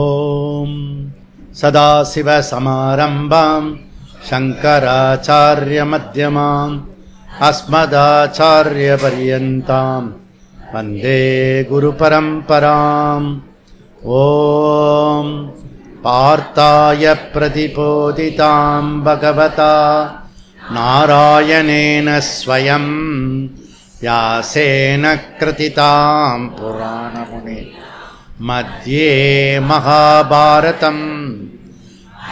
ஓம் சதாசிவசமாரம்பாம் சங்கராச்சார்யமத்யமாம் அஸ்மதாச்சார்யபர்யந்தாம் வந்தே குருபரம்பராம். ஓம் பார்த்தாய பிரதிபோதிதாம் பகவதா நாராயணேன ஸ்வயம் வியாசேன கிருதிதாம் புராணமுனி மத்யே மகாபாரதம்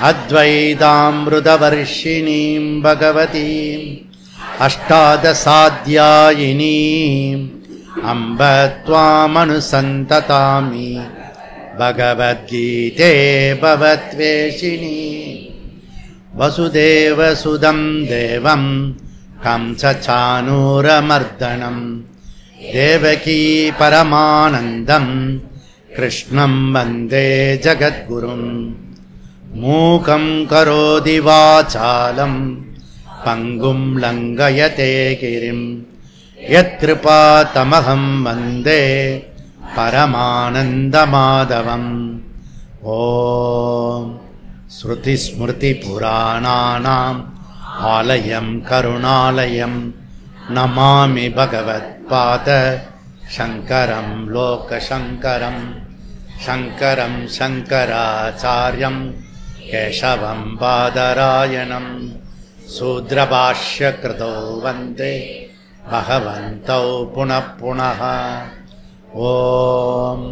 அத்வைதாம்ருதவர்ஷிணீம் பகவதீம் அஷ்டாதசாத்யாயினீம் அம்ப த்வாமனுசந்ததாமி பகவத்கீதே பவத்வேஷிணி. வசுதேவசுதம் தேவம் கம்சசானூரமர்தனம் தேவகீ பரமானந்தம் கிருஷ்ணம் வந்தே ஜகத்குரும். மூகம் கரோதி வாசாலம் பங்கும் லங்கயதே கிரிம் யத்கிருபா தமஹம் வந்தே பரமானந்தமாதவம். ஓம் ஸ்ருதி ஸ்மிருதி புராணானாம் ஆலயம் கருணாலயம் நமாமி பகவத்பாத சங்கரம் லோகசங்கரம். சங்கரம் சங்கராச்சார்யம் கேசவம் பாதராயணம் சூத்ரபாஷ்யக்ருதோ வந்தே பகவந்தௌ புனః புனः. ஓம்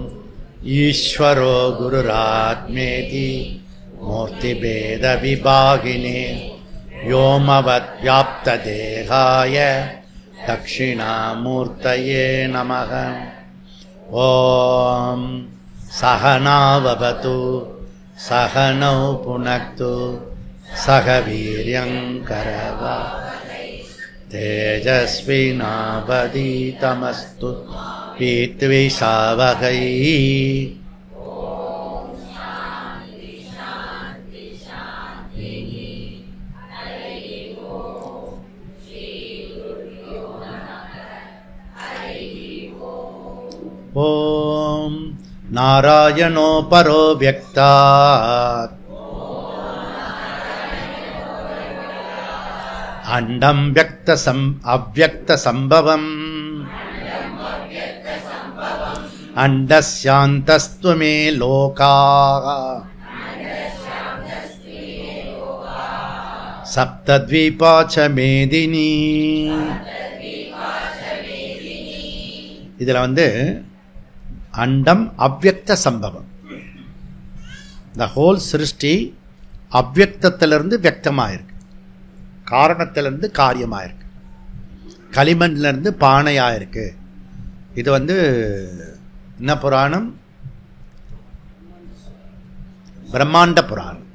ஈஸ்வரோ குருராத்மேதி மூர்த்திபேத விபாகினே வ்யோமவத் வியாப்ததேகாய தக்ஷிணாமூர்த்தயே நமः. ஓம் சகனாவவது சகனௌ புனக்து சக வீர்யங்கரவாவஹை தேஜஸ்வினாவதீதமஸ்து வித்விஷாவஹை. ஓம் நாராயணோ பரோ வ்யக்தாத் அண்டம் அவ்யக்த சம்பவம் அண்டஸ்யாந்தஸ்துமே லோகாः சப்தத்வீபா ச மேதினி. இதில் அண்டம் அவ்யக்த சம்பவம். இந்த ஹோல் சிருஷ்டி அவ்யக்தத்திலிருந்து வியக்தமாயிருக்கு, காரணத்திலிருந்து காரியமாயிருக்கு, களிமண்ணிலிருந்து பானையாயிருக்கு. இது என்ன புராணம்? பிரம்மாண்ட புராணம்.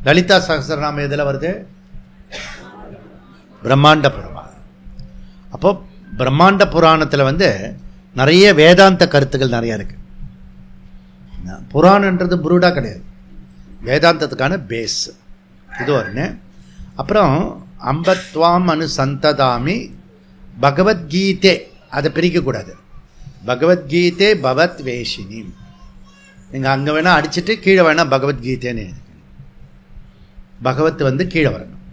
லலிதா சகஸ்ரநாமம் எதில் வருது? பிரம்மாண்ட புராணம். அப்போ பிரம்மாண்ட புராணத்தில் நிறைய வேதாந்த கருத்துக்கள் நிறைய இருக்கு. புராணன்றது புருடா கிடையாது, வேதாந்தத்துக்கான பேஸ் இது ஒன்று. அப்புறம் அம்பத்வாம் அனுசந்ததாமி பகவத்கீதே, அதை பிரிக்கக்கூடாது. பகவத்கீதே பவத் வேஷினி. நீங்கள் அங்கே வேணால் அடிச்சுட்டு கீழே வேணால் பகவத்கீதேன்னு எழுதுங்க. பகவத் கீழே வரணும்.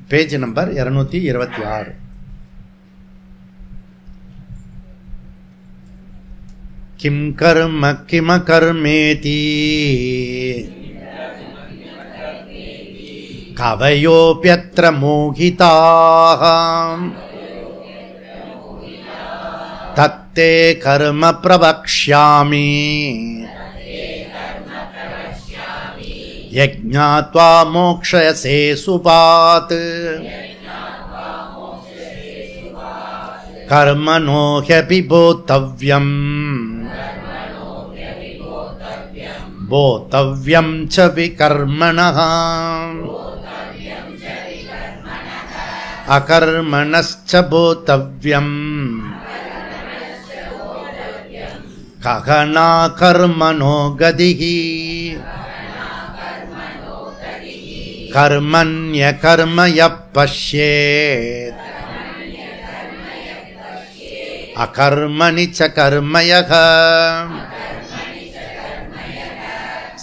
Page number 226. கிம் கர்ம கிம கர்மேதி கவயோப்யத்ர மோகிதாः தத்தே கர்ம பிரவக்ஷ்யாமி யஜ்ஞாத்வா மோக்ஷயசே சுபாத். கர்மணோ ஹ்யபி போத்தவ்யம் போத்தவ்யம் ச விகர்மணः அகர்மணஸ்ச போத்தவ்யம் ககனா கர்மணோ கதிஹி கர்மண்ய கர்ம யப் பஷ்யேத் அகர்மணி ச கர்மயக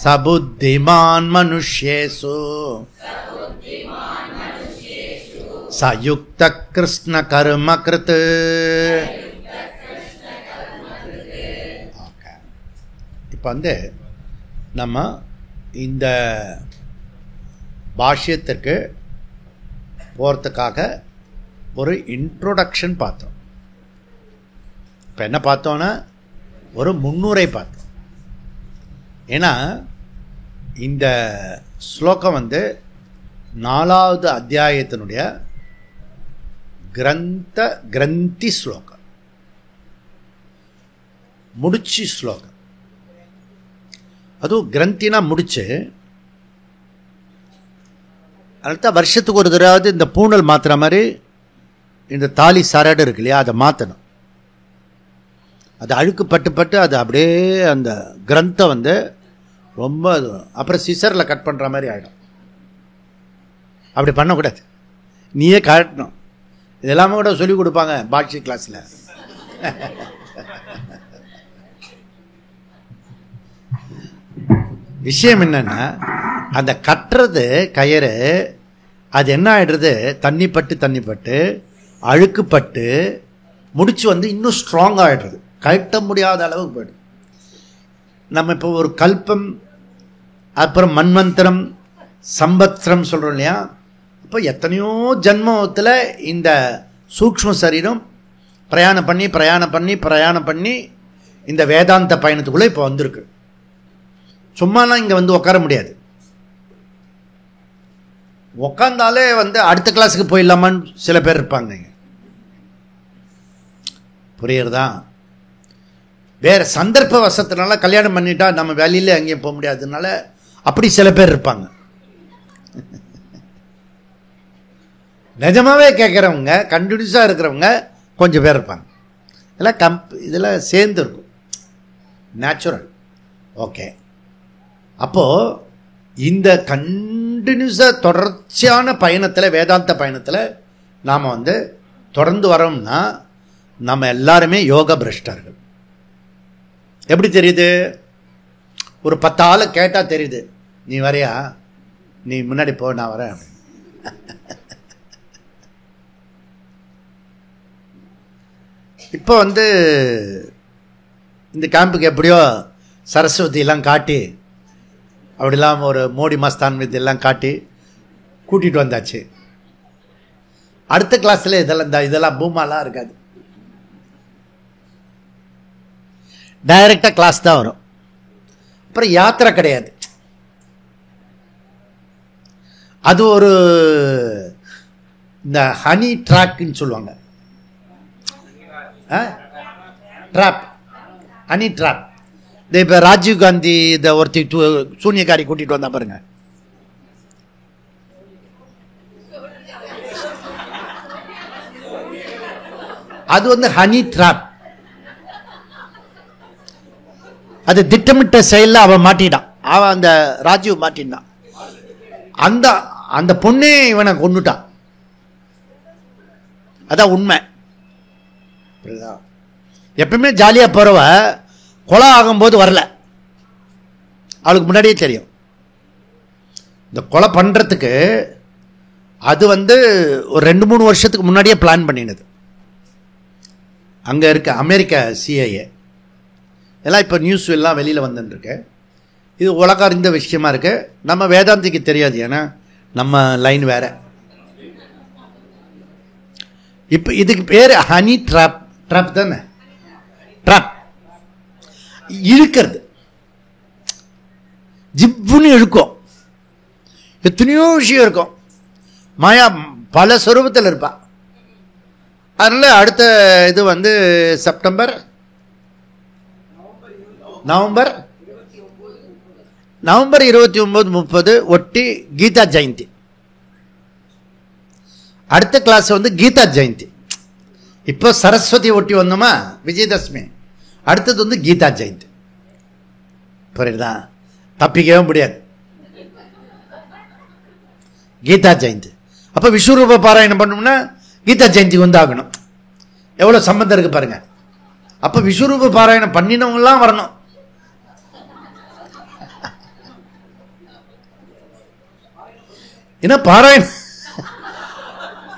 சபுத்திமான் மனுஷ்யேஷு சயுக்த கிருஷ்ண கர்ம கிருத். இப்போ வந்து நம்ம இந்த பாஷ்யத்திற்கு போகிறதுக்காக ஒரு இன்ட்ரோடக்ஷன் பார்த்தோம். இப்போ என்ன பார்த்தோன்னா ஒரு முன்னுரை பார்த்தோம். ஏன்னா இந்த ஸ்லோகம் வந்து 4வது அத்தியாயத்தினுடைய கிரந்தி ஸ்லோகம், முடிச்சு ஸ்லோகம். அதுவும் கிரந்தினா முடிச்சு. அதுதான் வருஷத்துக்கு ஒரு தடவை இந்த பூணல் மாற்றுற மாதிரி இந்த தாலி சரடு இருக்கு இல்லையா, அதை மாற்றணும். அது அழுக்கு பட்டு பட்டு அது அப்படியே அந்த கிரந்தம் வந்து ரொம்ப அப்புறம் சிசரில் கட் பண்ணுற மாதிரி ஆகிடும். அப்படி பண்ணக்கூடாது, நீயே காட்டணும். இதெல்லாமே கூட சொல்லிக் கொடுப்பாங்க பாட்சி கிளாஸில். விஷயம் என்னன்னா, அந்த கட்டுறது கயிறு அது என்ன ஆகிடுறது, தண்ணி பட்டு அழுக்குப்பட்டு முடிச்சு வந்து இன்னும் ஸ்ட்ராங் ஆகிடுறது, கட்ட முடியாத அளவுக்கு போய்டும். நம்ம இப்போ ஒரு கல்பம், அப்புறம் மன்வந்தரம், சம்பத்சரம் சொல்கிறோம் இல்லையா. இப்போ எத்தனையோ ஜன்மத்தில் இந்த சூக்ஷ்ம சரீரம் பிரயாணம் பண்ணி இந்த வேதாந்த பயணத்துக்குள்ளே இப்போ வந்திருக்கு. சும்மாலாம் இங்கே வந்து உட்கார முடியாது. உட்காந்தாலே வந்து அடுத்த கிளாஸுக்கு போயிடலாமான்னு சில பேர் இருப்பாங்க. புரியுறதா? வேறு சந்தர்ப்ப வசத்தினால கல்யாணம் பண்ணிட்டா நம்ம வேலையில் அங்கேயும் போக முடியாதுனால அப்படி சில பேர் இருப்பாங்க. நிஜமாவே கேட்குறவங்க, கண்டினியூஸாக இருக்கிறவங்க கொஞ்சம் பேர் இருப்பாங்க. இதெல்லாம் இதெல்லாம் சேர்ந்து இருக்கும், நேச்சுரல். ஓகே, அப்போது இந்த கண்டினியூஸாக தொடர்ச்சியான பயணத்தில், வேதாந்த பயணத்தில் நாம் வந்து தொடர்ந்து வரோம்னா நம்ம எல்லாருமே யோக பிரஷ்டர்கள். எப்படி தெரியுது? ஒரு 10 ஆளை கேட்டால் தெரியுது, நீ வரையா, நீ முன்னாடி போ, நான் வரேன். இப்போ வந்து இந்த கேம்புக்கு எப்படியோ சரஸ்வதியெல்லாம் காட்டி, அப்படிலாம் ஒரு மோடி மஸ்தான் இதெல்லாம் காட்டி கூட்டிகிட்டு வந்தாச்சு. அடுத்த கிளாஸில் இதெல்லாம் பூமாலாம் இருக்காது, டைரக்டாக கிளாஸ் தான் வரும். அப்புறம் யாத்திரை கிடையாது. அது ஒரு இந்த ஹனி ட்ராக்னு சொல்லுவாங்க, ட்ராப், ஹனி ட்ராப். இப்போ ராஜீவ் காந்தி இதை ஒருத்தி சூன்யக்காரி கூட்டிகிட்டு வந்தா பாருங்க, அது வந்து ஹனி ட்ராப். அது திட்டமிட்ட செயலில் அவன் மாட்டிட்டான், அவன் அந்த ராஜீவ் மாட்டினான். அந்த அந்த பொண்ணே இவனை கொண்டுட்டான். அதான் உண்மை. எப்பவுமே ஜாலியாக போறவ கொலை ஆகும்போது வரல, அவளுக்கு முன்னாடியே தெரியும். இந்த கொலை பண்ணுறதுக்கு அது வந்து ஒரு 2-3 வருஷத்துக்கு முன்னாடியே பிளான் பண்ணினது. அங்கே இருக்க அமெரிக்கா சிஐஏ எல்லாம் இப்போ நியூஸ் எல்லாம் வெளியில் வந்துருக்கு. இது உலக அறிந்த விஷயமா இருக்கு, நம்ம வேதாந்திக்கு தெரியாது, ஏன்னா நம்ம லைன் வேற. இப்போ இதுக்கு பேர் ஹனி ட்ராப். ட்ராப் தானே, ட்ராப். இழுக்கிறது, ஜிப்புன்னு இழுக்கும். எத்தனையோ விஷயம் இருக்கும். மாயா பல சொரூபத்தில் இருப்பா. அதனால் அடுத்த இது வந்து செப்டம்பர், நவம்பர் 29-30 ஒட்டி கீதா ஜெயந்தி. அடுத்த கிளாஸ் வந்து கீதா ஜெயந்தி. இப்போ சரஸ்வதி ஒட்டி வந்தோமா, விஜயதசமி. அடுத்தது வந்து கீதா ஜெயந்தி. புரியுதா? தப்பிக்கவே முடியாது, கீதா ஜெயந்தி. அப்போ விஸ்வரூப பாராயணம் பண்ணோம்னா கீதா ஜெயந்திக்கு வந்து ஆகணும். எவ்வளோ சம்பந்தம் இருக்கு பாருங்க. அப்ப விஸ்வரூப பாராயணம் பண்ணினவங்கலாம் வரணும். ஏன்னா பாராயணம்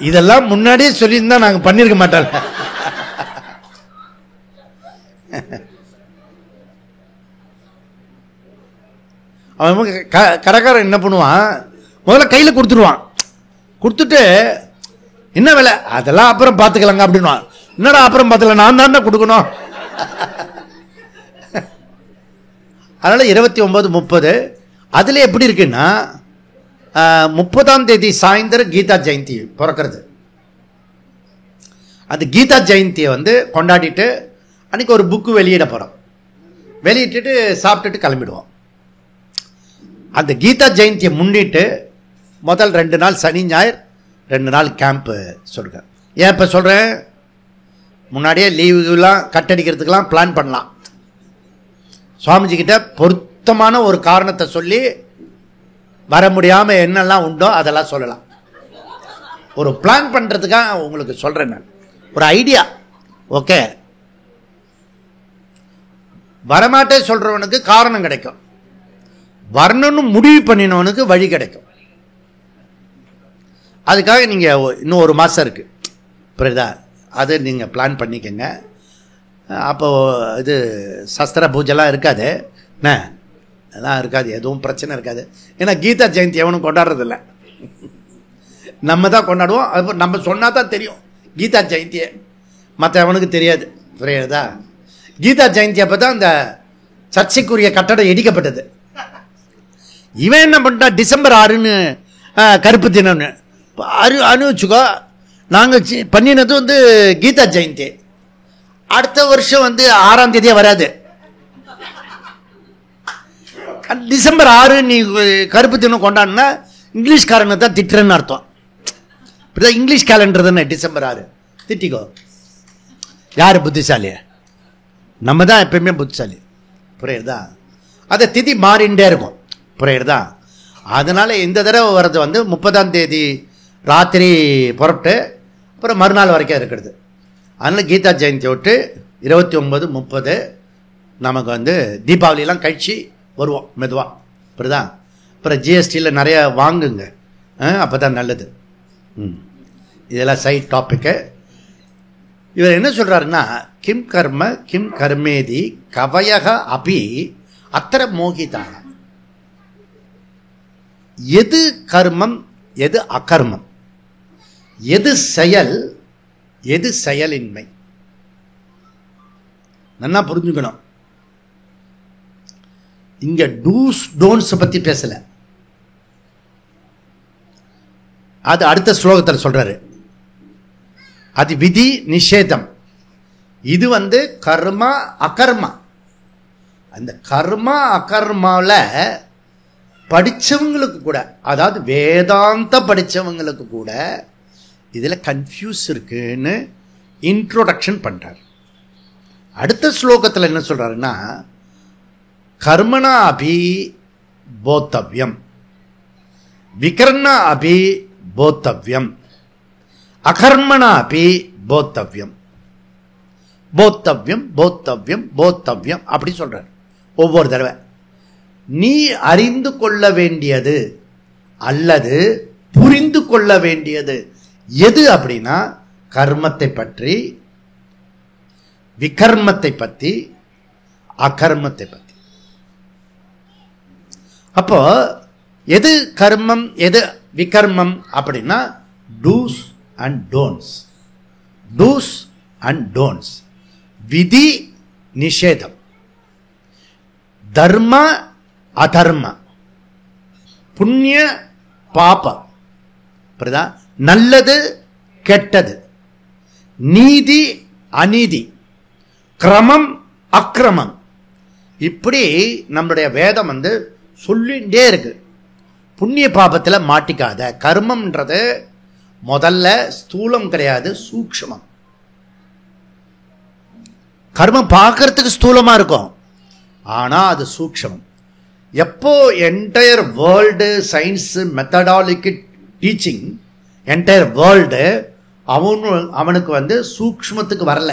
இதெல்லாம் முன்னாடியே சொல்லியிருந்தா நாங்க பண்ணிருக்க மாட்டோம். அவன் கடைக்காரன் என்ன பண்ணுவான், முதல்ல கையில கொடுத்துருவான். கொடுத்துட்டு என்ன வேலை அதெல்லாம் அப்புறம் பார்த்துக்கலாங்க அப்படின்வான். என்னடா அப்புறம் பார்த்துக்கலாம், நான் தான் கொடுக்கணும். அதனால 29, 30 அதுல எப்படி இருக்குன்னா 30ஆம் தேதி சாயந்தரம் கீதா ஜெயந்தி பிறக்கிறது. அந்த கீதா ஜெயந்தியை கொண்டாடிட்டு அன்னைக்கு ஒரு புக்கு வெளியிட போறோம். வெளியிட்டு சாப்பிட்டுட்டு கிளம்பிடுவோம். அந்த கீதா ஜெயந்தியை முன்னிட்டு முதல் 2 நாள் சனி ஞாயிறு 2 நாள் கேம்ப்பு சொல்கிறேன். ஏன் இப்போ சொல்கிறேன், முன்னாடியே லீவுலாம் கட்டடிக்கிறதுக்கெலாம் பிளான் பண்ணலாம். சுவாமிஜி கிட்ட பொருத்தமான ஒரு காரணத்தை சொல்லி வர முடியாமல் என்னெல்லாம் உண்டோ அதெல்லாம் சொல்லலாம். ஒரு பிளான் பண்ணுறதுக்காக உங்களுக்கு சொல்கிறேன் நான், ஒரு ஐடியா. ஓகே, வரமாட்டே சொல்கிறவனுக்கு காரணம் கிடைக்கும், வரணும்னு முடிவு பண்ணினவனுக்கு வழி கிடைக்கும். அதுக்காக நீங்கள் இன்னும் 1 மாதம் இருக்குது, புரியுதா? அது நீங்கள் பிளான் பண்ணிக்கங்க. அப்போது இது சஸ்திர பூஜைலாம் இருக்காது, என்ன அதெல்லாம் இருக்காது, எதுவும் பிரச்சனை இருக்காது. ஏன்னா கீதா ஜெயந்தி எவனும் கொண்டாடுறதில்ல, நம்ம தான் கொண்டாடுவோம். அது நம்ம சொன்னால் தான் தெரியும் கீதா ஜெயந்தியை, மற்ற எவனுக்கு தெரியாது, புரியுதா? கீதா ஜெயந்தி அப்போ தான் அந்த சர்ச்சைக்குரிய கட்டடம் இடிக்கப்பட்டது. இவன் என்ன பண்ணிட்டான், டிசம்பர் 6ன்னு கருப்பு தினம்னு அனுவச்சுக்கோ. நாங்கள் பண்ணினது கீதா ஜெயந்தி. அடுத்த வருஷம் 6ஆம் தேதியே வராது. டிசம்பர் 6 நீ கருப்பு தினம் கொண்டாடினா இங்கிலீஷ்காரனை தான் திட்டுறன்னு அர்த்தம். இப்படிதான் இங்கிலீஷ் கேலண்டர் தானே டிசம்பர் 6, திட்டிக்கோ. யார் புத்திசாலி? நம்ம தான் எப்பயுமே புத்திசாலி, புரியுறதா? அதை திதி மாறிண்டே இருக்கும், புரியுறதா? அதனால இந்த தடவை வர்றது 30ஆம் தேதி ராத்திரி புறப்பட்டு அப்புறம் மறுநாள் வரைக்கும் இருக்கிறது. அதனால் கீதா ஜெயந்தி விட்டு 29, 30 நமக்கு தீபாவளிலாம் கழிச்சு வருவோம் மெதுவாக, புரியுதா? அப்புறம் ஜிஎஸ்டியில் நிறைய வாங்குங்க, அப்போ தான் நல்லது. இதெல்லாம் சைட் டாப்பிக்கு. இவர் என்ன சொல்கிறாருன்னா, கிம் கர்ம கிம் கர்மேதி கவயக அபி அத்தர மோகிதாக. எது கர்மம் எது அகர்மம், எது செயல் எது செயலின்மை, நல்லா புரிஞ்சுக்கணும். இங்க டூஸ் டோன்ஸ் பத்தி பேசல, அது அடுத்த ஸ்லோகத்தில் சொல்றாரு. அது விதி நிஷேதம். இது கர்மா அகர்மா. அந்த கர்மா அகர்மாவில் படித்தவங்களுக்கு கூட, அதாவது வேதாந்த படித்தவங்களுக்கு கூட இதில் கன்ஃபியூஸ் இருக்குன்னு இன்ட்ரோடக்ஷன் பண்ணுறார். அடுத்த ஸ்லோகத்தில் என்ன சொல்கிறாருன்னா, கர்மணா அபி போத்தவ்யம், விகர்ணா அபி போத்தவ்யம், அகர்மணா அபி போத்தவ்யம். போத்தவ்யம் போத்தவ்யம் போத்தவ்யம் அப்படி சொல்றார் ஒவ்வொரு தடவை. நீ அறிந்து கொள்ள வேண்டியது அல்லது புரிந்து கொள்ள வேண்டியது எது அப்படின்னா, கர்மத்தை பற்றி, விகர்மத்தை பற்றி, அகர்மத்தை பற்றி. அப்போ எது கர்மம் எது விகர்மம் அப்படின்னா, dos and don'ts. Dos and don'ts, விதி நிஷேதம், தர்ம அதர்ம, புண்ணிய பாபம், நல்லது கெட்டது, நீதி அநீதி, கிரமம் அக்கிரமம். இப்படி நம்முடைய வேதம் சொல்லிட்டே இருக்கு. புண்ணிய பாபத்தில் மாட்டிக்காத. கர்மம்ன்றது முதல்ல ஸ்தூலம் கிடையாது, சூக்ஷ்மம். கர்மம் பார்க்கறதுக்கு ஸ்தூலமா இருக்கும், ஆனா அது சூக்ஷ்மம். எப்போ entire world science methodology teaching, entire world அவனுக்கு சூக்ஷ்மத்துக்கு வரல.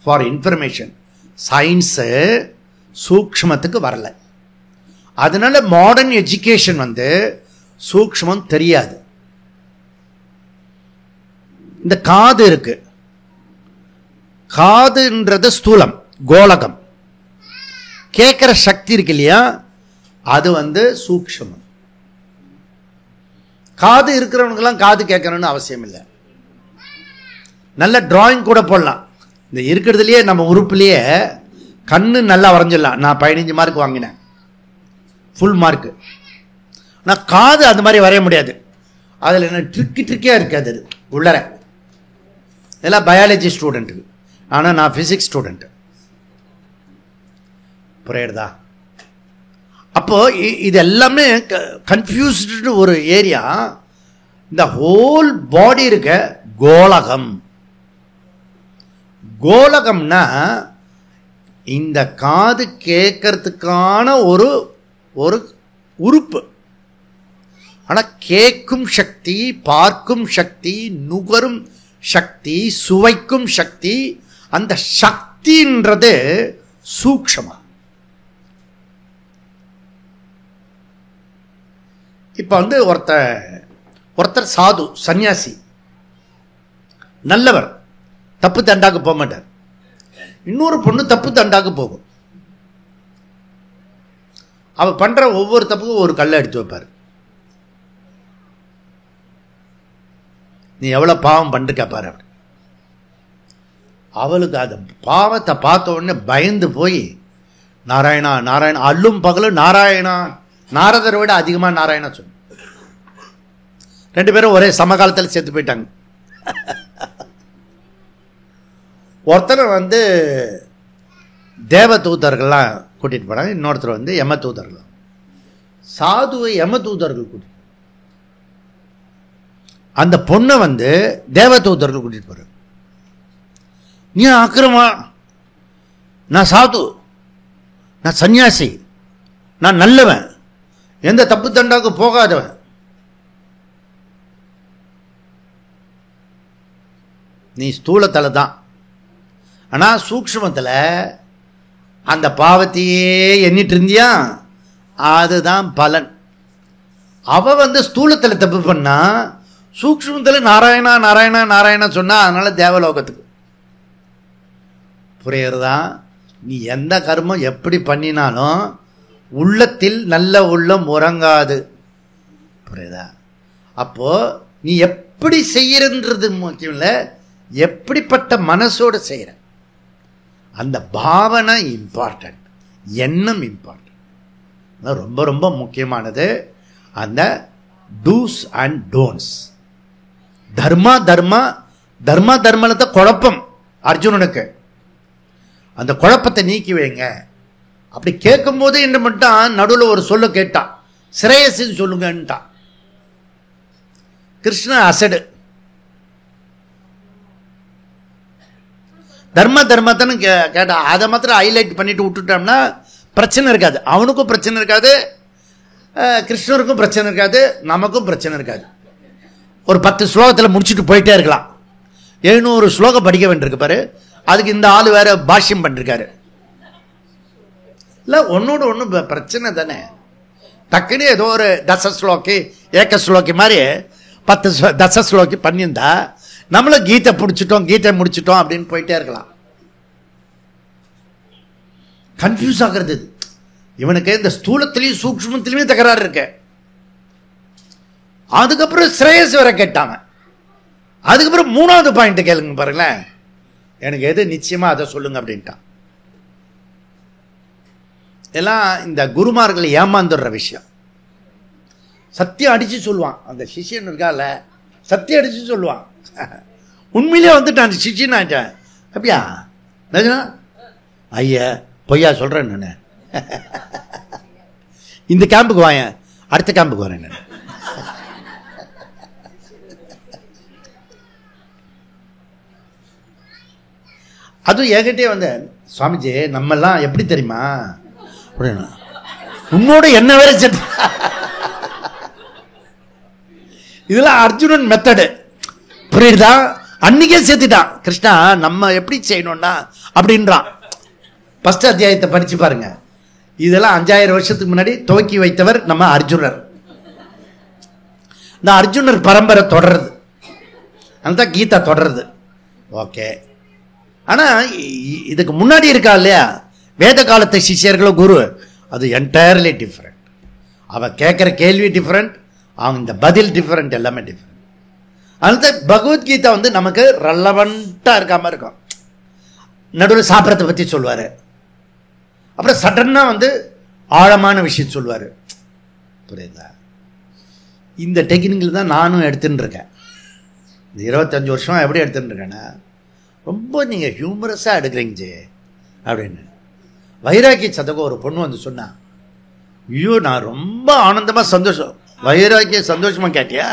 For information. சயின்ஸு சூக்ஷ்மத்துக்கு வரல. அதனால மாடர்ன் எஜுகேஷன் சூக்ஷ்மம் தெரியாது. இந்த காது இருக்கு, காதுன்றது ஸ்தூலம், கோலகம். கேட்கிற சக்தி இருக்கு இல்லையா, அது சூக்ஷ்மம். காது இருக்கிறவனுக்கெல்லாம் காது கேட்கணும்னு அவசியம் இல்லை. நல்ல டிராயிங் கூட போடலாம். இந்த இருக்கிறதுலையே நம்ம உறுப்புலையே கண்ணு நல்லா வரைஞ்சிடலாம். நான் 15 மார்க் வாங்கினேன், ஃபுல் மார்க்கு. ஆனால் காது அந்த மாதிரி வரைய முடியாது. அதில் என்ன ட்ரிக்கியாக இருக்காது. அது உள்ளர இதெல்லாம் பயாலஜி ஸ்டூடெண்ட்டுக்கு. ஆனால் நான் ஃபிசிக்ஸ் ஸ்டூடெண்ட்டு. புரியுறதா? அப்போ இது எல்லாமே கன்ஃபியூஸ்டு ஒரு ஏரியா. இந்த ஹோல் பாடி இருக்க கோலகம். கோலகம்னா இந்த காது கேட்கறதுக்கான ஒரு ஒரு உறுப்பு. ஆனால் கேட்கும் சக்தி, பார்க்கும் சக்தி, நுகரும் சக்தி, சுவைக்கும் சக்தி, அந்த சக்தின்றது சூக்ஷ்மம். இப்போ ஒருத்தர் சாது, சன்னியாசி, நல்லவர், தப்பு தண்டாக்கு போக மாட்டார். இன்னொரு பொண்ணு தப்பு தண்டாக்கு போகும். அவ பண்ற ஒவ்வொரு தப்புக்கும் ஒரு கல்லை எடுத்து வைப்பார். நீ எவ்வளவு பாவம் பண்ணிருக்க பாரு. அவளுக்கு அது பாவத்தை பார்த்த உடனே பயந்து போய் நாராயணா நாராயணா, அல்லும் பகலும் நாராயணா, நாரதரை விட அதிகமா நாராயணா சொன்ன. 2 பேரும் ஒரே சமகாலத்தில் செத்து போயிட்டாங்க. ஒருத்தர் தேவ தூதர்கள்லாம் கூட்டிட்டு போனாங்க, இன்னொருத்தர் யம தூதர்கள். சாதுவை யம தூதர்கள் கூட்டிட்டு, அந்த பொண்ணை தேவ தூதர்கள் கூட்டிட்டு போற. நீ ஆக்கிரமா, நான் சாது, நான் சன்னியாசி, நான் நல்லவன், எந்த தப்பு தண்டாக்கு போகாதவன். நீ ஸ்தூலத்தில் தான், ஆனால் சூக்ஷ்மத்தில் அந்த பாவத்தையே எண்ணிட்டு இருந்தியா, அதுதான் பலன். அவ ஸ்தூலத்தில் தப்பு பண்ணா, சூக்ஷ்மத்தில் நாராயணா நாராயணா நாராயணா சொன்னா, அதனால தேவலோகத்துக்கு. புரியுறதா? நீ எந்த கர்மம் எப்படி பண்ணினாலும் உள்ளத்தில் நல்ல உள்ளம் உறங்காது. புரியுதா? அப்போ நீ எப்படி செய்யறது முக்கியம் இல்லை, எப்படிப்பட்ட மனசோடு செய்யற அந்த பாவனை இம்பார்ட்டன்ட், எண்ணம் இம்பார்ட்டன்ட். ரொம்ப ரொம்ப முக்கியமானது அந்த டூஸ் அண்ட் டோன்ட்ஸ். தர்மா தர்மா தர்மா தர்மத்தை குழப்பம் அர்ஜுனனுக்கு. அந்த குழப்பத்தை நீக்கி வைங்க. அப்படி கேட்கும் போது என்ன பண்ணிட்டான், நடுவில் ஒரு சொல்ல கேட்டான், சிரேயசின்னு சொல்லுங்கன்ட்டான். கிருஷ்ண அசடு. தர்ம தர்மத்தன்னு கேட்டா, அதை மாத்திரம் ஹைலைட் பண்ணிட்டு விட்டுட்டோம்னா பிரச்சனை இருக்காது. அவனுக்கும் பிரச்சனை இருக்காது, கிருஷ்ணருக்கும் பிரச்சனை இருக்காது, நமக்கும் பிரச்சனை இருக்காது. ஒரு 10 ஸ்லோகத்தில் முடிச்சுட்டு போயிட்டே இருக்கலாம். 700 ஸ்லோகம் படிக்க வேண்டியிருக்கு பாரு. அதுக்கு இந்த ஆள் வேற பாஷ்யம் பண்ணிருக்காரு. இல்லை, ஒன்னோடு ஒன்று பிரச்சனை தானே. டக்குன்னு ஏதோ ஒரு தசஸ்லோக்கி ஏக்க ஸ்லோக்கி மாதிரி 10 தசஸ்லோக்கி பண்ணியிருந்தா நம்மளும் கீதை கீதை முடிச்சிட்டோம் அப்படின்னு போயிட்டே இருக்கலாம். கன்ஃபியூஸ் ஆகிறது இவனுக்கு. இந்த ஸ்தூலத்திலையும் சூக்ஷ்மத்திலுமே தகராறு இருக்கு. அதுக்கப்புறம் ஸ்ரேயஸ் வர கேட்டாங்க. அதுக்கப்புறம் 3வது பாயிண்ட் கேளுங்க பாருங்களேன், எனக்கு எது நிச்சயமா அதை சொல்லுங்க அப்படின்ட்டான். எல்லாம் இந்த குருமார்களை ஏமாந்துடுற விஷயம். சத்தியம் அடிச்சு சொல்லுவான். அந்த சிஷியன் இருக்கால, சத்தியம் அடிச்சு சொல்லுவான். உண்மையிலே நான் சிஷியன் ஆயிட்டேன். அப்படியா? ஐயா பொய்யா சொல்றேன் நான். இந்த கேம்புக்கு வாயேன், அடுத்த கேம்புக்கு வரேன் நான். அதுவும் என்கிட்டே சுவாமிஜி நம்மெல்லாம் எப்படி தெரியுமா, உன்னோட என்ன வேற சேர்த்து. இதெல்லாம் அர்ஜுனன் மெத்தடு. புரியுதா? அன்னைக்கே சேர்த்துட்டான். கிருஷ்ணா நம்ம எப்படி செய்யணும்னா அப்படின்றான். ஃபர்ஸ்ட் அத்தியாயத்தை படிச்சு பாருங்க. இதெல்லாம் 5000 வருஷத்துக்கு முன்னாடி துவக்கி வைத்தவர் நம்ம அர்ஜுனர். இந்த அர்ஜுனர் பரம்பரை தொடருது, அந்த கீதா தொடருது. ஓகே, ஆனா இதுக்கு முன்னாடி இருக்கா இல்லையா வேத காலத்து சிஷ்யர்களும் குரு, அது என்டையர்லி டிஃப்ரெண்ட். அவன் கேட்குற கேள்வி டிஃப்ரெண்ட், அவங்க இந்த பதில் டிஃப்ரெண்ட், எல்லாமே டிஃப்ரெண்ட். அதனால பகவத்கீதா வந்து நமக்கு ரெலவெண்ட்டாக இருக்காம இருக்கும். நடுவில் சாப்பிட்றதை பற்றி சொல்லுவார், அப்புறம் சடனாக வந்து ஆழமான விஷயம் சொல்லுவார். புரியுதா? இந்த டெக்னிக்கில் தான் நானும் எடுத்துன்னு இருக்கேன். இந்த 25 வருஷம் எப்படி எடுத்துன்னு இருக்கேன்னா, ரொம்ப நீங்கள் ஹியூமரஸாக எடுக்கிறீங்க ஜே அப்படின்னு. வைராக்கிய சதகம் ஒரு பொண்ணு வந்து சொன்னா, ஐயோ நான் ரொம்ப ஆனந்தமா சந்தோஷம். வைராக்கிய சந்தோஷமா கேட்டியா?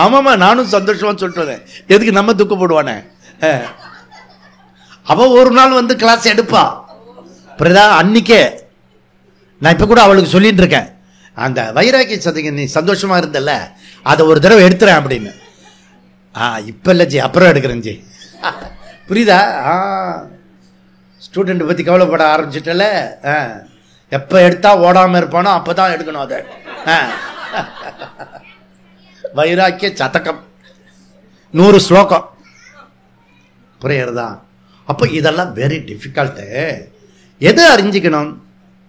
ஆமாமா நானும் சந்தோஷமா சொல்லிட்டு வந்தேன். எதுக்கு நம்ம துக்கப்படுவானே? அவ ஒரு நாள் வந்து கிளாஸ் எடுப்பா. புரியுதா? அன்னைக்கே நான் இப்ப கூட அவளுக்கு சொல்லிட்டு இருக்கேன், அந்த வைராக்கிய சதகம் நீ சந்தோஷமா இருந்தல்ல, அதை ஒரு தடவை எடுத்துறேன் அப்படின்னு. இப்ப இல்லை ஜி, அப்புறம் எடுக்கிறேன் ஜி. புரியுதா? ஸ்டூடெண்ட் பற்றி கவலைப்பட ஆரம்பிச்சிட்டல. எப்போ எடுத்தா ஓடாமல் இருப்பானோ அப்போ தான் எடுக்கணும் அதை. வைராக்கிய சதகம் 100 ஸ்லோகம். புரியுறதா? அப்போ இதெல்லாம் வெரி டிஃபிகல்ட்டு. எது அறிஞ்சிக்கணும்?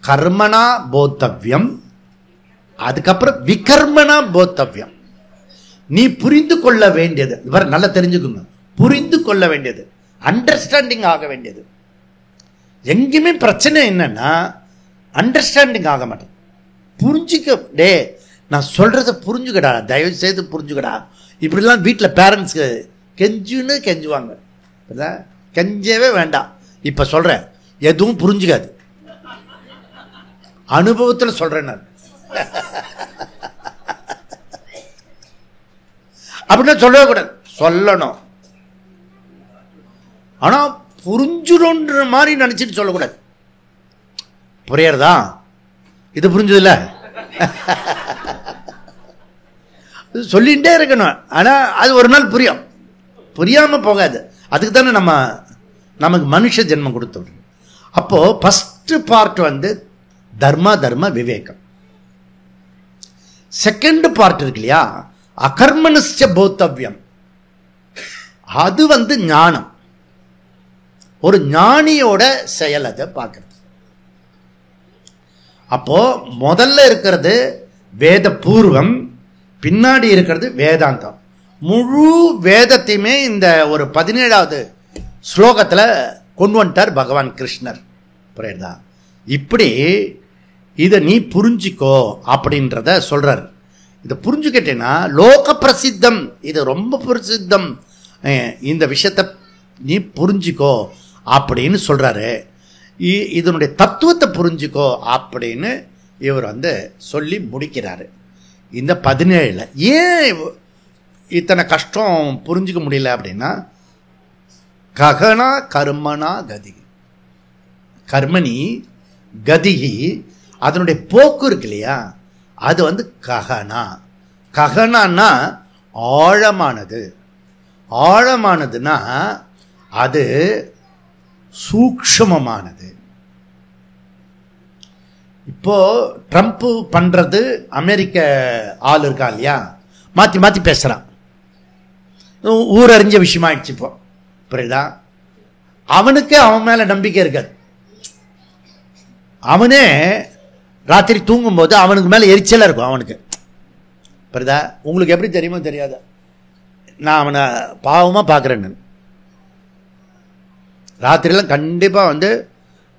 கர்மனா போத்தவ்யம், அதுக்கப்புறம் விகர்மனா போத்தவ்யம். நீ புரிந்து கொள்ள வேண்டியது, இவர் நல்லா தெரிஞ்சுக்கோங்க, புரிந்து கொள்ள வேண்டியது, அண்டர்ஸ்டாண்டிங் ஆக வேண்டியது. எங்கேயுமே பிரச்சனை என்னன்னா அண்டர்ஸ்டாண்டிங் ஆக மாட்டேன். புரிஞ்சுக்க, டே நான் சொல்றத புரிஞ்சுக்கடா, தயவு செய்து புரிஞ்சுக்கடா. இப்படிலாம் வீட்டில் பேரண்ட்ஸுக்கு கெஞ்சுன்னு கெஞ்சுவாங்க. கெஞ்சவே வேண்டாம். இப்போ சொல்றேன், எதுவும் புரிஞ்சுக்காது. அனுபவத்தில் சொல்றேன் நான். அப்படின்னா சொல்லவே கூடாது, சொல்லணும். ஆனா புரிஞ்சுடுன்ற மாதிரி நினைச்சிட்டு சொல்லக்கூடாது. புரியறதா? இது புரிஞ்சதில்ல? சொல்லிகிட்டே இருக்கணும். ஆனா அது ஒரு நாள் புரியும், புரியாம போகாது. அதுக்கு தானே நமக்கு மனுஷ ஜென்மம் கொடுத்தோம். அப்போ ஃபர்ஸ்ட் பார்ட் வந்து தர்ம தர்ம விவேகம். செகண்ட் பார்ட் இருக்கு இல்லையா, அகர்மனஸ்ய போத்தவ்யம், அது வந்து ஞானம். ஒரு ஞானியோட செயல் அதை பார்க்கறது. அப்போ முதல்ல இருக்கிறது வேத பூர்வம், பின்னாடி இருக்கிறது வேதாந்தம். முழு வேதத்தையுமே இந்த ஒரு 17வது ஸ்லோகத்தில் கொண்டு வந்துட்டார் பகவான் கிருஷ்ணர். புரியுதா? இப்படி இதை நீ புரிஞ்சிக்கோ அப்படின்றத சொல்றார். இதை புரிஞ்சுக்கிட்டேன்னா லோக பிரசித்தம், இது ரொம்ப பிரசித்தம், இந்த விஷயத்தை நீ புரிஞ்சிக்கோ அப்படின்னு சொல்றாரு. இதனுடைய தத்துவத்தை புரிஞ்சுக்கோ அப்படின்னு இவர் வந்து சொல்லி முடிக்கிறாரு. இந்த 17ல் ஏன் இத்தனை கஷ்டம் புரிஞ்சுக்க முடியல அப்படின்னா, ககனா கர்மனா கதி, கர்மணி கதிகி, அதனுடைய போக்கு இருக்கு இல்லையா, அது வந்து ககனா. ககனான்னா ஆழமானது. ஆழமானதுன்னா அது சூக்ஷ்மமானது. இப்போ ட்ரம்ப் பண்றது, அமெரிக்க ஆள் இருக்கா இல்லையா, மாத்தி மாத்தி பேசுறான், ஊரறிஞ்ச விஷயமா ஆயிடுச்சு இப்போ. புரியுதா? அவனுக்கு அவன் மேல நம்பிக்கை இருக்காது. அவனே ராத்திரி தூங்கும் போது அவனுக்கு மேல எரிச்சலா இருக்கும் அவனுக்கு. புரியுதா? உங்களுக்கு எப்படி தெரியுமோ தெரியாத, நான் அவனை பாவமா பார்க்குறேன்னு. ராத்திரிலாம் கண்டிப்பாக வந்து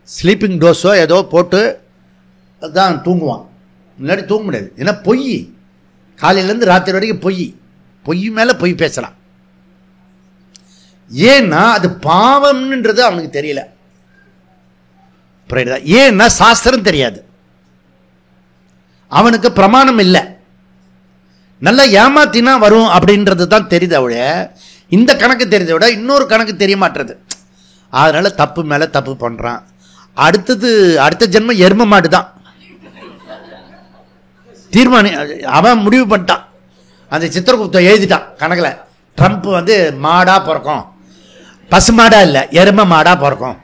ஸ்லீப்பிங் டோஸோ ஏதோ போட்டு தான் தூங்குவான். முன்னாடி தூங்க முடியாது. ஏன்னா பொய், காலையிலேருந்து ராத்திரி வரைக்கும் பொய் மேலே பொய் பேசலாம். ஏன்னா அது பாவம்ன்றது அவனுக்கு தெரியல. புரியுதா? ஏன்னா சாஸ்திரம் தெரியாது, அவனுக்கு பிரமாணம் இல்லை. நல்லா ஏமாத்தினா வரும் அப்படின்றது தான் தெரியுது. அவள இந்த கணக்கு தெரியுத விட இன்னொரு கணக்கு தெரிய மாட்டுறது. அதனால தப்பு மேல தப்பு பண்றான். அடுத்த ஜென்மம் எரும மாடு தான் தீர்மானம் அவன் முடிவு பண்ணிட்டான். அந்த சித்திரகுப்தன் எழுதிட்டான் கணக்கில், ட்ரம்ப் வந்து மாடா பிறக்கும், பசு மாடா இல்லை எருமை மாடா பிறக்கும்,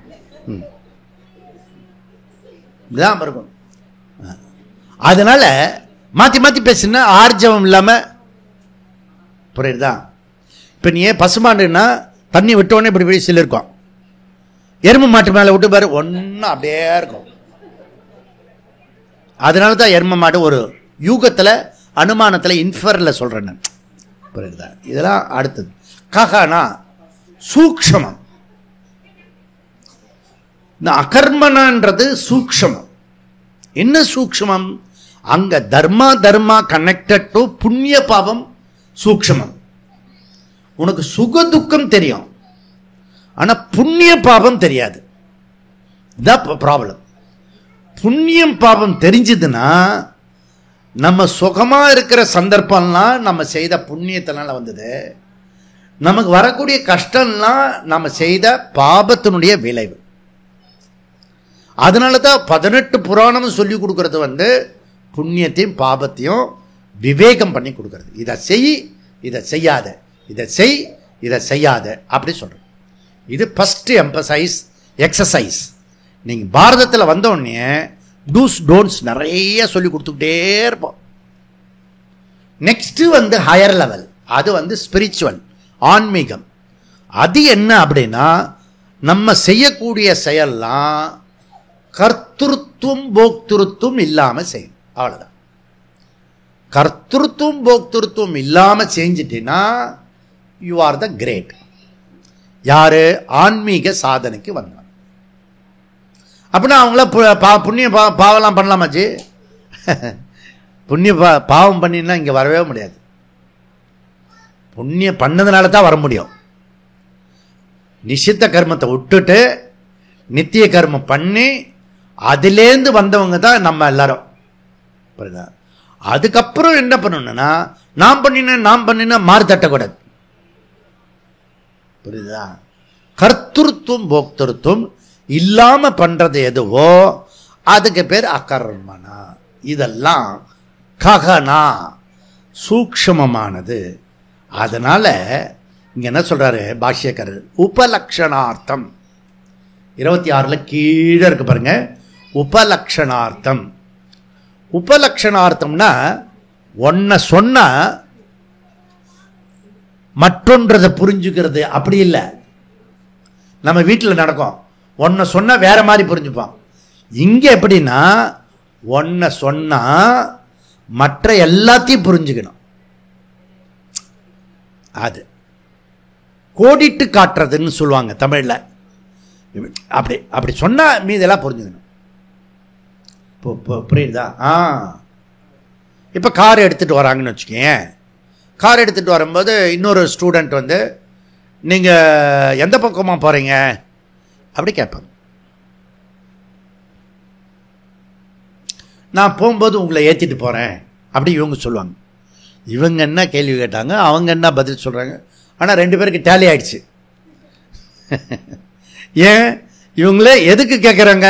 இதுதான் பிறக்கும். அதனால மாற்றி மாற்றி பேசுனா ஆர்ஜவம் இல்லாமல், புரியுதா? இப்போ நீ பசுமாடுன்னா தண்ணி விட்டோடனே இப்படி வீசில் இருக்கும், எருமை மாட்டு மேலே விட்டு பாரு ஒன்றும் அப்படியே இருக்கும். அதனால தான் எருமை மாடு ஒரு யூகத்தில் அனுமானத்தில் இன்ஃபரில் சொல்கிறேன் நான், புரியுதா? இதெல்லாம் அடுத்தது. கஹனா சூக்ஷமம், இந்த அகர்மனன்றது சூக்ஷமம். என்ன சூக்ஷமம்? அங்க தர்மா கனெக்டட் டு புண்ணிய பாவம் சூக்ஷமம். உனக்கு சுக துக்கம் தெரியும், ஆனா புண்ணிய பாவம் தெரியாது. இதான் ப்ராப்ளம். புண்ணியம் பாவம் தெரிஞ்சதுன்னா நம்ம சுகமா இருக்கிற சந்தர்ப்பம்லாம் நம்ம செய்த புண்ணியத்தினால வந்தது, நமக்கு வரக்கூடிய கஷ்டம்லாம் நம்ம செய்த பாபத்தினுடைய விளைவு. அதனால தான் 18 புராணம் சொல்லி கொடுக்கறது வந்து புண்ணியத்தையும் பாபத்தையும் விவேகம் பண்ணி கொடுக்கறது. இதை செய், இதை செய்யாத, இதை செய், இதை செய்யாத அப்படி சொல்றது. இது ஃபர்ஸ்ட் எக்ஸசைஸ். நீங்க பாரதத்தில் வந்தோடனே டூஸ் டோன்ட்ஸ் நிறைய சொல்லி கொடுத்துக்கிட்டே இருப்போம். நெக்ஸ்ட் வந்து ஹையர் லெவல், அது வந்து ஸ்பிரிச்சுவல், ஆன்மீகம். அது என்ன அப்படின்னா, நம்ம செய்யக்கூடிய செயல்லாம் கர்த்திருத்துவம் போக்திருத்துவம் இல்லாம செய்யும், அவ்வளவுதான். கர்த்திருத்துவம் போக்திருத்துவம் இல்லாம செஞ்சிட்டீங்கன்னா யூ ஆர் த கிரேட். யாரு? ஆன்மீக சாதனைக்கு வந்தவன். அப்படின்னா அவங்கள புண்ணிய பாவம்லாம் பண்ணலாமாச்சு? புண்ணிய பாவம் பண்ணினா இங்க வரவே முடியாது. புண்ணியம் பண்ணதுனால தான் வர முடியும். நிஷித்த கர்மத்தை விட்டுட்டு நித்திய கர்மம் பண்ணி அதிலேந்து வந்தவங்க தான் நம்ம எல்லாரும். புரியுதா? அதுக்கப்புறம் என்ன பண்ணணும்னா, நாம் பண்ணினா மாறு தட்டக்கூடாது. புரியுதா? கர்த்திருத்துவம் போக்திருத்துவம் இல்லாம பண்றது எதுவோ அதுக்கு பேர் அகர்மனா. இதெல்லாம் ககனா சூக்ஷ்மமானது. அதனால இங்க என்ன சொல்றாரு பாஷ்யக்காரர்? உபலக்ஷணார்த்தம் 26 கீழே இருக்கு பாருங்க. உபலக்ஷணார்த்தம். உபலக்ஷணார்த்தம்னா ஒன்ன சொன்னா மற்றொன்றதை புரிஞ்சுக்கிறது. அப்படி இல்லை, நம்ம வீட்டில் நடக்கும். ஒன்ன சொன்னா வேற மாதிரி புரிஞ்சுப்பான். இங்க எப்படின்னா, ஒன்ன சொன்னா மற்ற எல்லாத்தையும் புரிஞ்சுக்கணும். அது கோடிட்டு காட்டுறதுன்னு சொல்லுவாங்க தமிழ்ல. அப்படி அப்படி சொன்னா மீதெல்லாம் புரிஞ்சுக்கணும். புரியுதா? இப்ப கார் எடுத்துட்டு வராங்கன்னு வச்சுக்கேன். கார் எடுத்துட்டு வரும்போது இன்னொரு ஸ்டூடெண்ட் வந்து, நீங்க எந்த பக்கமா போறீங்க அப்படி கேட்பாங்க. நான் போகும்போது உங்களை ஏற்றிட்டு போகிறேன் அப்படி இவங்க சொல்லுவாங்க. இவங்க என்ன கேள்வி கேட்டாங்க, அவங்க என்ன பதில் சொல்கிறாங்க. ஆனால் 2 பேருக்கு டேலி ஆயிடுச்சு. ஏன்? இவங்களே எதுக்கு கேட்குறாங்க?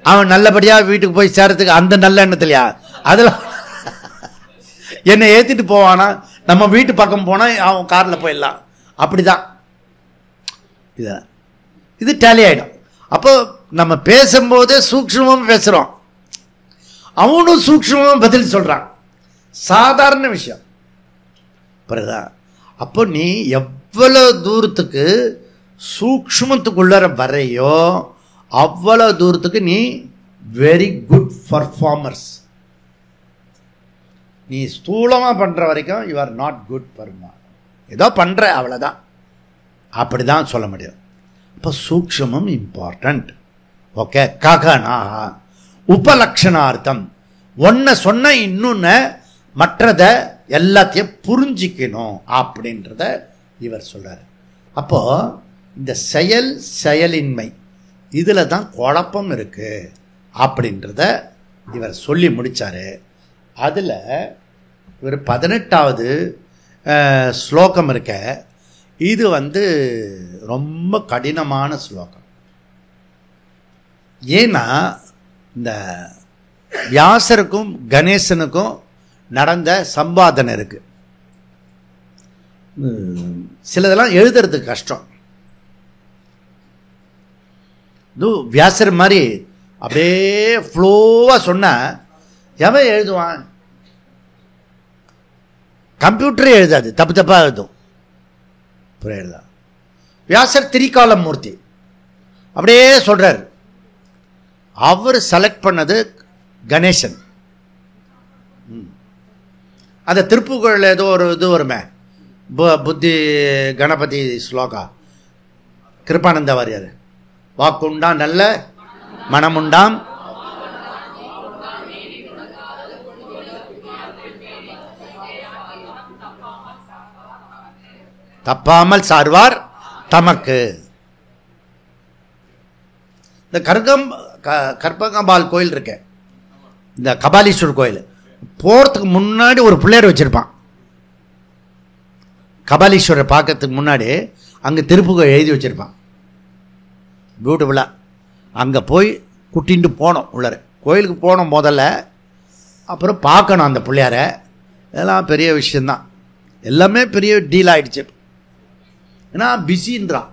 அவன் நல்லபடியாக வீட்டுக்கு போய் சேரத்துக்கு அந்த நல்ல எண்ணத்துலையா? அதெல்லாம் என்னை ஏற்றிட்டு போவானா, நம்ம வீட்டு பக்கம் போனால் அவன் காரில் போயிடலாம். அப்படிதான் இது டேலி ஆகிடும். அப்போ நம்ம பேசும்போது சூக்ஷ்மமாக பேசுகிறோம், அவனும் சூக்ஷ்மமாக பதில் சொல்கிறான். சாதாரண விஷயம். புரியுதா? அப்போ நீ எவ்வளவு தூரத்துக்கு சூக்ஷ்மத்துக்குள்ளர வரையோ அவ்வளவு தூரத்துக்கு நீ வெரி குட் பர்ஃபார்மர்ஸ். நீ ஸ்தூலமாக பண்ணுற வரைக்கும் you are not good Burma. ஏதோ பண்ணுற அவ்வளோதான், அப்படிதான் சொல்ல முடியும். அப்போ சூக்ஷ்மம் இம்பார்ட்டன்ட். ஓகே. ககனா உபலக்ஷணார்த்தம். ஒன்ன சொன்ன இன்னொன்னு மற்றத எல்லாத்தையும் புரிஞ்சிக்கணும் அப்படின்றத இவர் சொல்றாரு. அப்போ இந்த செயலின்மை இதுல தான் குழப்பம் இருக்கு அப்படின்றத இவர் சொல்லி முடிச்சாரு. அதுல ஒரு 18வது ஸ்லோகம் இருக்க, இது வந்து ரொம்ப கடினமான ஸ்லோகம். ஏன்னா இந்த வியாசருக்கும் கணேசனுக்கும் நடந்த சம்பாதனை இருக்கு. சிலதெல்லாம் எழுதுறதுக்கு கஷ்டம். இது வியாசர் மாதிரி அப்படியே ஃப்ளோவாக சொன்னால் எவன் எழுதுவான்? கம்ப்யூட்டரே எழுதாது, தப்பு தப்பாக எழுதும். எழுதா வியாசர் திரிகாலம் மூர்த்தி அப்படியே சொல்றார். அவர் செலக்ட் பண்ணது கணேசன். அந்த திருப்புகழில் ஏதோ ஒரு இது வருமே, புத்தி கணபதி ஸ்லோகா, கிருபானந்த வாரியார், வாக்குண்டாம் நல்ல மனமுண்டாம் தப்பாமல் சார்வார் தமக்கு. இந்த கற்பகம்பால் கோயில் இருக்க, இந்த கபாலீஸ்வரர் கோயில் போகிறதுக்கு முன்னாடி ஒரு பிள்ளையார் வச்சிருப்பான். கபாலீஸ்வரர் பார்க்கறதுக்கு முன்னாடி அங்கே திருப்புகழ் எழுதி வச்சிருப்பான். பியூட்டிஃபுல்லாக அங்கே போய் குட்டின்ட்டு போனோம். உள்ளார கோயிலுக்கு போனோம் முதல்ல, அப்புறம் பார்க்கணும் அந்த பிள்ளையாரை. இதெல்லாம் பெரிய விஷயந்தான். எல்லாமே பெரிய டீல் ஆகிடுச்சு. ஏன்னா பிஸின்றான்,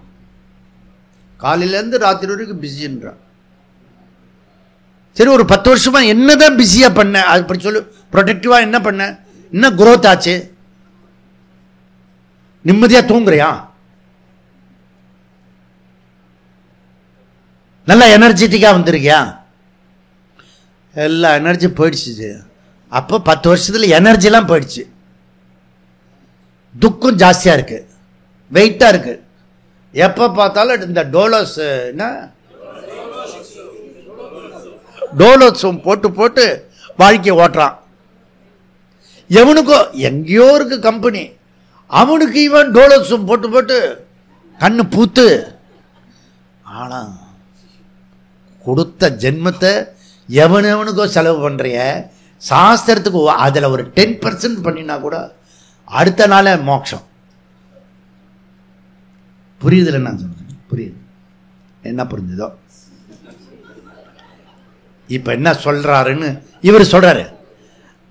காலையிலேருந்து ராத்திரி வரைக்கும் பிஸின்றான். சரி, ஒரு 10 வருஷமா என்னதான் பிஸியாக பண்ண, அது அப்படி சொல்லு. ப்ரொடக்டிவாக என்ன பண்ண, என்ன குரோத் ஆச்சு? நிம்மதியாக தூங்குறியா? நல்லா எனர்ஜெட்டிக்காக வந்திருக்கியா? எல்லா எனர்ஜி போயிடுச்சு. அப்போ 10 வருஷத்தில் எனர்ஜிலாம் போயிடுச்சு. துக்கம் ஜாஸ்தியாக இருக்கு, வெயிட்டாக இருக்கு. எப்போ பார்த்தாலும் இந்த டோலோஸும் போட்டு போட்டு வாழ்க்கையை ஓட்டுறான். எவனுக்கோ எங்கேயோ இருக்கு கம்பெனி, அவனுக்கு இவன் டோலோஸும் போட்டு போட்டு கண்ணு பூத்து. ஆனால் கொடுத்த ஜென்மத்தை எவனுக்கோ செலவு பண்ணுறிய. சாஸ்திரத்துக்கு அதில் ஒரு 10% பண்ணினா கூட அடுத்த நாளே மோட்சம். புரியுதுல நான் சொல்றேன்? புரியுது? என்ன புரிஞ்சுதோ? இப்ப என்ன சொல்றாருன்னு இவர் சொல்றாரு.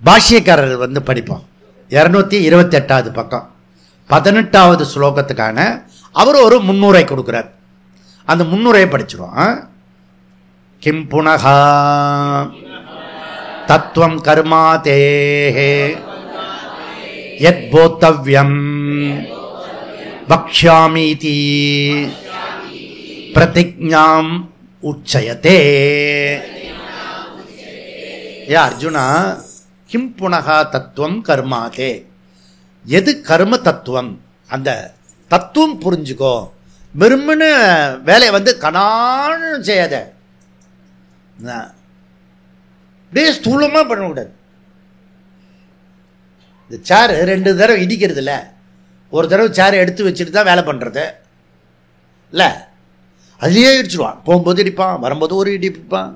பாஷ்யக்காரர் வந்து படிப்போம். 228வது பக்கம் 18வது ஸ்லோகத்துக்கான அவர் ஒரு முன்னுரை கொடுக்கிறார். அந்த முன்னுரையை படிச்சிருவோம். கிம் புனகா தத்துவம் கர்மா தேஹே யத் போத்தவ்யம் வக்ஷ்யாமீதி பிரதிஜ்ஞாம் உச்சயதே. ஏ அர்ஜுனா, கிம் புனகா தத்துவம் கர்மாதே, எது கர்ம தத்துவம்? அந்த தத்துவம் புரிஞ்சுக்கோ. வெறுமனு வேலையை வந்து கனான்னு செய்யாத, அப்படியே ஸ்தூலமா பண்ணக்கூடாது. இந்த சேரு 2 தடவை இடிக்கிறது இல்லை, ஒரு தடவை சேரை எடுத்து வச்சுட்டு தான் வேலை பண்ணுறது இல்லை. அதுலேயே இடிச்சிடுவான். போகும்போது இடிப்பான், வரும்போது ஒரு இடிப்பான்.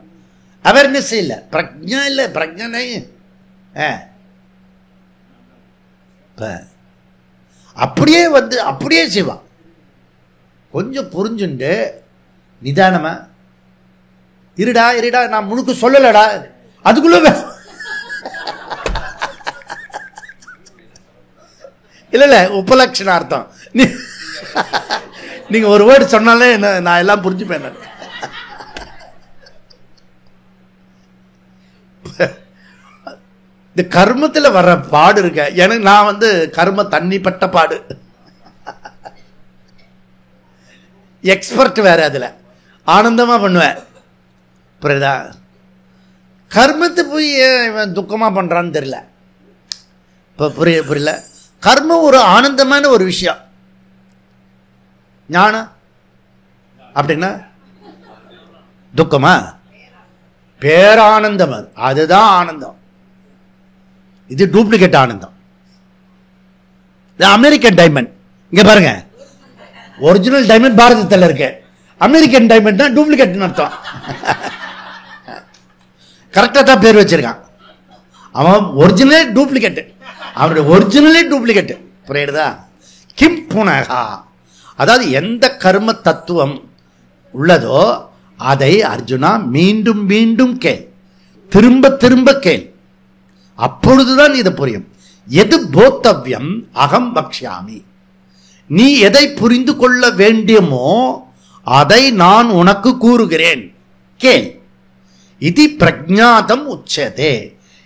அவேர்னஸ் இல்லை, பிரஜா இல்லை. பிரஜனை அப்படியே வந்து அப்படியே செய்வான். கொஞ்சம் புரிஞ்சுண்டு நிதானமா இருடா இருடா, நான் முழுக்க சொல்லலடா, அதுக்குள்ள இல்ல உபலட்சணார்த்தம். நீங்க ஒரு வேர்டு சொன்னாலே நான் எல்லாம் புரிஞ்சுப்பேன். இந்த கர்மத்தில் வர்ற பாடு இருக்க, எனக்கு நான் வந்து கர்ம தண்ணிப்பட்ட பாடு, எக்ஸ்பர்ட் வேற, அதுல ஆனந்தமா பண்ணுவேன். புரியுதா? கர்மத்தை போய் இவன் துக்கமா பண்றான்னு தெரியல. இப்ப புரியல. கர்மம் ஒரு ஆனந்தமான ஒரு விஷயம். ஞானம் அப்படின்னா துக்கமா? பேரானந்தம், அதுதான் ஆனந்தம். இது டூப்ளிகேட் ஆனந்தம். அமெரிக்கன் டைமண்ட் இங்க பாருங்க, ஒரிஜினல் டைமண்ட் பாரதத்தில் இருக்கு, அமெரிக்கன் டைமண்ட் தான் டூப்ளிகேட் அர்த்தம். கரெக்டா தான் பேர் வச்சிருக்கான். அவன் ஒரிஜினலே டூப்ளிகேட், அவனுடைய ஒரிஜினலே டூப்ளிகேட். புரியுதா? கிம் புனகா, அதாவது எந்த கர்ம தத்துவம் உள்ளதோ அதை அர்ஜுனா மீண்டும் மீண்டும் கேள், திரும்ப திரும்ப கேள், அப்பொழுதுதான் இது புரியும். எது போத்தவ்யம் அகம் வக்ஷ்யாமி. நீ எதை புரிந்து கொள்ள வேண்டுமோ அதை நான் உனக்கு கூறுகிறேன், கேள். இது பிரஜாதம் உச்சதே.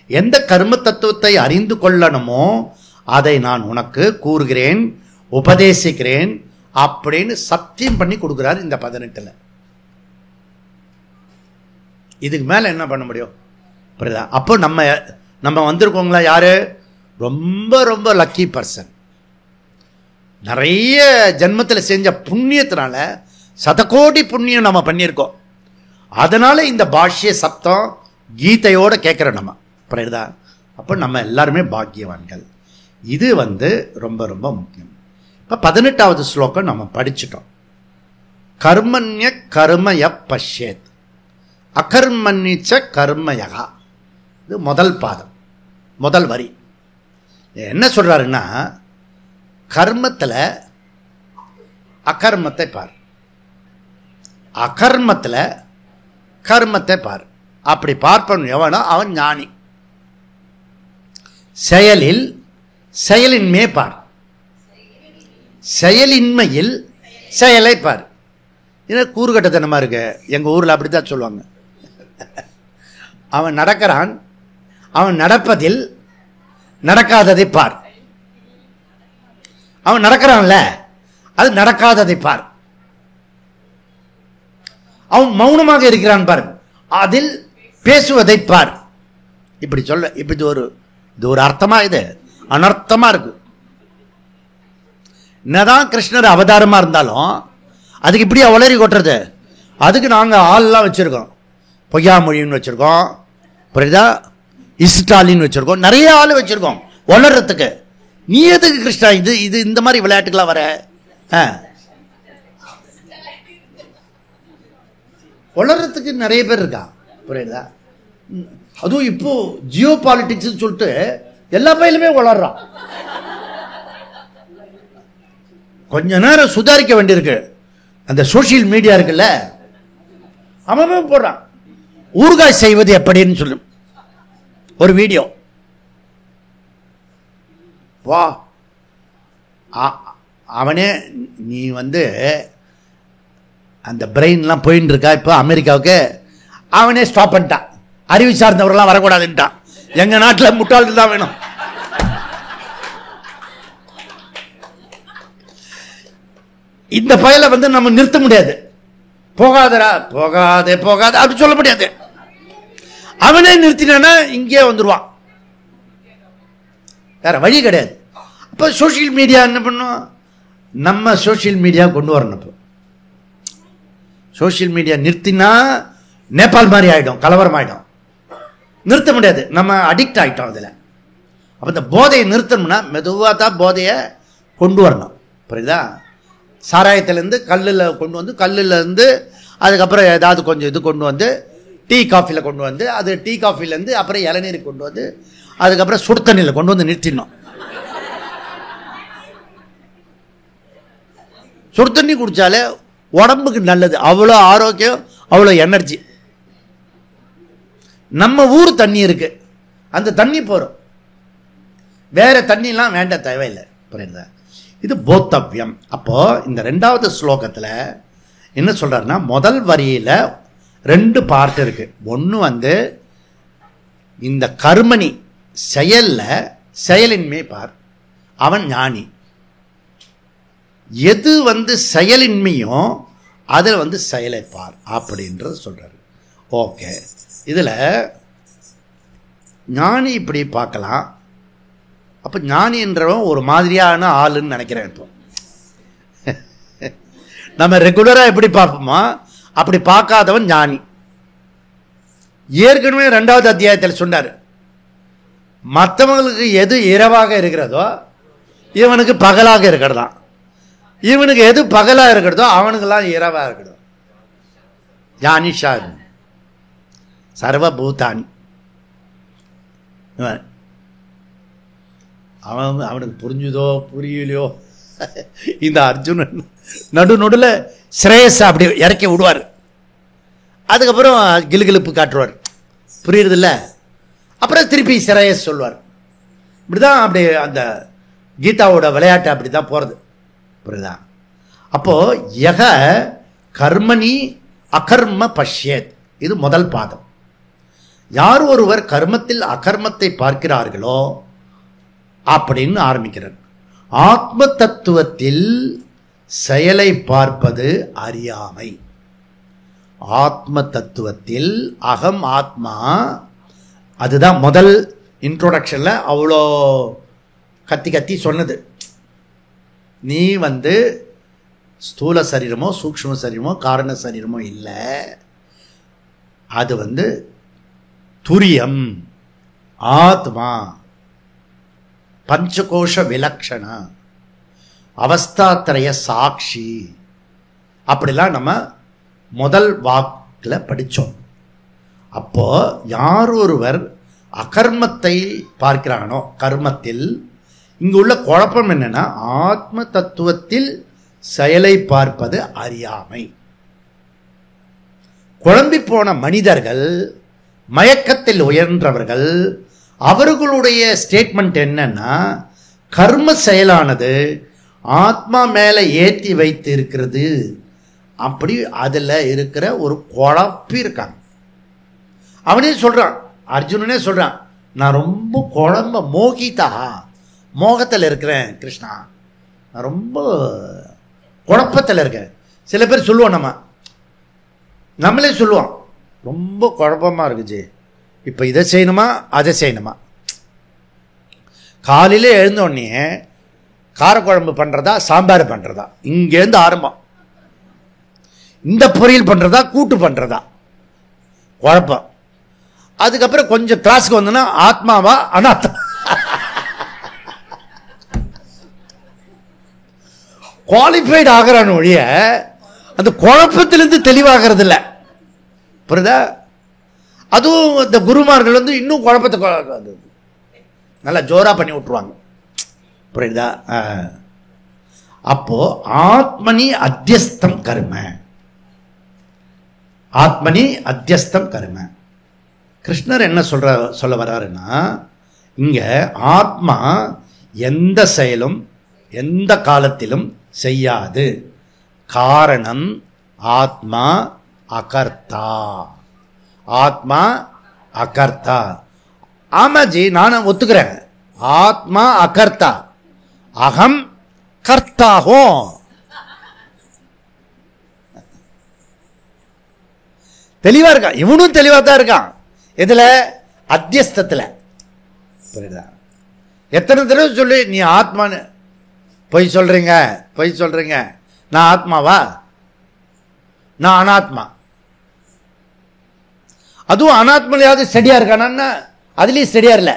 எந்த கர்ம தத்துவத்தை அறிந்து கொள்ளணுமோ அதை நான் உனக்கு கூறுகிறேன், உபதேசிக்கிறேன் அப்படின்னு சத்தியம் பண்ணி கொடுக்கிறார் இந்த 18ல். இதுக்கு மேல என்ன பண்ண முடியும்? புரியுதா? அப்போ நம்ம வந்திருக்கோங்களா யாரு? ரொம்ப ரொம்ப லக்கி பர்சன். நிறைய ஜென்மத்தில் செஞ்ச புண்ணியத்தினால சதகோடி புண்ணியம் நம்ம பண்ணியிருக்கோம். அதனால இந்த பாஷ்ய சப்தம் கீதையோட கேட்குறோம் நம்ம. புரியுதா? அப்போ நம்ம எல்லாருமே பாக்கியவான்கள். இது ரொம்ப ரொம்ப முக்கியம். இப்போ 18வது ஸ்லோகம் நம்ம படிச்சுட்டோம். கர்மண்ய கர்மய பஷ்யேத் அகர்மன்னிச்ச கர்மயகா. இது முதல் பாதம், முதல் வரி. என்ன சொல்றாருன்னா, கர்மத்தில் அகர்மத்தை பார், அகர்மத்தில் கர்மத்தை பார். அப்படி பார்ப்பவன் எவனோ அவன் ஞானி. செயலில் செயலின்மையை பார், செயலின்மையில் செயலை பார். இது கூறுகட்டத்தனமா இருக்கு. எங்க ஊர்ல அப்படித்தான் சொல்லுவாங்க. அவன் நடக்கிறான், அவன் நடப்பதில் நடக்காததை பார். அவன் நடக்கிறான்ல, அது நடக்காததை பார். அவன் மௌனமாக இருக்கிறான் பார், அதில் பேசுவதை பார். இப்படி சொல்ல, இப்படி இது ஒரு அர்த்தமா? இது அனர்த்தமா இருக்கு. என்னதான் கிருஷ்ணர் அவதாரமா இருந்தாலும் அதுக்கு இப்படி வளரி கொட்டுறது. அதுக்கு நாங்க ஆள்லாம் வச்சிருக்கோம். பொய்யாமொழின்னு வச்சிருக்கோம், புரியுதா? இஸ்டாலின்னு வச்சிருக்கோம், நிறைய ஆள் வச்சிருக்கோம் வளர்றதுக்கு. நீ எதுக்கு கிருஷ்ணா இது இந்த மாதிரி விளையாட்டுக்கெல்லாம் வர? வளர்றதுக்கு நிறைய பேர் இருக்கா, புரியுதா? அதுவும் இப்போ ஜியோ பாலிட்டிக்ஸ் சொல்லிட்டு எல்லா பயிலுமே வளர்றான். கொஞ்ச நேரம் சுதாரிக்க வேண்டியிருக்கு. அந்த சோசியல் மீடியா இருக்குல்ல, அவன் போடுறான் ஊறுகாய் செய்வது எப்படின்னு சொல்லு ஒரு வீடியோ. வா, அவனே நீ அந்த பிரெயின்லாம் போயின்னு இருக்கா இப்போ அமெரிக்காவுக்கு. அவனே ஸ்டாப் பண்ணிட்டான். அறிவு சார்ந்தவர்கள்லாம் வரக்கூடாதுன்ட்டான். எங்க நாட்டில் முட்டாள்கள் தான் வேணும். இந்த பயலை நம்ம நிறுத்த முடியாது. போகாதரா, போகாதே போகாத அப்படி சொல்ல முடியாது. அவனே நிறுத்தினானா இங்கே வந்துடுவான், வேற வழி கிடையாது. அப்போ சோசியல் மீடியா என்ன பண்ணும்? நம்ம சோசியல் மீடியா கொண்டு வரணும். இப்போ சோசியல் மீடியா நிறுத்தினா நேபாள் மாதிரி ஆகிடும், கலவரம் ஆகிடும். நிறுத்த முடியாது, நம்ம அடிக்ட் ஆகிட்டோம் அதில். அப்போ இந்த போதையை நிறுத்தணும்னா மெதுவாக தான் போதையை கொண்டு வரணும், புரியுதா? சாராயத்திலேருந்து கல்லில் கொண்டு வந்து, கல்லுலேருந்து அதுக்கப்புறம் ஏதாவது கொஞ்சம் இது கொண்டு வந்து டீ காஃபியில் கொண்டு வந்து, அது டீ காஃபிலேருந்து அப்புறம் இளநீர் கொண்டு வந்து, அதுக்கப்புறம் சுடு தண்ணியில் கொண்டு வந்து நிறுத்திடணும். சுடு தண்ணி குடித்தாலே உடம்புக்கு நல்லது, அவ்வளோ ஆரோக்கியம், அவ்வளோ எனர்ஜி. நம்ம ஊர் தண்ணி இருக்கு, அந்த தண்ணி போகிறோம், வேற தண்ணிலாம் வேண்ட தேவையில்லை, புரியுதா? இது போத்தவ்யம். அப்போ இந்த 2வது ஸ்லோகத்தில் என்ன சொல்றாருன்னா, முதல் வரியில 2 பார்ட் இருக்கு. ஒன்று இந்த கர்மணி செயல்ல செயலின்மை பார், அவன் ஞானி. எது செயலின்மையும் அதில் செயலை பார் அப்படின்றது சொல்றாரு. ஓகே, இதுல ஞானி இப்படி பார்க்கலாம். அப்ப ஞானி என்றவன் ஒரு மாதிரியான ஆளுன்னு நினைக்கிறேன். இப்போ நம்ம ரெகுலரா எப்படி பார்ப்போமா அப்படி பார்க்காதவன் ஞானி. ஏற்கனவே 2வது அத்தியாயத்தில் சொன்னார், மற்றவங்களுக்கு எது இரவாக இருக்கிறதோ இவனுக்கு பகலாக இருக்கிறதாம், இவனுக்கு எது பகலா இருக்கிறதோ அவனுக்கெல்லாம் இரவா இருக்கணும். ஞானிஷா சர்வபூதானி. அவனுக்கு புரிஞ்சுதோ புரியலையோ, இந்த அர்ஜுனன் நடுநடுல ஸ்ரேயஸ் அப்படி இறக்கி விடுவார். அதுக்கப்புறம் கிலுகிலுப்பு காட்டுவார், புரியுறது இல்லை. அப்புறம் திருப்பி ஸ்ரேயஸ் சொல்வார். இப்படிதான் அப்படி அந்த கீதாவோட விளையாட்டு அப்படிதான் போறது. புரியுதா? அப்போ யக கர்மணி அகர்ம பஷ்யத், இது முதல் பாதம். யார் ஒருவர் கர்மத்தில் அகர்மத்தை பார்க்கிறார்களோ அப்படின்னு ஆரம்பிக்கிறார். ஆத்ம தத்துவத்தில் செயலை பார்ப்பது அறியாமை. ஆத்ம தத்துவத்தில் அகம் ஆத்மா, அதுதான் முதல் இன்ட்ரோடக்ஷன்ல அவ்வளோ கத்தி கத்தி சொன்னது. நீ ஸ்தூல சரீரமோ சூக்ஷ்ம சரீரமோ காரண சரீரமோ இல்லை, அது துரியம் ஆத்மா, பஞ்சகோஷ விலக்ஷண, அவஸ்தாத்திரய சாட்சி, அப்படிலாம் நம்ம முதல் வாக்கில் படித்தோம். அப்போ யார் ஒருவர் அகர்மத்தை பார்க்கிறானோ கர்மத்தில், இங்கு உள்ள குழப்பம் என்னன்னா ஆத்ம தத்துவத்தில் செயலை பார்ப்பது அறியாமை. குழம்பி போன மனிதர்கள், மயக்கத்தில் உயர்ந்தவர்கள், அவர்களுடைய ஸ்டேட்மெண்ட் என்னன்னா கர்ம செயலானது ஆத்மா மேல ஏற்றி வைத்து இருக்கிறது, அப்படி அதில் இருக்கிற ஒரு குழப்பி இருக்காங்க. அவனே சொல்றான், அர்ஜுனனே சொல்றான், நான் ரொம்ப குழம்ப மோகிதா, மோகத்தில் இருக்கிறேன் கிருஷ்ணா, நான் ரொம்ப குழப்பத்தில் இருக்கேன். சில பேர் சொல்லுவோம், நம்மளே சொல்லுவோம், ரொம்ப குழப்பமாக இருக்குச்சு, இப்போ இதை செய்யணுமா அதை செய்யணுமா. காலையில் எழுந்தோடனே காரக்குழம்பு பண்ணுறதா சாம்பார் பண்ணுறதா, இங்கேருந்து ஆரம்பம். இந்த பொரியல் பண்ணுறதா கூட்டு பண்ணுறதா, குழப்பம். அதுக்கப்புறம் கொஞ்சம் கிளாஸுக்கு வந்தோன்னா ஆத்மாவா அனாத்மா, குவாலிஃபைடு ஆகிறான் ஒழிய அந்த குழப்பத்திலிருந்து தெளிவாகிறது இல்லை. புரியுதா? அதுவும் இந்த குருமார்கள் இன்னும் குழப்பத்தை நல்லா ஜோரா பண்ணி விட்டுருவாங்க. புரியுதா? அப்போ ஆத்மனி அத்தியஸ்தம் கர்ம, ஆத்மனி அத்தியஸ்தம் கர்ம. கிருஷ்ணர் என்ன சொல்ல வர்றாருன்னா, இங்க ஆத்மா எந்த செயலும் எந்த காலத்திலும் செய்யாது. காரணம் ஆத்மா அகர்த்தா, ஆத்மா அகர்த்தா. ஆமாஜி, நான் ஒத்துக்கிறேன், ஆத்மா அகர்த்தா, அகம் கர்த்தா ஹோ. தெளிவா இருக்கான், இவனும் தெளிவா தான் இருக்கான். இதுல அத்தியஸ்தத்தில். புரியுதா? எத்தனை தடவை சொல்லி நீ ஆத்மான்னு பொய் சொல்றீங்க, பொய் சொல்றீங்க. நான் ஆத்மாவா? நான் அனாத்மா. அதுவும் அனாத்மாலையாவது ஸ்டடியா இருக்கானா? அதுலயும் ஸ்டடியா இல்லை.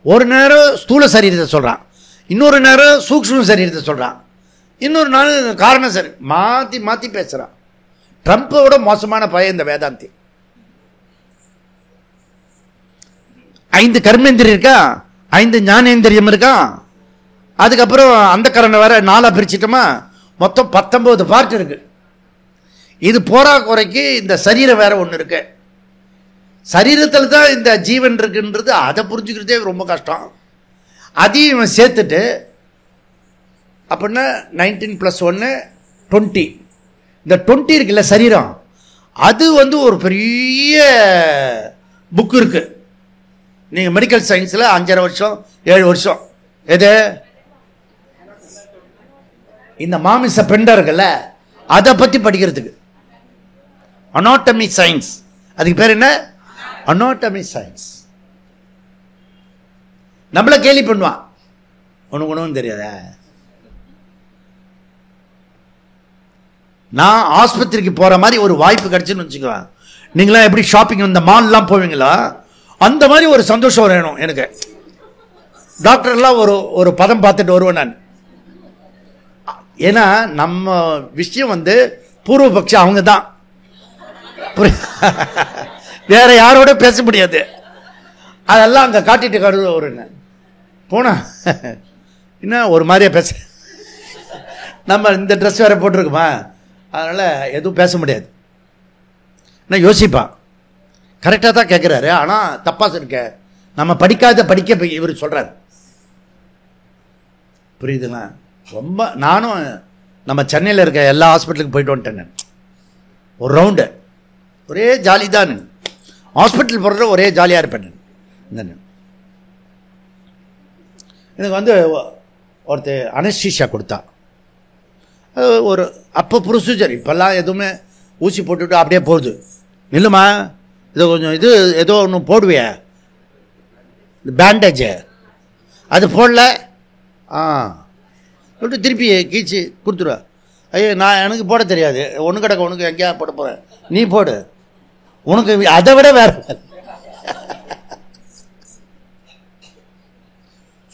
ஒரு நேரம் ஸ்தூல சரீரத்தை சொல்றான், இன்னொரு நேரம் சூக்ஷ்ம சரீரத்தை சொல்றான், இன்னொரு நாள் காரண சரி, மாத்தி மாத்தி பேசுறான். ட்ரம்போட மோசமான பையன் இந்த வேதாந்தி. 5 கர்மேந்திரியம் இருக்கா, 5 ஞானேந்திரியம் இருக்கா, அதுக்கப்புறம் அந்த கரணை வேற 4 பிரிச்சிட்டோமா, மொத்தம் 19 பார்ட் இருக்கு. இது போரா குறைக்கு இந்த சரீரம் வேற ஒன்று இருக்கு. சரீரத்தில் தான் இந்த ஜீவன் இருக்குன்றது அதை புரிஞ்சுக்கிறதே ரொம்ப கஷ்டம். அதையும் சேர்த்துட்டு அப்படின்னா 19 + 1 20. இந்த 20 இருக்குல்ல சரீரம், அது ஒரு பெரிய புக் இருக்கு. நீங்க மெடிக்கல் சயின்ஸ்ல 5.5 வருஷம் 7 வருஷம் எது இந்த மாமிச பெண்டர்கள்ல அதை பத்தி படிக்கிறதுக்கு அனாட்டமி சயின்ஸ். அதுக்கு பேர் என்ன? Anatomy science. நம்மள கேலி பண்ணுவான், உனக்கு ஒன்றும் தெரியாத. நான் ஆஸ்பத்திரிக்கு போற மாதிரி ஒரு வாய்ப்பு கிடைச்சுன்னு வச்சுக்குவேன். நீங்களாம் எப்படி ஷாப்பிங் இந்த மால்லாம் போவீங்களா, அந்த மாதிரி ஒரு சந்தோஷம் வேணும் எனக்கு. டாக்டர்லாம் ஒரு பதம் பார்த்துட்டு வருவேன் நான். ஏன்னா நம்ம விஷயம் பூர்வபக்ஷம் அவங்க தான், வேற யாரோட பேச முடியாது. அதெல்லாம் அங்க காட்டிட்டு கருது வருங்க போனா என்ன ஒரு மாதிரியா பேச, நம்ம இந்த ட்ரெஸ் வேற போட்டிருக்குமா, அதனால எதுவும் பேச முடியாது. நான் யோசிப்பான், கரெக்டாக தான் கேட்குறாரு, ஆனால் தப்பா இருக்க, நம்ம படிக்க இவர் சொல்றாரு. புரியுதுங்களா? ரொம்ப நானும் நம்ம சென்னையில் இருக்க எல்லா ஹாஸ்பிட்டலுக்கு போயிட்டு வந்துட்டேன் நான். ஒரு ரவுண்டு ஒரே ஜாலி தான். ஹாஸ்பிட்டல் போடுற ஒரே ஜாலியாக இருப்பேன் நான். எனக்கு வந்து ஒருத்தர் அனஸ்தீசியா கொடுத்தா. ஒரு அப்போ ப்ரொசீஜர், இப்போல்லாம் எதுவுமே ஊசி போட்டுவிட்டு அப்படியே போகுது. இல்லைம்மா இது கொஞ்சம் இது ஏதோ ஒன்று போடுவியா, பேண்டேஜு அது போடல, சொல்லிட்டு திருப்பி கீச்சு கொடுத்துருவா. ஐயோ நான் எனக்கு போட தெரியாது, ஒன்று கிடக்க உனக்கு எங்கேயா போட போகிறேன், நீ போடு, உனக்கு அதை விட வேற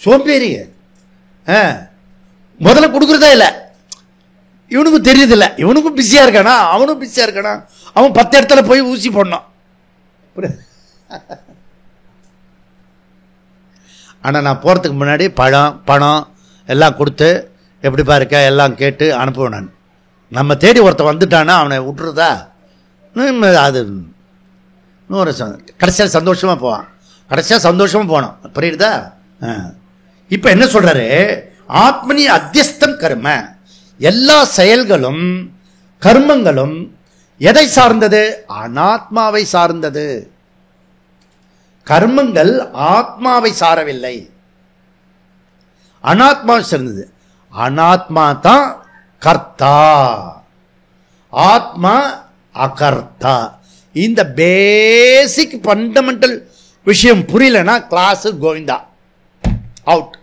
சோம்பேறி. முதல்ல கொடுக்குறதே இல்லை. இவனுக்கும் தெரியுதில்ல, இவனுக்கும் பிஸியாக இருக்கானா, அவனும் பிஸியாக இருக்கானா, அவன் 10 இடத்துல போய் ஊசி போடணும். ஆனால் நான் போகிறதுக்கு முன்னாடி பணம் எல்லாம் கொடுத்து எப்படிப்பா இருக்க எல்லாம் கேட்டு அனுப்புவேன் நான். நம்ம தேடி ஒருத்தன் வந்துட்டானா அவனை விட்டுருதா, அது இன்னொரு கடைசியாக சந்தோஷமாக போவான், கடைசியாக சந்தோஷமாக போனோம். புரியுதா? இப்போ என்ன சொல்கிறாரு, ஆத்மனி அத்தியஸ்தம் கர்ம, எல்லா செயல்களும் கர்மங்களும் எதை சார்ந்தது? அனாத்மாவை சார்ந்தது. கர்மங்கள் ஆத்மாவை சாரவில்லை, அனாத்மாவை சார்ந்தது. அனாத்மா தான் கர்த்தா, ஆத்மா அகர்த்தா. இந்த பேசிக் ஃபண்டமெண்டல் விஷயம் புரியலன்னா கிளாஸ் கோவிந்தா, அவுட்.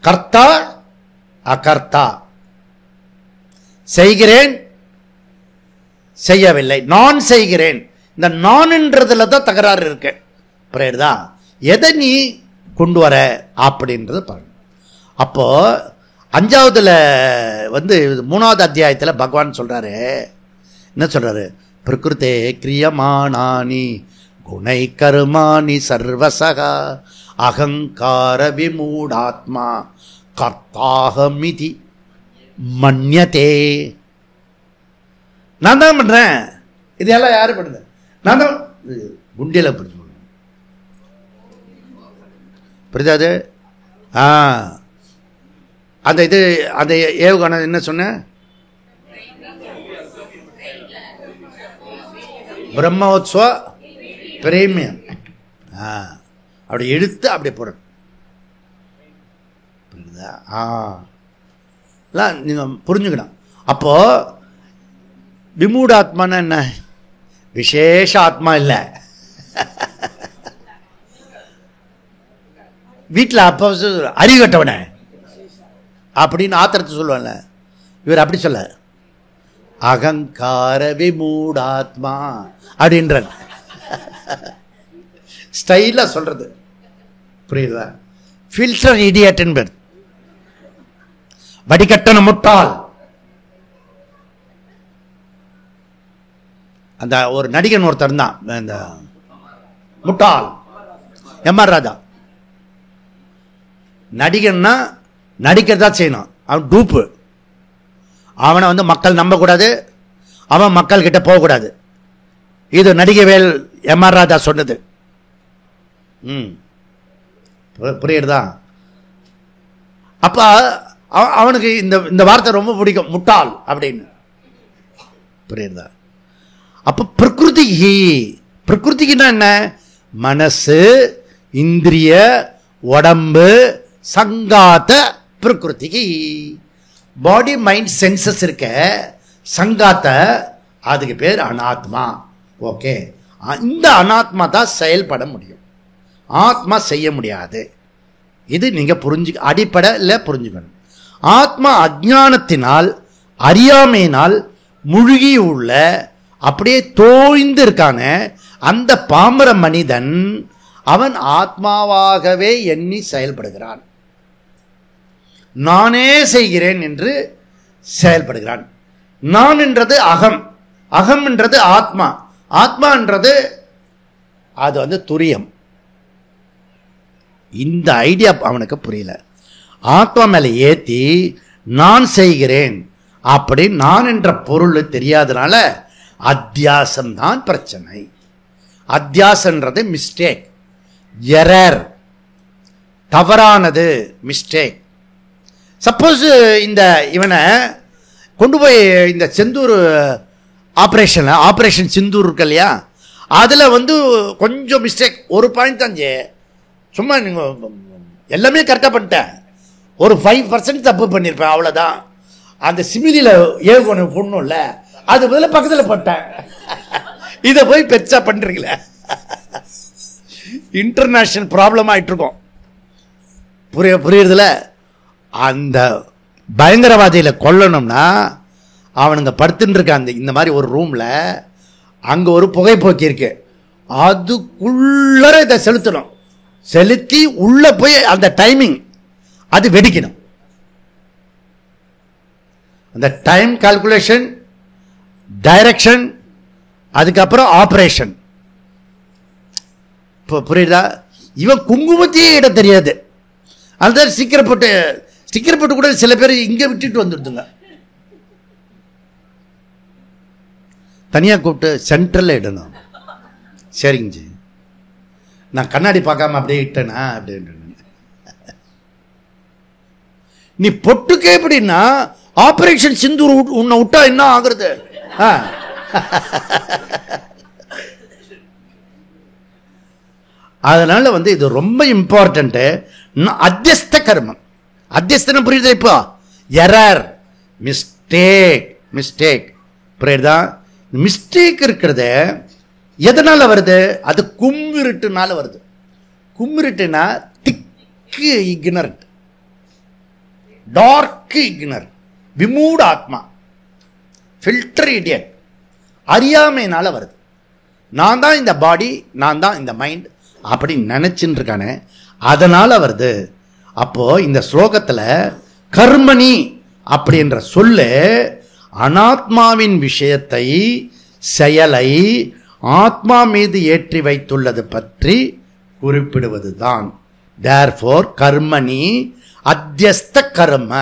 கர்த்தா அகர்த்தா, செய்கிறேன் செய்யவில்லை, நான் செய்கிறேன். இந்த நான்ன்றதுல தான் தகராறு இருக்கு. புரியுதா? எதை நீ கொண்டு வர அப்படின்றது பாருங்க. அப்போ 5வதுல வந்து 3வது அத்தியாயத்தில் பகவான் சொல்றாரு, என்ன சொல்றாரு? பிரகிருதே கிரியமானானி குணை கர்மாணி சர்வசகா அகங்கார விமூடாத்மா கர்த்தாகமிதி மன்யதே. நான் தான் பண்றேன், இதெல்லாம் யாரு பண்ணுது? நான் தான் குண்டியில் பண்ண. புரியுதாது? அந்த இது அந்த ஏவுகணை என்ன சொன்ன? பிரம்மோத்சவ பிரேமியம். அப்படி எடுத்து அப்படி போடணும். புரியுதா? நீங்க புரிஞ்சுக்கணும். அப்போ விமூடாத்மானா என்ன? விசேஷ ஆத்மா இல்லை. வீட்டில் அப்போ அறிகட்டவன அப்படின்னு ஆத்திரத்தை சொல்லுவான்ல, இவர் அப்படி சொல்ல, அகங்கார விமூடாத்மா அப்படின்ற ஸ்டைலா சொல்றது. புரியுதா? ஃபில்டர் இடியட் என்பது வடிகட்டண முட்டாள். அந்த ஒரு நடிகன் ஒருத்தர் தான் இந்த முட்டாள், எம்.ஆர். ராதா. நடிகன்னா நடிக்கிறதா செய்யணும், அவன் டூப்பு. அவனை வந்து மக்கள் நம்பக்கூடாது, அவன் மக்கள் கிட்ட போகக்கூடாது. இது நடிகவேல் எம்.ஆர். ராதா சொன்னது. புரியுறதா? அப்ப அவனுக்கு இந்த வார்த்தை ரொம்ப பிடிக்கும், முட்டாள் அப்படின்னு. புரியுறதா? அப்ப பிரகிருதிக்குன்னா என்ன? மனசு, இந்திரிய, உடம்பு, சங்காத பிரகிருதிக்கு. பாடி மைண்ட் சென்சஸ் இருக்க சங்காத்த, அதுக்கு பேர் அனாத்மா. ஓகே, இந்த அனாத்மா தான் செயல்பட முடியும், ஆத்மா செய்ய முடியாது. இது நீங்க அடிப்படையில் புரிஞ்சுக்கணும். ஆத்மா அஜ்ஞானத்தினால், அறியாமையினால் முழுகி உள்ள, அப்படியே தோய்ந்து இருக்கான அந்த பாமர மனிதன், அவன் ஆத்மாவாகவே எண்ணி செயல்படுகிறான். நானே செய்கிறேன் என்று செயல்படுகிறான். நான் என்றது அகம், அகம் என்றது ஆத்மா, ஆத்மா என்றது அது வந்து துரியம். இந்த ஐடியா அவனுக்கு புரியல. ஆத்மா மேல ஏத்தி நான் செய்கிறேன் அப்படி நான் என்ற பொருள் தெரியாதனால அத்தியாசம் தான் பிரச்சனை. அத்தியாசன்றது மிஸ்டேக், எரர், தவறானது, மிஸ்டேக். சப்போஸ் இந்த இவனை கொண்டு போய் இந்த செந்தூர் ஆப்ரேஷன் சிந்தூர் இருக்கு இல்லையா, அதில் கொஞ்சம் மிஸ்டேக், ஒரு பாயிண்ட் தான் சும்மா நீங்கள் எல்லாமே கரெக்டாக பண்ணிட்டேன், ஒரு 5% தப்பு பண்ணியிருப்பேன், அவ்வளோதான். அந்த சிமிலியில் ஏகணும் பொண்ணும்ல, அது முதல்ல பக்கத்தில் போட்டேன். இதை போய் பெருசாக பண்ணுறீங்களே, இன்டர்நேஷனல் ப்ராப்ளம் ஆகிட்டு இருக்கோம். புரியுறதுல? அந்த பயங்கரவாதியில கொல்லணும்னா அவனுங்க படுத்துட்டு இருக்காங்க இந்த மாதிரி ஒரு ரூம்ல, அங்கே ஒரு புகைப்போக்கி இருக்கு, அதுக்குள்ள இதை செலுத்தணும், செலுத்தி உள்ள போய் அந்த டைமிங் அது வெடிக்கணும். அந்த டைம் கால்குலேஷன், டைரக்ஷன், அதுக்கப்புறம் ஆபரேஷன். புரியுதா? இவன் குங்குமத்தையே இட தெரியாது, அதுதான் ஸ்டிக்கர் போட்டு கூட சில பேர் இங்கே விட்டுட்டு வந்துடுதுங்க, தனியாக கூப்பிட்டு சென்ட்ரலில் இடணும். சரிங்க ஜி, நான் கண்ணாடி பார்க்காம அப்படியே இட்டேனா அப்படின்னு. நீ பொட்டுக்கே எப்படின்னா ஆபரேஷன் சிந்தூர் உன்னை விட்டா என்ன ஆகுறது? அதனால இது ரொம்ப இம்பார்ட்டன்ட். அத்தியஸ்த கர்மம், அத்தியஸ்தனம் புரியுது? இப்போ எரர், மிஸ்டேக் புரியுதா? மிஸ்டேக் இருக்கிறது எதனால வருது? அது கும்மிருட்டுனால வருது. கும்மிருட்டுனா திக்கு இக்னரண்ட், டார்க் இக்னரண்ட், விமூட ஆத்மா, ஃபில்டர் இடியட், அறியாமையினால வருது. நான் தான் இந்த பாடி, நான் தான் இந்த மைண்ட் அப்படி நினைச்சுட்டு இருக்கானே, அதனால வருது. அப்போ இந்த ஸ்லோகத்தில் கர்மணி அப்படின்ற சொல்லு அனாத்மாவின் விஷயத்தை, செயலை ஆத்மா மீது ஏற்றி வைத்துள்ளது பற்றி குறிப்பிடுவது தான். தேர்ஃபோர் கர்மணி அத்தியஸ்த கர்ம.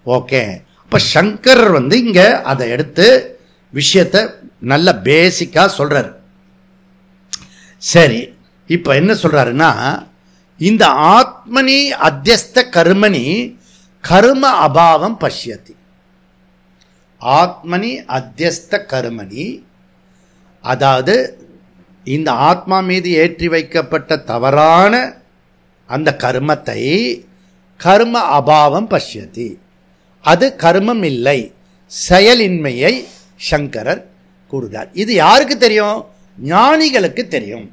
ஓகே, அப்ப சங்கர் இங்க அதை எடுத்து விஷயத்தை நல்ல பேசிக்கா சொல்றாரு. சரி, இப்ப என்ன சொல்றாருன்னா, இந்த ஆத்மனி அத்தியஸ்த கர்மணி கர்ம அபாவம் பஷ்யதி. ஆத்மனி அத்தியஸ்த கர்மணி, அதாவது இந்த ஆத்மா மீது ஏற்றி வைக்கப்பட்ட தவறான அந்த கர்மத்தை கர்ம அபாவம் பஷ்யதி, அது கர்மம் இல்லை, செயலின்மையை சங்கரர் கூறுகிறார். இது யாருக்கு தெரியும்? ஞானிகளுக்கு தெரியும்.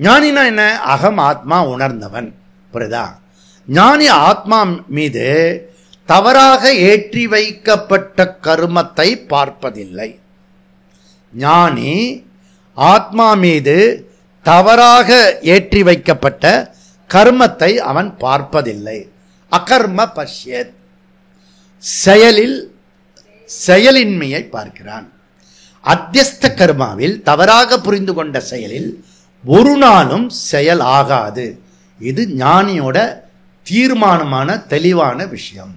ஞானினா என்ன? அகம் ஆத்மா உணர்ந்தவன். புரியுதா? ஞானி ஆத்மா மீது தவறாக ஏற்றி வைக்கப்பட்ட கர்மத்தை பார்ப்பதில்லை. ஞானி ஆத்மா மீது தவறாக ஏற்றி வைக்கப்பட்ட கர்மத்தை அவன் பார்ப்பதில்லை. அகர்ம பஷ்யத், செயலின்மையை பார்க்கிறான். அத்தியஸ்த கர்மாவில் தவறாக புரிந்து கொண்ட செயலில் ஒரு நாளும் செயல் ஆகாது. இது ஞானியோட தீர்மானமான தெளிவான விஷயம்.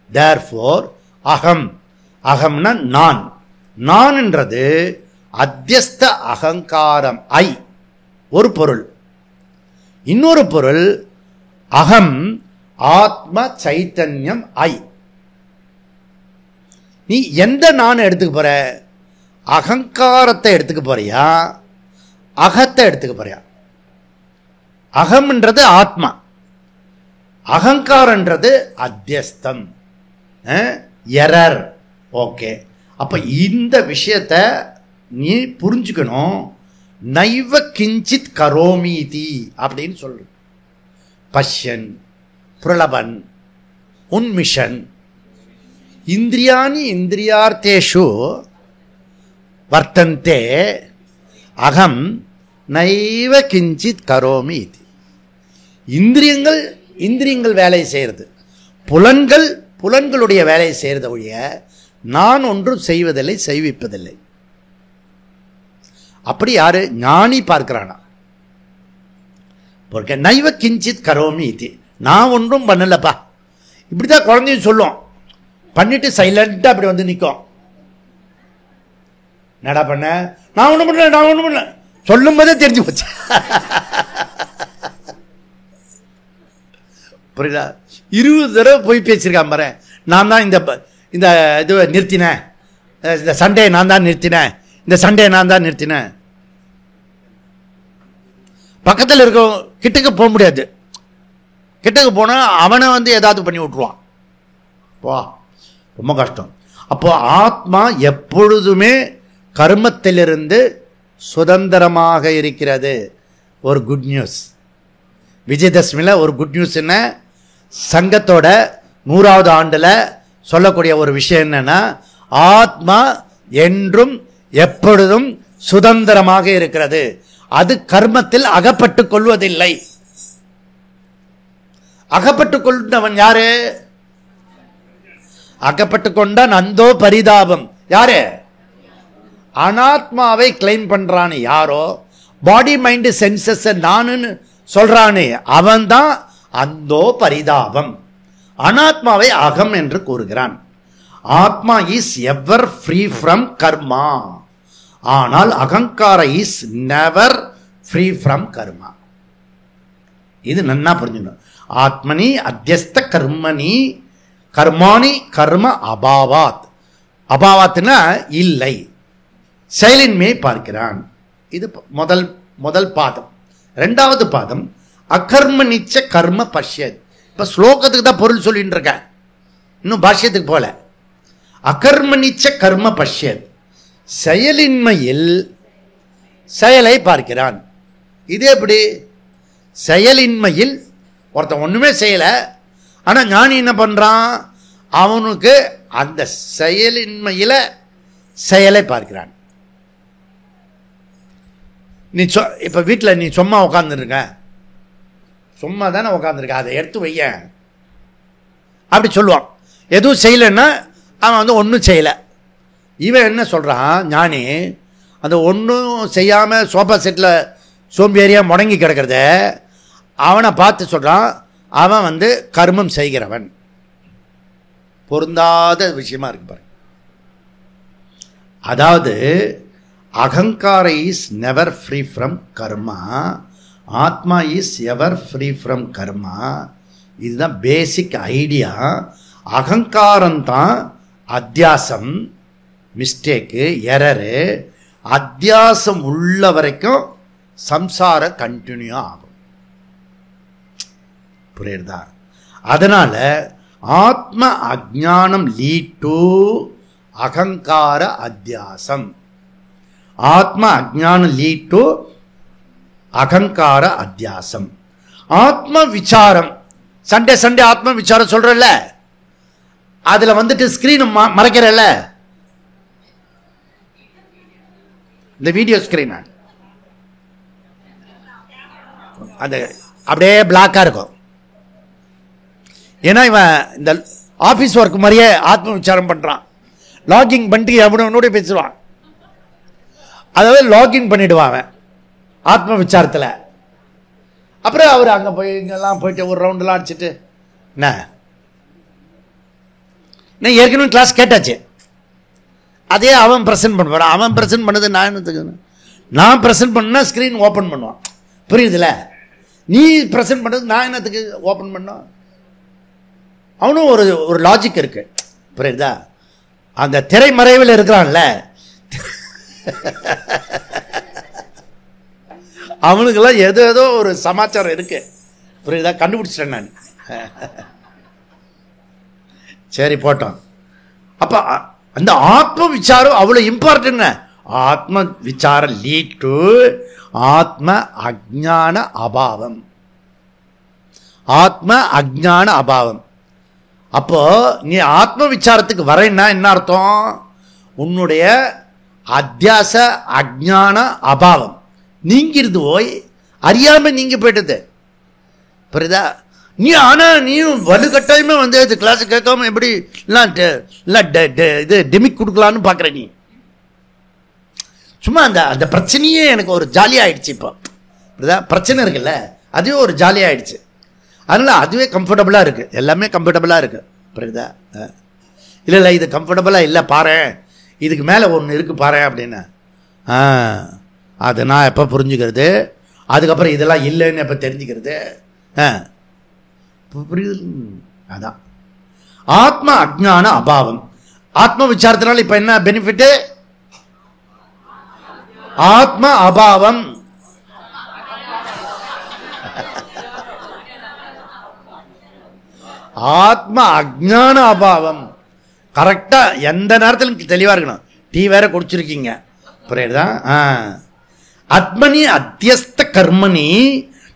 தேர்ஃபோர் அகம், அகம்னா நான், நான் என்றது அத்தியஸ்த அகங்காரம் ஐ ஒரு பொருள். இன்னொரு பொருள் அகம் ஆத்ம சைத்தன்யம் ஐ. நீ எந்த நான் எடுத்துக்க போற? அகங்காரத்தை எடுத்துக்க போறியா, அகத்தை எடுத்துக்க போறியா? அகம்ன்றது ஆத்மா, அகங்காரன்றது அத்தியஸ்தம், எரர். ஓகே, அப்ப இந்த விஷயத்தை நீ புரிஞ்சுக்கணும். நைவ கிஞ்சித் கரோமீதி அப்படின்னு சொல்லு. பஷ்யன், பிரலபன், உன்மிஷன், இந்திரியாணி இந்திரியார்த்தேஷு வர்த்தந்தே அகம் நைவ கிஞ்சித் கரோமி. இந்திரியங்கள் வேலை செய்கிறது, புலன்களுடைய வேலையை செய்கிறத ஒழிய நான் ஒன்றும் செய்வதில்லை, செய்விப்பதில்லை. அப்படி யாரு? ஞானி பார்க்கிறானா. நைவ கிஞ்சித் கரோமி, நான் ஒன்றும் பண்ணலப்பா. இப்படிதான் குழந்தையும் சொல்லும், பண்ணிட்டு சைலண்டா அப்படி வந்து நிற்கும். என்னடா பண்ண? நான் ஒன்றும் பண்ணல, நான் ஒன்றும் பண்ணல, சொல்லும் போதே தெரிஞ்சு போச்சு. புரியுதா? 20 தடவை போய் பேசியிருக்கான் பாரு. நான் தான் இந்த இது நிறுத்தினேன், இந்த சண்டையை நான் தான் நிறுத்தினேன், இந்த சண்டையை நான் தான் நிறுத்தினேன். பக்கத்தில் இருக்க கிட்டக்கு போக முடியாது. கிட்டக்கு போனால் அவனை ஏதாவது பண்ணி விட்டுருவான். வா, ரொம்ப கஷ்டம். அப்போ ஆத்மா எப்பொழுதுமே கர்மத்திலிருந்து சுதந்திரமாக இருக்கிறது. ஒரு குட் நியூஸ். விஜயதசமியில் ஒரு குட் நியூஸ் என்ன? சங்கத்தோட 100வது ஆண்டில் சொல்லக்கூடிய ஒரு விஷயம் என்னன்னா, ஆத்மா என்றும் எப்பொழுதும் சுதந்திரமாக இருக்கிறது. அது கர்மத்தில் அகப்பட்டுக் கொள்வதில்லை. அகப்பட்டுக் கொண்டவன் யாரு? அகப்பட்டுக் கொண்டான் அந்தோ பரிதாபம். யாரு? அனாத்மாவை கிளைம் பண்றானு யாரோ, பாடி மைண்ட் சென்சஸ் நானுன்னு சொல்றானே அவன் தான் அந்தோ பரிதாபம். அனாத்மாவை அகம் என்று கூறுகிறான். ஆத்மா இஸ் எவர் ஃப்ரீ ஃப்ரம் கர்மா. ஆனால் அகங்கார இஸ் நெவர் ஃப்ரீ ஃப்ரம் கர்மா. இது நன்னா புரிஞ்சுக்கணும். ஆத்மனி அத்தியஸ்த கர்மனி கர்மாணி கர்ம அபாவாத். அபாவாத்னா இல்லை, செயலின்மையை பார்க்கிறான். இது முதல் பாதம். 2வது பாதம் அகர்ம நிச்ச கர்ம பஷ்யத். இப்ப ஸ்லோகத்துக்கு தான் பொருள் சொல்லிட்டு இருக்கேன், இன்னும் பாஷ்யத்துக்கு போல. அகர்ம நிச்ச கர்ம பஷ்யத், செயலின்மையில் செயலை பார்க்கிறான். இது எப்படி? செயலின்மையில் ஒருத்தன் ஒண்ணுமே செய்யல, ஆனா ஞானி என்ன பண்றான்? அவனுக்கு அந்த செயலின்மையில செயலை பார்க்கிறான். நீ இப்ப வீட்டில் நீ சும்மா உட்காந்துருக்க, சும்மா தானே உட்காந்துருக்க, அதை எடுத்து வைய அப்படி சொல்லுவான். எதுவும் செய்யலைன்னா அவன் ஒன்றும் செய்யலை. இவன் என்ன சொல்றான்? ஞானி அந்த ஒன்றும் செய்யாம சோஃபா செட்டில் சோம்பேறியா முடங்கி கிடக்கிறத அவனை பார்த்து சொல்றான், அவன் கர்மம் செய்கிறவன். பொருந்தாத விஷயமா இருக்கு பாரு. அதாவது அகங்கார இஸ் நெவர் ஃப்ரீ ஃப்ரம் கர்மா, ஆத்மா இஸ் எவர் ஃப்ரீ ஃப்ரம் கர்மா. இதுதான் பேசிக் ஐடியா. அகங்காரம் தான் அத்தியாசம், மிஸ்டேக்கு, எரரு. அத்தியாசம் உள்ள வரைக்கும் சம்சார கண்டினியூ ஆகும். புரியுதா? அதனால ஆத்ம அஜ்ஞானம் லீட் டு அகங்கார அத்தியாசம். ஆத்ம அஜ்ஞானம் லீட் டு அகங்கார அத்தியாசம். ஆத்ம விசாரம், சண்டே சண்டே ஆத்ம விசாரம் சொல்றல, அதுல ஸ்கிரீன் மறைக்கிறல்ல, இந்த வீடியோ ஸ்கிரீன் அது அப்படியே பிளாக்கா இருக்கும். ஏன்னா இவன் இந்த ஆபீஸ் ஒர்க் மாதிரியே ஆத்ம விசாரம் பண்றான். லாகிங் பண்ணிட்டு அவனோட பேசுவான். அதாவது லாகின் பண்ணிடுவான் ஆத்ம விசாரத்தில். அப்புறம் அவர் அங்கே போய் இங்கெல்லாம் போயிட்டு ஒரு ரவுண்டெல்லாம் அடிச்சுட்டு, நான் ஏற்கனவே கிளாஸ் கேட்டாச்சு, அதே அவன் ப்ரெசென்ட் பண்ணுவான். அவன் ப்ரெசென்ட் பண்ணது நான் என்ன, நான் ப்ரெசென்ட் பண்ணா ஸ்க்ரீன் ஓப்பன் பண்ணுவான். புரியுதுல? நீ ப்ரெசென்ட் பண்ணது நான் என்னத்துக்கு ஓப்பன் பண்ணோம்? அவனும் ஒரு லாஜிக் இருக்கு. புரியுதா? அந்த திரைமறைவில் இருக்கிறான்ல, அவனுக்கெல்லாம் ஏதோ ஒரு சமாச்சாரம் இருக்கு. புரியுதா? கண்டுபிடிச்சிட்டேன் நான். சரி போட்டோம். அப்ப அந்த ஆத்ம விசாரம் அவ்வளவு இம்பார்ட்டன்ட். ஆத்ம விசாரம் லீட் டு ஆத்ம அஜ்ஞான அபாவம். ஆத்ம அஜ்ஞான அபாவம். அப்போ நீ ஆத்ம விசாரத்துக்கு வரேன்னா என்ன அர்த்தம்? உன்னுடைய அத்தியாச அஜ்ஞான அபாவம் நீங்கிருது, போய் அறியாம நீங்க போயிட்டது. புரியுதா? நீ ஆனா நீயும் வலுக்கட்டாயமே கிளாஸ் கேட்காம எப்படி இது டெமிக் கொடுக்கலான்னு பாக்குற. நீ சும்மா அந்த பிரச்சனையே எனக்கு ஒரு ஜாலியாயிடுச்சு. இப்போ புரியுதா? பிரச்சனை இருக்குல்ல, அதுவே ஒரு ஜாலியாயிடுச்சு. அதனால அதுவே கம்ஃபர்டபுளா இருக்கு, எல்லாமே கம்ஃபர்டபுளா இருக்கு. புரியுதா? இல்லை இது கம்ஃபர்டபுளா இல்லை பாரு, இதுக்கு மேலே ஒன்று இருக்கு பாரு அப்படின்னு. அது நான் எப்போ புரிஞ்சுக்கிறது? அதுக்கப்புறம் இதெல்லாம் இல்லைன்னு எப்போ தெரிஞ்சுக்கிறது? புரியுது? அதான் ஆத்ம அஜ்ஞான அபாவம். ஆத்ம விசாரத்தினால இப்ப என்ன பெனிஃபிட்? ஆத்ம அபாவம். ஆத்ம அஜ்ஞான அபாவம். கரெக்டா எந்த நேரத்திலும் தெளிவா இருக்கணும். டீ வேற குடிச்சிருக்கீங்க, புரியுதா? ஆத்மனி அத்தியஸ்த கர்மனி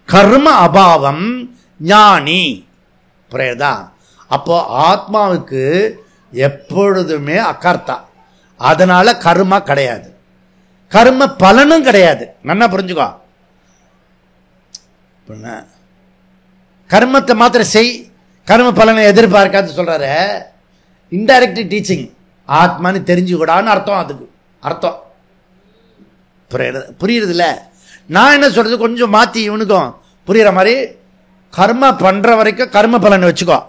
கர்ம அபாவம் ஞானி, புரியுதா? அப்போ ஆத்மாவுக்கு எப்பொழுதுமே அகர்த்தா, அதனால கர்மா கிடையாது, கர்ம பலனும் கிடையாது. நல்லா புரிஞ்சுக்கோ. கர்மத்தை மாத்திர செய், கர்ம பலனை எதிர்பார்க்காது சொல்றாரு. Indirect teaching. ஆத்மான்னு தெரிஞ்சுக்கூடான்னு அர்த்தம். அதுக்கு அர்த்தம் புரியுறது இல்ல? நான் என்ன சொல்றது, கொஞ்சம் மாத்தி இவனுக்கும் புரியுற மாதிரி, கர்ம பண்ற வரைக்கும் கர்ம பலன் வச்சுக்கோ,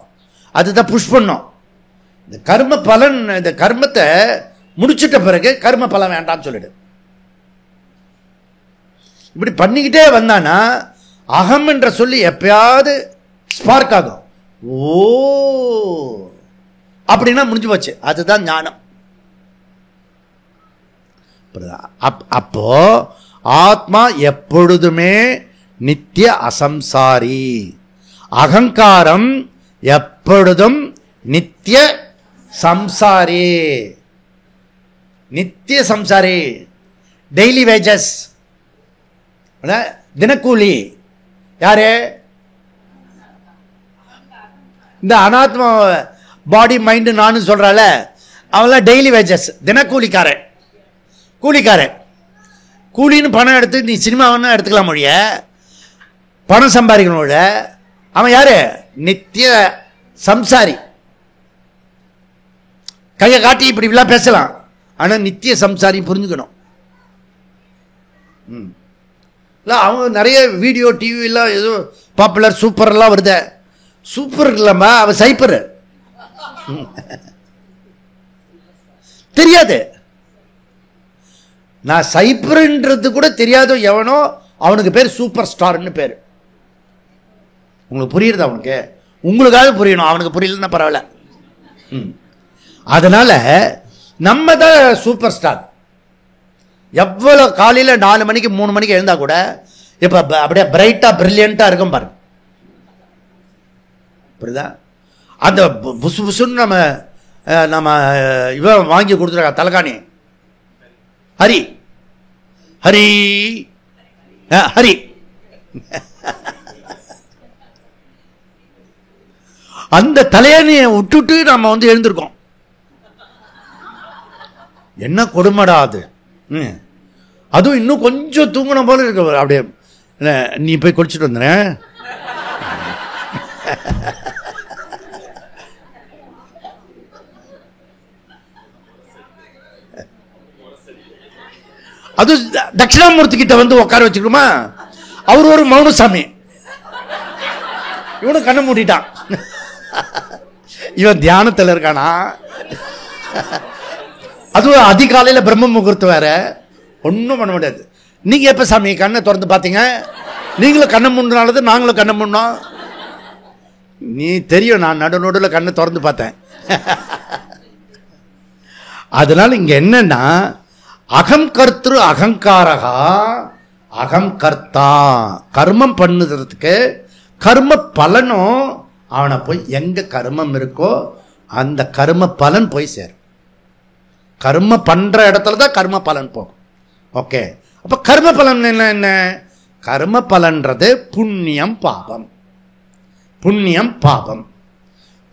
அதுதான் புஷ் பண்ணும். இந்த கர்ம பலன், இந்த கர்மத்தை முடிச்சிட்ட பிறகு கர்ம பலன் வேண்டாம்னு சொல்லிடு. இப்படி பண்ணிக்கிட்டே வந்தானா அகம் என்ற சொல்லி எப்பயாவது ஸ்பார்க் ஆகும். ஓ அப்படின்னா முடிஞ்சு போச்சு, அதுதான் ஞானம். அப்போ ஆத்மா எப்பொழுதுமே நித்திய அசம்சாரி, அகங்காரம் எப்பொழுதும் நித்திய சம்சாரி. நித்திய சம்சாரி, டெய்லி வேஜஸ், தினக்கூலி. யாரு? இந்த அனாத்மா பாடி மைண்டு நான் சொல்றால, அவெல்லாம் டெய்லி வேஜஸ், தினக்கூலிக்காரன், கூலிக்காரன். கூலின்னு பணம் எடுத்து நீ சினிமாவன்னு எடுத்துக்கலாம் மொழிய, பணம் சம்பாதிக்கணும். அவன் யாரு? நித்திய சம்சாரி. கையை காட்டி இப்படி இப்படிலாம் பேசலாம், ஆனா நித்திய சம்சாரி புரிஞ்சுக்கணும். அவங்க நிறைய வீடியோ டிவிலாம் ஏதோ பாப்புலர் சூப்பர் எல்லாம் வருது. சூப்பர் இல்லம்மா, அவன் சைப்பர். தெரியாது, நான் சைப்பர்ன்றது கூட தெரியாதோ எவனோ, அவனுக்கு பேர் சூப்பர் ஸ்டார்னு பேர். உங்களுக்கு புரியுறது? அவனுக்கு உங்களுக்காக புரியணும், அவனுக்கு புரியலன்னா பரவாயில்ல. அதனால நம்ம தான் சூப்பர் ஸ்டார். எவ்வளவு காலையில 4 மணிக்கு 3 மணிக்கு எழுந்தா கூட இப்ப அப்படியே பிரைட்டா பிரில்லியண்டா இருக்கும் பாருங்க, புரியுதா? அந்த புசு புசுன்னு நம்ம இவன் வாங்கி கொடுத்துருக்க தலகாணி, ஹரி ஹரி ஹரி, அந்த தலையணியை விட்டுட்டு நம்ம எழுந்திருக்கோம். என்ன கொடுமடா அது. அதுவும் இன்னும் கொஞ்சம் தூங்கணும் போல இருக்கு. அப்படியே நீ போய் குளிச்சுட்டு வந்துறேன். அது தட்சிணாமூர்த்தி கிட்ட உட்கார வச்சுக்கணுமா? அவர் ஒரு மௌனசாமி, இவனு கண்ணை மூடிட்டான். இவன் தியானத்தில் இருக்கானா? அதுவும் அதிகாலையில் பிரம்ம முகூர்த்தம் வேற, ஒன்றும் பண்ண முடியாது. நீங்க எப்ப சாமி கண்ணை திறந்து பார்த்தீங்க? நீங்களும் கண்ணை மூடினாலது நாங்களும் கண்ணை மூடினோம். நீ தெரியும், நான் நடுநடுவில் கண்ணை திறந்து பார்த்தேன். அதனால இங்க என்னன்னா, அகம் கர்த்திரு அகங்காரகா அகம் கர்த்தா. கர்மம் பண்ணுறதுக்கு கர்ம பலனும் அவனை போய் எங்க கர்மம் இருக்கோ அந்த கர்ம பலன் போய் சேரும். கர்ம பண்ற இடத்துல தான் கர்ம பலன் போகும். ஓகே, அப்ப கர்ம பலன் என்ன? கர்ம பலன்றது புண்ணியம் பாபம். புண்ணியம் பாபம்.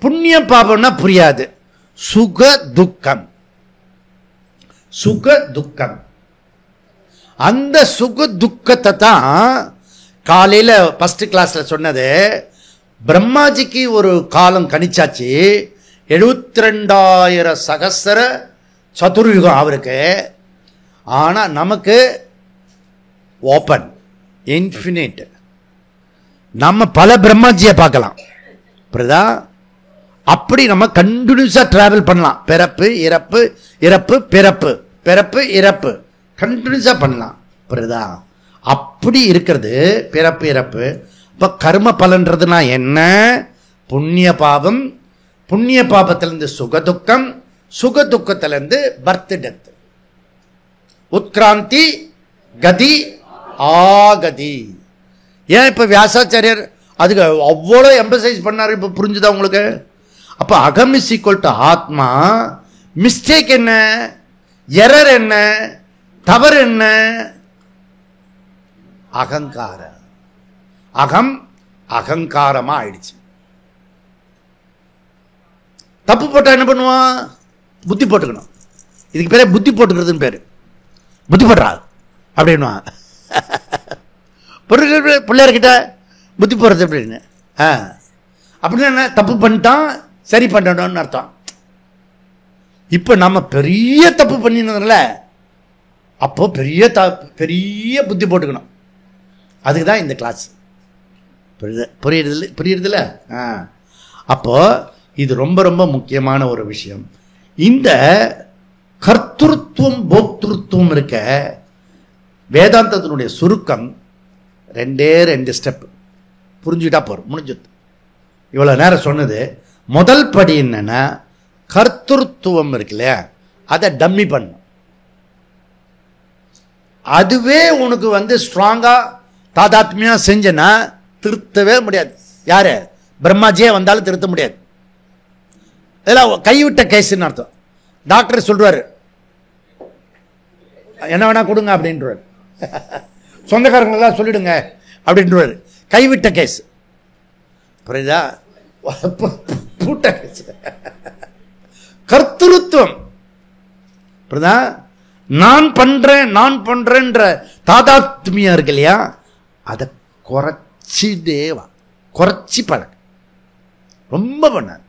புண்ணியம் பாபம்னா புரியாது. சுக துக்கம், சுக துக்கம். அந்த சுக துக்கத்தை தான் காலையில ஃபர்ஸ்ட் கிளாஸ்ல சொன்னது. பிரம்மாஜிக்கு ஒரு காலம் கணிச்சாச்சு, 72,000 சகஸ்ர சதுர்யுகம் அவருக்கு. ஆனா நமக்கு ஓப்பன், இன்ஃபினிட். நம்ம பல பிரம்மாஜியை பார்க்கலாம், புரியுதா? அப்படி நம்ம கண்டினியூஸா டிராவல் பண்ணலாம். பிறப்பு இறப்பு, இறப்பு பிறப்பு, பிறப்பு இறப்பு கண்டினியூஸா பண்ணலாம், புரியுதா? அப்படி இருக்கிறது பிறப்பு இறப்பு. இப்ப கர்ம பலன்றதுனா என்ன? புண்ணிய பாவம், புண்ணிய பாபத்திலிருந்து சுகதுக்கம், சுகதுக்கத்திலிருந்து பர்த் டெத், உத்கிராந்தி கதி ஆகதி. ஏன் இப்ப வியாசாச்சாரியர் அதுக்கு அவ்வளோ எம்பசைஸ் பண்ணாரு? இப்ப புரிஞ்சுதா உங்களுக்கு? அப்ப அகம் இஸ் ஈக்குவல் டு ஆத்மா. மிஸ்டேக் என்ன, எரர் என்ன, தவறு என்ன? அகங்கார. அகம் அகங்காரமா ஆயிடுச்சு. தப்பு போட்டா என்ன பண்ணுவான்? புத்தி போட்டுக்கணும். இதுக்கு பேரே புத்தி போட்டுக்கிறதுன்னு பேரு. புத்தி போடுறா அப்படின்னா பிள்ளையார்கிட்ட புத்தி போடுறது அப்படின்னு. அப்படின்னு என்ன? தப்பு பண்ணிட்டான், சரி பண்ணணும்னு அர்த்தம். இப்ப நம்ம பெரிய தப்பு பண்ணினதுல அப்போ பெரிய புத்தி போட்டுக்கணும். அதுக்கு தான் இந்த கிளாஸ். புரியுறதுல? அப்போ இது ரொம்ப ரொம்ப முக்கியமான ஒரு விஷயம். இந்த கர்த்திருவம் போக்திருத்துவம் இருக்க வேதாந்தத்தினுடைய சுருக்கம் 2 ஸ்டெப் புரிஞ்சுக்கிட்டா போறோம், முடிஞ்சது. இவ்வளவு நேரம் சொன்னது முதல் படி என்னன்னா, கர்த்திருவம் இருக்குல்ல, அதை டம்மி பண்ணும். அதுவே உனக்கு ஸ்ட்ராங்கா தாதாத்மியா செஞ்சனா திருத்தவே முடியாது. யாரு? பிரம்மாஜியே வந்தாலும் திருத்த முடியாது. இதெல்லாம் கைவிட்ட கேஸ்ன்னு அர்த்தம். டாக்டர் சொல்றாரு என்ன வேணா கொடுங்க அப்படின்றாரு, சொந்தக்காரங்களெல்லாம் சொல்லிடுங்க அப்படின்றாரு. கைவிட்ட கேஸ். புரியுதா? பூட்ட கேஸ். கர்த்திருவம் புரியுதா? நான் பண்றேன்ற தாதாத்மியா இருக்கு இல்லையா, அதை குறைச்சி பழக்க ரொம்ப பண்ணார்.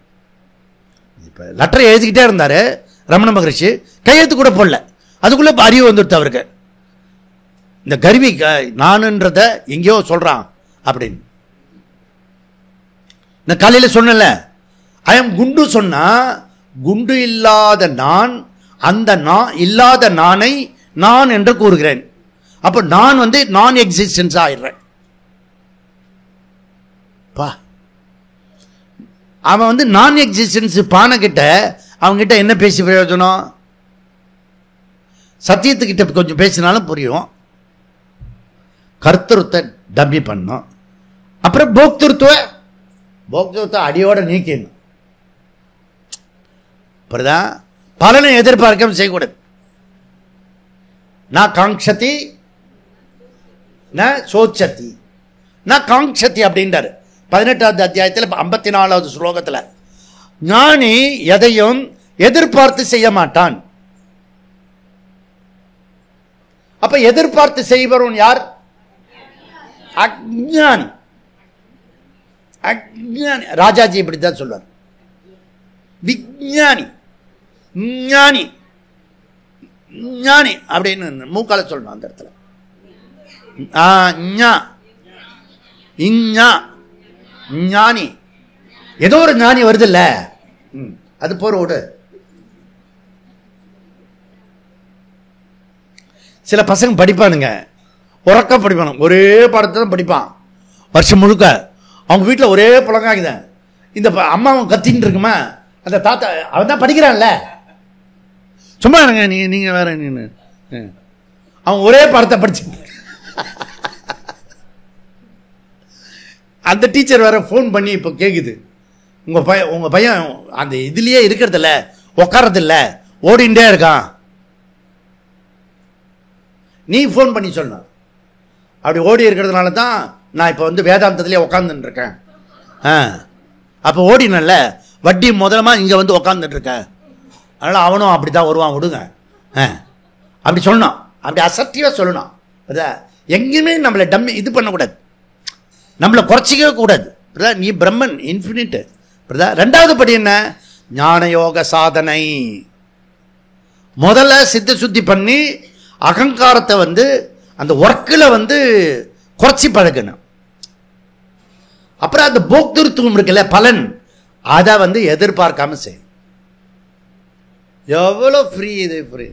இப்ப லெட்டர் எழுதிக்கிட்டே இருந்தாரு ரமண மகரிஷி, கையெழுத்து கூட போடல. அதுக்குள்ள அறிவு வந்துடுது அவருக்கு. இந்த கருவி நானுன்றத எங்கேயோ சொல்றான் அப்படின்னு. இந்த காலையில சொன்னல, ஐயம் குண்டு சொன்னா, குண்டு இல்லாத நான், அந்த நான் இல்லாத நானை நான் என்று கூறுகிறேன். அப்ப நான் நான் எக்ஸிஸ்டன்ஸ் ஆயிடுறேன். அவன் நான் எக்ஸிஸ்டன்ஸ் பானை கிட்ட அவங்கிட்ட என்ன பேசி பிரயோஜனம்? சத்தியத்துக்கிட்ட கொஞ்சம் பேசினாலும் புரியும். கர்த்தருவத்தை டம்மி பண்ணும். அப்புறம் போக்திருத்துவத்தை அடியோட நீக்கணும். புரியுதா? பலனை எதிர்பார்க்க செய்யக்கூடாது. நான் காங்க்ஷதி ந சோச்சதி ந காங்க்ஷதி அப்படின்றாரு 18வது அத்தியாயத்தில் 54வது ஸ்லோகத்தில். ஞானி எதையும் எதிர்பார்த்து செய்ய மாட்டான். அப்ப எதிர்பார்த்து செய்பவன் யார்? அஞ்ஞானி. அஞ்ஞானி. ராஜாஜி இப்படித்தான் சொல்வார். விஞ்ஞானி, ஞானி, ஞானி அப்படின்னு மூக்கால சொல்லணும் அந்த இடத்துல. ஞானி, ஏதோ ஒரு ஞானி வருது இல்ல, அது போறோடு. சில பசங்க படிப்பானுங்க, உறக்க படிப்பானு, ஒரே பாடத்தை தான் படிப்பான் வருஷம் முழுக்க. அவங்க வீட்டில் ஒரே புலங்காக்குதான். இந்த அம்மாவும் கத்தின்னு இருக்குமா, அந்த தாத்தா அவன் தான் படிக்கிறான்ல, சும்மா இருங்க நீங்க வேற. அவன் ஒரே பாடத்தை படிச்சு, அந்த டீச்சர் வேற ஃபோன் பண்ணி இப்போ கேட்குது, உங்க பையன் அந்த இதுலயே இருக்கிறதில்ல, உட்காரதில்ல, ஓடிண்டே இருக்கான். நீ ஃபோன் பண்ணி சொல்லணும். அப்படி ஓடி இருக்கிறதுனால தான் நான் இப்போ வேதாந்தத்திலே உட்காந்துட்டு இருக்கேன். அப்போ ஓடினல்ல, வட்டி முதலமா இங்கே உட்காந்துட்டு இருக்கேன், அதனால் அவனும் அப்படி தான் வருவான், விடுங்க. அப்படி சொல்லணும், அப்படி அசர்ட்டிவாக சொல்லணும். எங்கேயுமே நம்மளை டம்மி இது பண்ணக்கூடாது, நம்மளை குறைச்சிக்கவே கூடாது. நீ பிரம்மன், இன்ஃபினிட். ரெண்டாவது படி என்ன? ஞான யோக சாதனை. முதல்ல சித்த சுத்தி பண்ணி அகங்காரத்தை அந்த ஒர்க்கில் குறைச்சி பழகணும். அப்புறம் அந்த போக்திருத்துவம் இருக்குல்ல, பலன், அதை எதிர்பார்க்காம செய்யணும். எவ்வளோ ஃப்ரீ இது, ஃப்ரீ.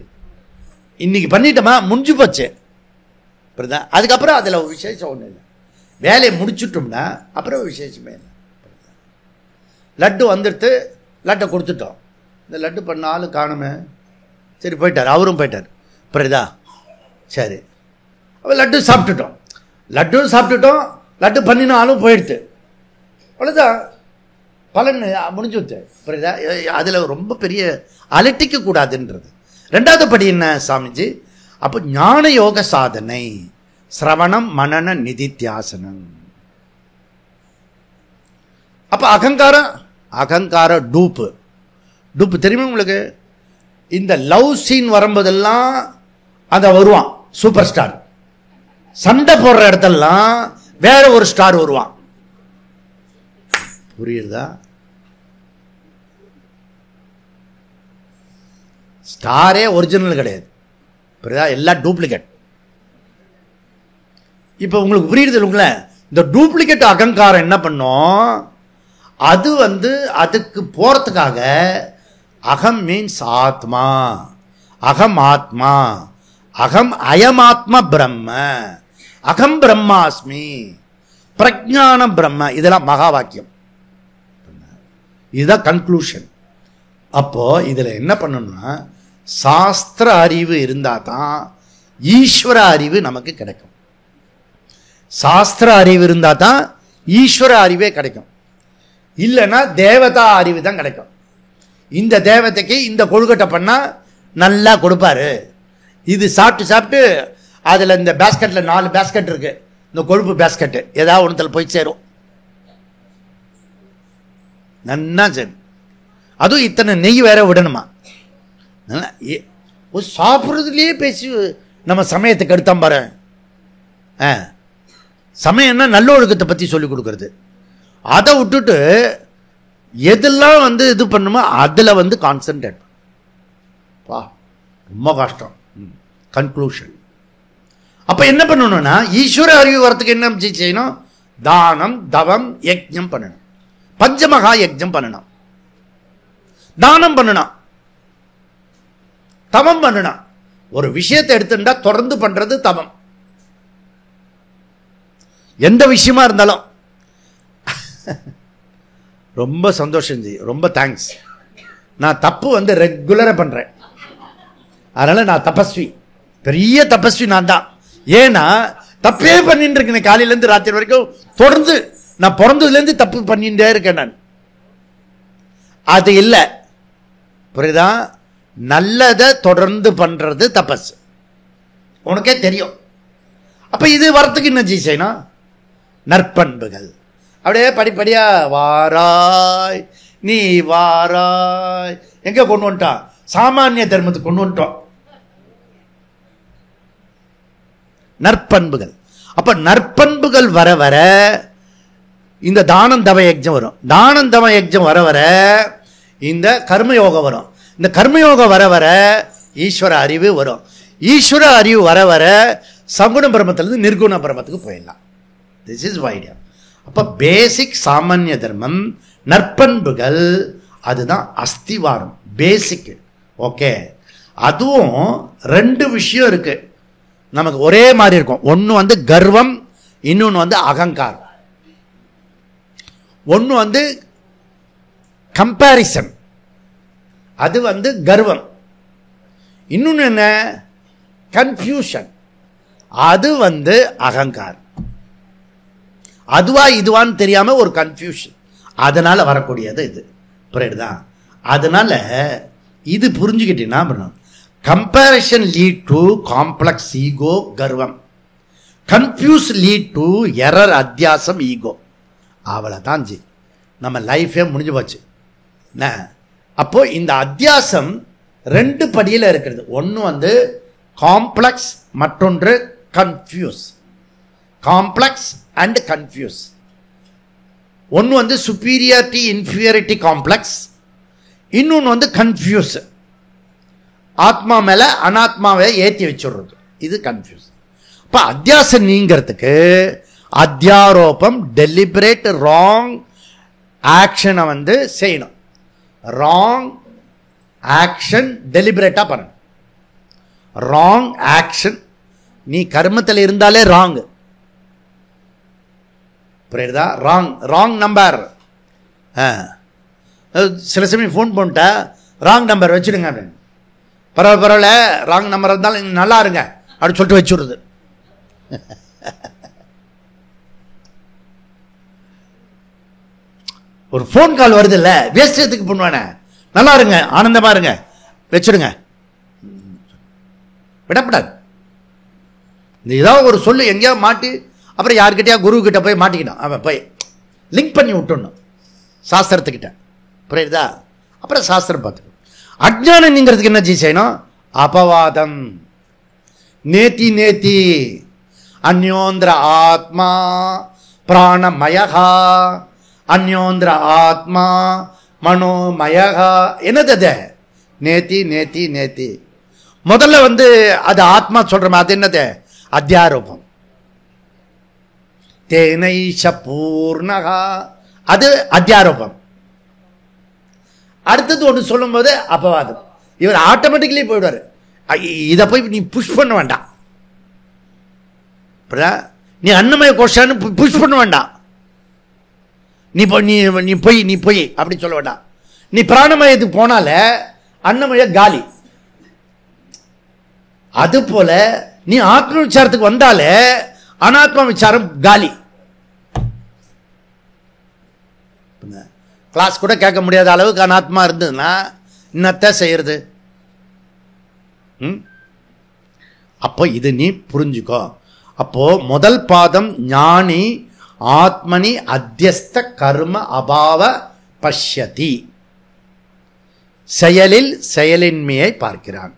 இன்னைக்கு பண்ணிட்டோமா, முடிஞ்சு போச்சு. அதுக்கப்புறம் அதில் விசேஷம் ஒன்றும் இல்லை. வேலையை முடிச்சுட்டோம்னா அப்புறம் விசேஷமே இல்லை. லட்டு வந்துடுத்து, லட்டை கொடுத்துட்டோம். இந்த லட்டு பண்ண ஆள் காணுமே, சரி போயிட்டார், அவரும் போயிட்டார். புரியுதா? சரி, அப்போ லட்டு சாப்பிட்டுட்டோம், லட்டு பண்ணின ஆளும் போயிடுது, அவ்வளோதான், பலன் முடிஞ்சு வச்சு. புரியுதா? அதில் ரொம்ப பெரிய அலட்டிக்க கூடாதுன்றது. ரெண்டாவது படி என்ன சாமிஜி? அப்போ ஞான யோக சாதனை, சிரவணம் மனன நிதித்தியாசனம். அப்போ அகங்கார டூப்பு தெரியுமா உங்களுக்கு? இந்த லவ் சீன் வரும்போதெல்லாம் அந்த வருவான் சூப்பர் ஸ்டார், சண்டை போடுற இடத்தெல்லாம் வேற ஒரு ஸ்டார் வருவான். புரியுதா? ஸ்டாரே ஒரிஜினல் கிடையாது. புரியுதா? எல்லாம் டூப்ளிகேட். இப்போ உங்களுக்கு புரியுது இல்லைங்களா? இந்த டூப்ளிகேட் அகங்காரம் என்ன பண்ணும்? அது அதுக்கு போறதுக்காக அகம் மீன்ஸ் ஆத்மா, அகம் ஆத்மா, அகம் அயமாத்மா பிரம்ம, அகம் பிரம்மாஸ்மி, பிரஜான பிரம்ம, இதெல்லாம் மகா வாக்கியம். இதுதான் கன்க்ளூஷன். அப்போ இதுல என்ன பண்ணணும்னா, சாஸ்திர அறிவு இருந்தா தான் ஈஸ்வர அறிவு நமக்கு கிடைக்கும். சாஸ்திர அறிவு இருந்தா தான் ஈஸ்வர அறிவே கிடைக்கும். இல்லைன்னா தேவதா அறிவு தான் கிடைக்கும். இந்த தேவதைக்கு இந்த கொழுக்கட்டை பண்ணா நல்லா கொடுப்பாரு, இது சாப்பிட்டு அதுல இந்த பேஸ்கெட்ல 4 பேஸ்கெட் இருக்கு, இந்த கொழுப்பு பேஸ்கெட் ஏதாவது ஒன்றுல போய் சேரும், நன்னா சரி. அதுவும் இத்தனை நெய் வேற விடணுமா? சாப்பிட்றதுலேயே பேசி நம்ம சமயத்துக்கு எடுத்தோம் பாரு. சமயம்னா நல்லொழுக்கத்தை பற்றி சொல்லி கொடுக்கறது. அதை விட்டுட்டு எதெல்லாம் இது பண்ணுமோ அதில் கான்சன்ட்ரேட் பா, ரொம்ப கஷ்டம். கன்க்ளூஷன். அப்போ என்ன பண்ணணும்னா, ஈஸ்வர அறிவு வரத்துக்கு என்ன செய்யணும்? தானம், தவம், யஜ்ஞம் பண்ணணும். பஞ்சமகா யஜ்ஞம் பண்ணணும், தானம் பண்ணணும், தவம் பண்ணணும். ஒரு விஷயத்தை எடுத்துட்டா தொடர்ந்து பண்றது தவம். எந்த விஷயமா இருந்தாலும். ரொம்ப சந்தோஷம் ஜி, ரொம்ப தேங்க்ஸ். நான் தப்பு ரெகுலரா பண்றேன், அதனால நான் தபஸ்வி, பெரிய தபஸ்வி நான் தான். ஏன்னா தப்பே பண்ணிட்டு இருக்கேன் காலையில இருந்து ராத்திரி வரைக்கும் தொடர்ந்து. நான் பிறந்ததுல இருந்து தப்பு பண்ணிட்டே இருக்கேன் நான். அது இல்லை, புரியுதா? நல்லதை தொடர்ந்து பண்றது தபஸ், உனக்கே தெரியும். அப்ப இது வரத்துக்கு என்ன செய்யணும்? நற்பண்புகள். அப்படியே படிப்படியா வாராய் நீ வாராய். எங்க கொண்டு வந்துட்டான்? சாமானிய தர்மத்துக்கு கொண்டு வந்துட்டோம். நற்பண்புகள். அப்ப நற்பண்புகள் வர வர இந்த தானம் தவ யஜ்ஞம் வரும். தானம் தவ யஜ்ஞம் வர வர இந்த கர்மயோகம் வரும். இந்த கர்மயோகம் வர வர ஈஸ்வர அறிவு வரும். ஈஸ்வர அறிவு வர வர சகுண பிரம்மத்திலிருந்து நிர்குண பிரம்மத்துக்கு போயிடலாம். This is idea. அப்ப பேசிக் சாமானிய தர்மம், நற்பண்புகள், அதுதான் அஸ்திவாரம், பேசிக். ஓகே, அதுவும் 2 விஷயம் இருக்கு நமக்கு ஒரே மாதிரி இருக்கும். ஒன்று கர்வம், இன்னொன்று அகங்காரம். ஒன்று கம்பேரிசன், அது கர்வம். இன்னொன்று என்ன? கன்ஃபியூஷன், அது அகங்காரம். அதுவா இதுவான்னு தெரியாம ஒரு கன்ஃபியூஷன், அதனால வரக்கூடியது இது. புரியுதா? அதனால இது புரிஞ்சுக்கிட்டீங்கன்னா, comparison lead to complex ego, கர்வம். கன்ஃபியூஸ் லீட் டு எரர், அத்தியாசம், ஈகோ. அவ்வளவுதான் ஜி, நம்ம லைஃபே முடிஞ்சு போச்சு. அப்போ இந்த அத்தியாசம் 2 படியில் இருக்கிறது. ஒன்று காம்ப்ளெக்ஸ், மற்றொன்று கன்ஃபியூஸ். Complex and confuse. ஒன்று சுப்பீரியாரிட்டி இன்ஃபீரியாரிட்டி காம்ப்ளெக்ஸ், இன்னொன்று கன்ஃபியூஸ், ஆத்மா மேல அனாத்மாவை ஏற்றி வச்சுடுறது, இது கன்ஃபியூஸ். அப்ப அத்தியாசம் நீங்கிறதுக்கு அத்தியாரோபம், டெலிபரேட் ராங் ஆக்ஷனை செய்யணும். ராங் ஆக்ஷன் டெலிபரேட்டா பண்ணணும். ராங் ஆக்ஷன், நீ கர்மத்தில் இருந்தாலே ராங். புரியுதா? Wrong number. சில சமயம் ஃபோன் பண்ணிட்டா ராங் நம்பர் வச்சுடுங்க அப்படின்னு. பரவாயில்ல ராங் நம்பர் இருந்தாலும் நல்லா இருங்க அப்படின்னு சொல்லிட்டு வச்சுடுறது. ஒரு ஃபோன் கால் வருது இல்லை, வேஸ்ட் எதுக்கு பண்ணுவானே, நல்லா இருங்க ஆனந்தமா இருங்க வச்சுடுங்க, விடப்படாது. இந்த ஏதாவது ஒரு சொல்லு எங்கேயாவது மாட்டி அப்புறம் யாருக்கிட்டையா குரு கிட்ட போய் மாட்டிக்கிட்டான், அவன் போய் லிங்க் பண்ணி விட்டுடணும் சாஸ்திரத்துக்கிட்ட, புரியுதா? அப்புறம் சாஸ்திரம் பார்த்துக்கணும். அஜ்ஞானம் நீங்கிறதுக்கு என்ன செய்யணும்? அபவாதம். நேத்தி நேத்தி அந்யோந்திர ஆத்மா பிராணமயகா அந்யோந்திர ஆத்மா மனோமயகா. என்னது அது? நேத்தி நேத்தி நேத்தி. முதல்ல அது ஆத்மா சொல்றோம், அது என்னது? அத்தியாரோபம். தேனைஷ பூர்ணகா, அது அத்தியாரோபம். அடுத்தது ஒன்று சொல்லும் போது அபவாதம். இவர் ஆட்டோமேட்டிக்கலி போயிடுவார். இதை போய் நீ புஷ் பண்ண வேண்டாம், நீ அன்னமய கோஷான்னு புஷ் பண்ண வேண்டாம், நீ போய் அப்படி சொல்ல வேண்டாம். நீ பிராணமயத்துக்கு போனால அன்னமய காலி. அது போல நீ ஆத்ம விசாரத்துக்கு வந்தாலே அனாத்மா விசாரம் காலி. கிளாஸ் கூட கேட்க முடியாத அளவுக்கு அனாத்மா இருந்ததுன்னா என்னத்த செய்யறது? அப்போ இது நீ புரிஞ்சுக்கோ. அப்போ முதல் பாதம் ஞானி ஆத்மனி அத்தியஸ்த கர்ம அபாவ பஷ்யதி, செயலில் செயலின்மையை பார்க்கிறான்.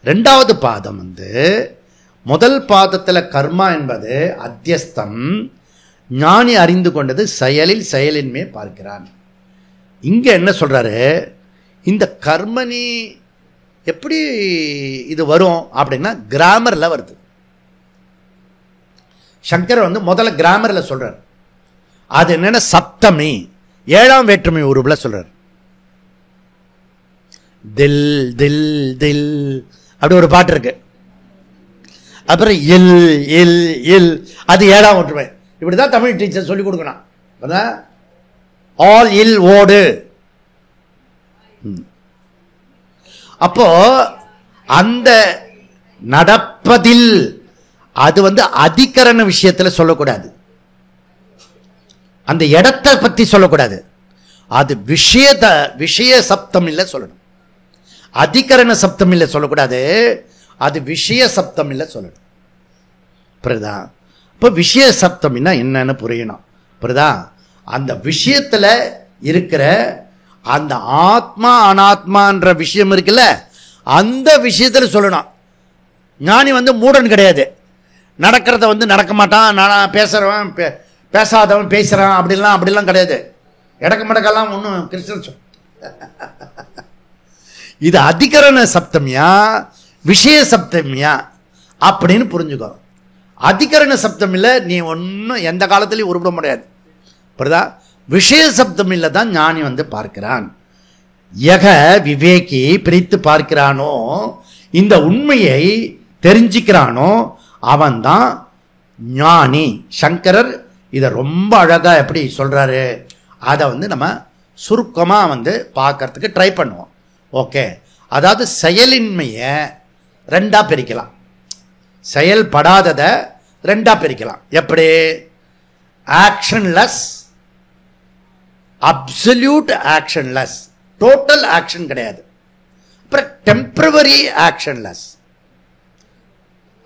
இரண்டாவது பாதம் முதல் பாதத்தில் கர்மா என்பது அத்தியஸ்தம், ஞானி அறிந்து கொண்டது செயலில் செயலின்மையை பார்க்கிறான். இங்க என்ன சொல்றாரு? இந்த கர்மனி எப்படி இது வரும் அப்படின்னா கிராமர்ல வருது. சங்கர் முதல்ல கிராமர்ல சொல்றார். அது என்னன்னா சப்தமி, ஏழாம் வேற்றுமை உருவுல சொல்றார். தில் தில் தில் அப்படி ஒரு பாட்டு இருக்கு. அப்புறம் இல் இல் இல், அது ஏழாம் வேற்றுமை. இப்படிதான் தமிழ் டீச்சர் சொல்லி கொடுக்கணும். ஆல் இல் ஓடு. அப்போ அந்த நடப்பதில் அது அதிகரண விஷயத்துல சொல்லக்கூடாது, அந்த இடத்தை பத்தி சொல்லக்கூடாது, அது விஷய சப்தம் இல்ல சொல்லணும். அதிகரண சப்தம் இல்ல சொல்லக்கூடாது, அது விஷய சப்தம் இல்ல சொல்லணும். புரியுதா? இப்போ விஷய சப்தம்னா என்னன்னு புரியணும். புரியுதா? அந்த விஷயத்துல இருக்கிற அந்த ஆத்மா அனாத்மான்ற விஷயம் இருக்குல்ல, அந்த விஷயத்துல சொல்லணும். ஞானி மூடன் கிடையாது. நடக்கிறத நடக்க மாட்டான், நான் பேசுறவன் பேசாதவன் பேசுறான் அப்படிலாம் கிடையாது. இடக்க மடக்கெல்லாம் ஒன்றும் கிறிஸ்டன். இது அதிகரண சப்தமியா விஷய சப்தமியா அப்படின்னு புரிஞ்சுக்கோ. அதிகரண சப்தம் இல்லை, நீ ஒன்றும் எந்த காலத்திலையும் உருப்பிட முடியாது. புரியுதா? விஷய சப்தம் இல்லை தான் ஞானி பார்க்கிறான். யக விவேகி பிரித்து பார்க்கிறானோ, இந்த உண்மையை தெரிஞ்சுக்கிறானோ, அவன் தான் ஞானி. சங்கரர் இதை ரொம்ப அழகா எப்படி சொல்றாரு, அதை நம்ம சுருக்கமா பார்க்கறதுக்கு ட்ரை பண்ணுவோம். ஓகே, அதாவது செயலின்மையை ரெண்டா பிரிக்கலாம், செயல்படாததை ரெண்டா பிரிக்கலாம். எப்படி? ஆக்ஷன்லெஸ், அப்சல்யூட் ஆக்ஷன்லெஸ், டோட்டல் ஆக்ஷன் கிடையாது. அப்புறம் டெம்பரவரி ஆக்ஷன்லெஸ்,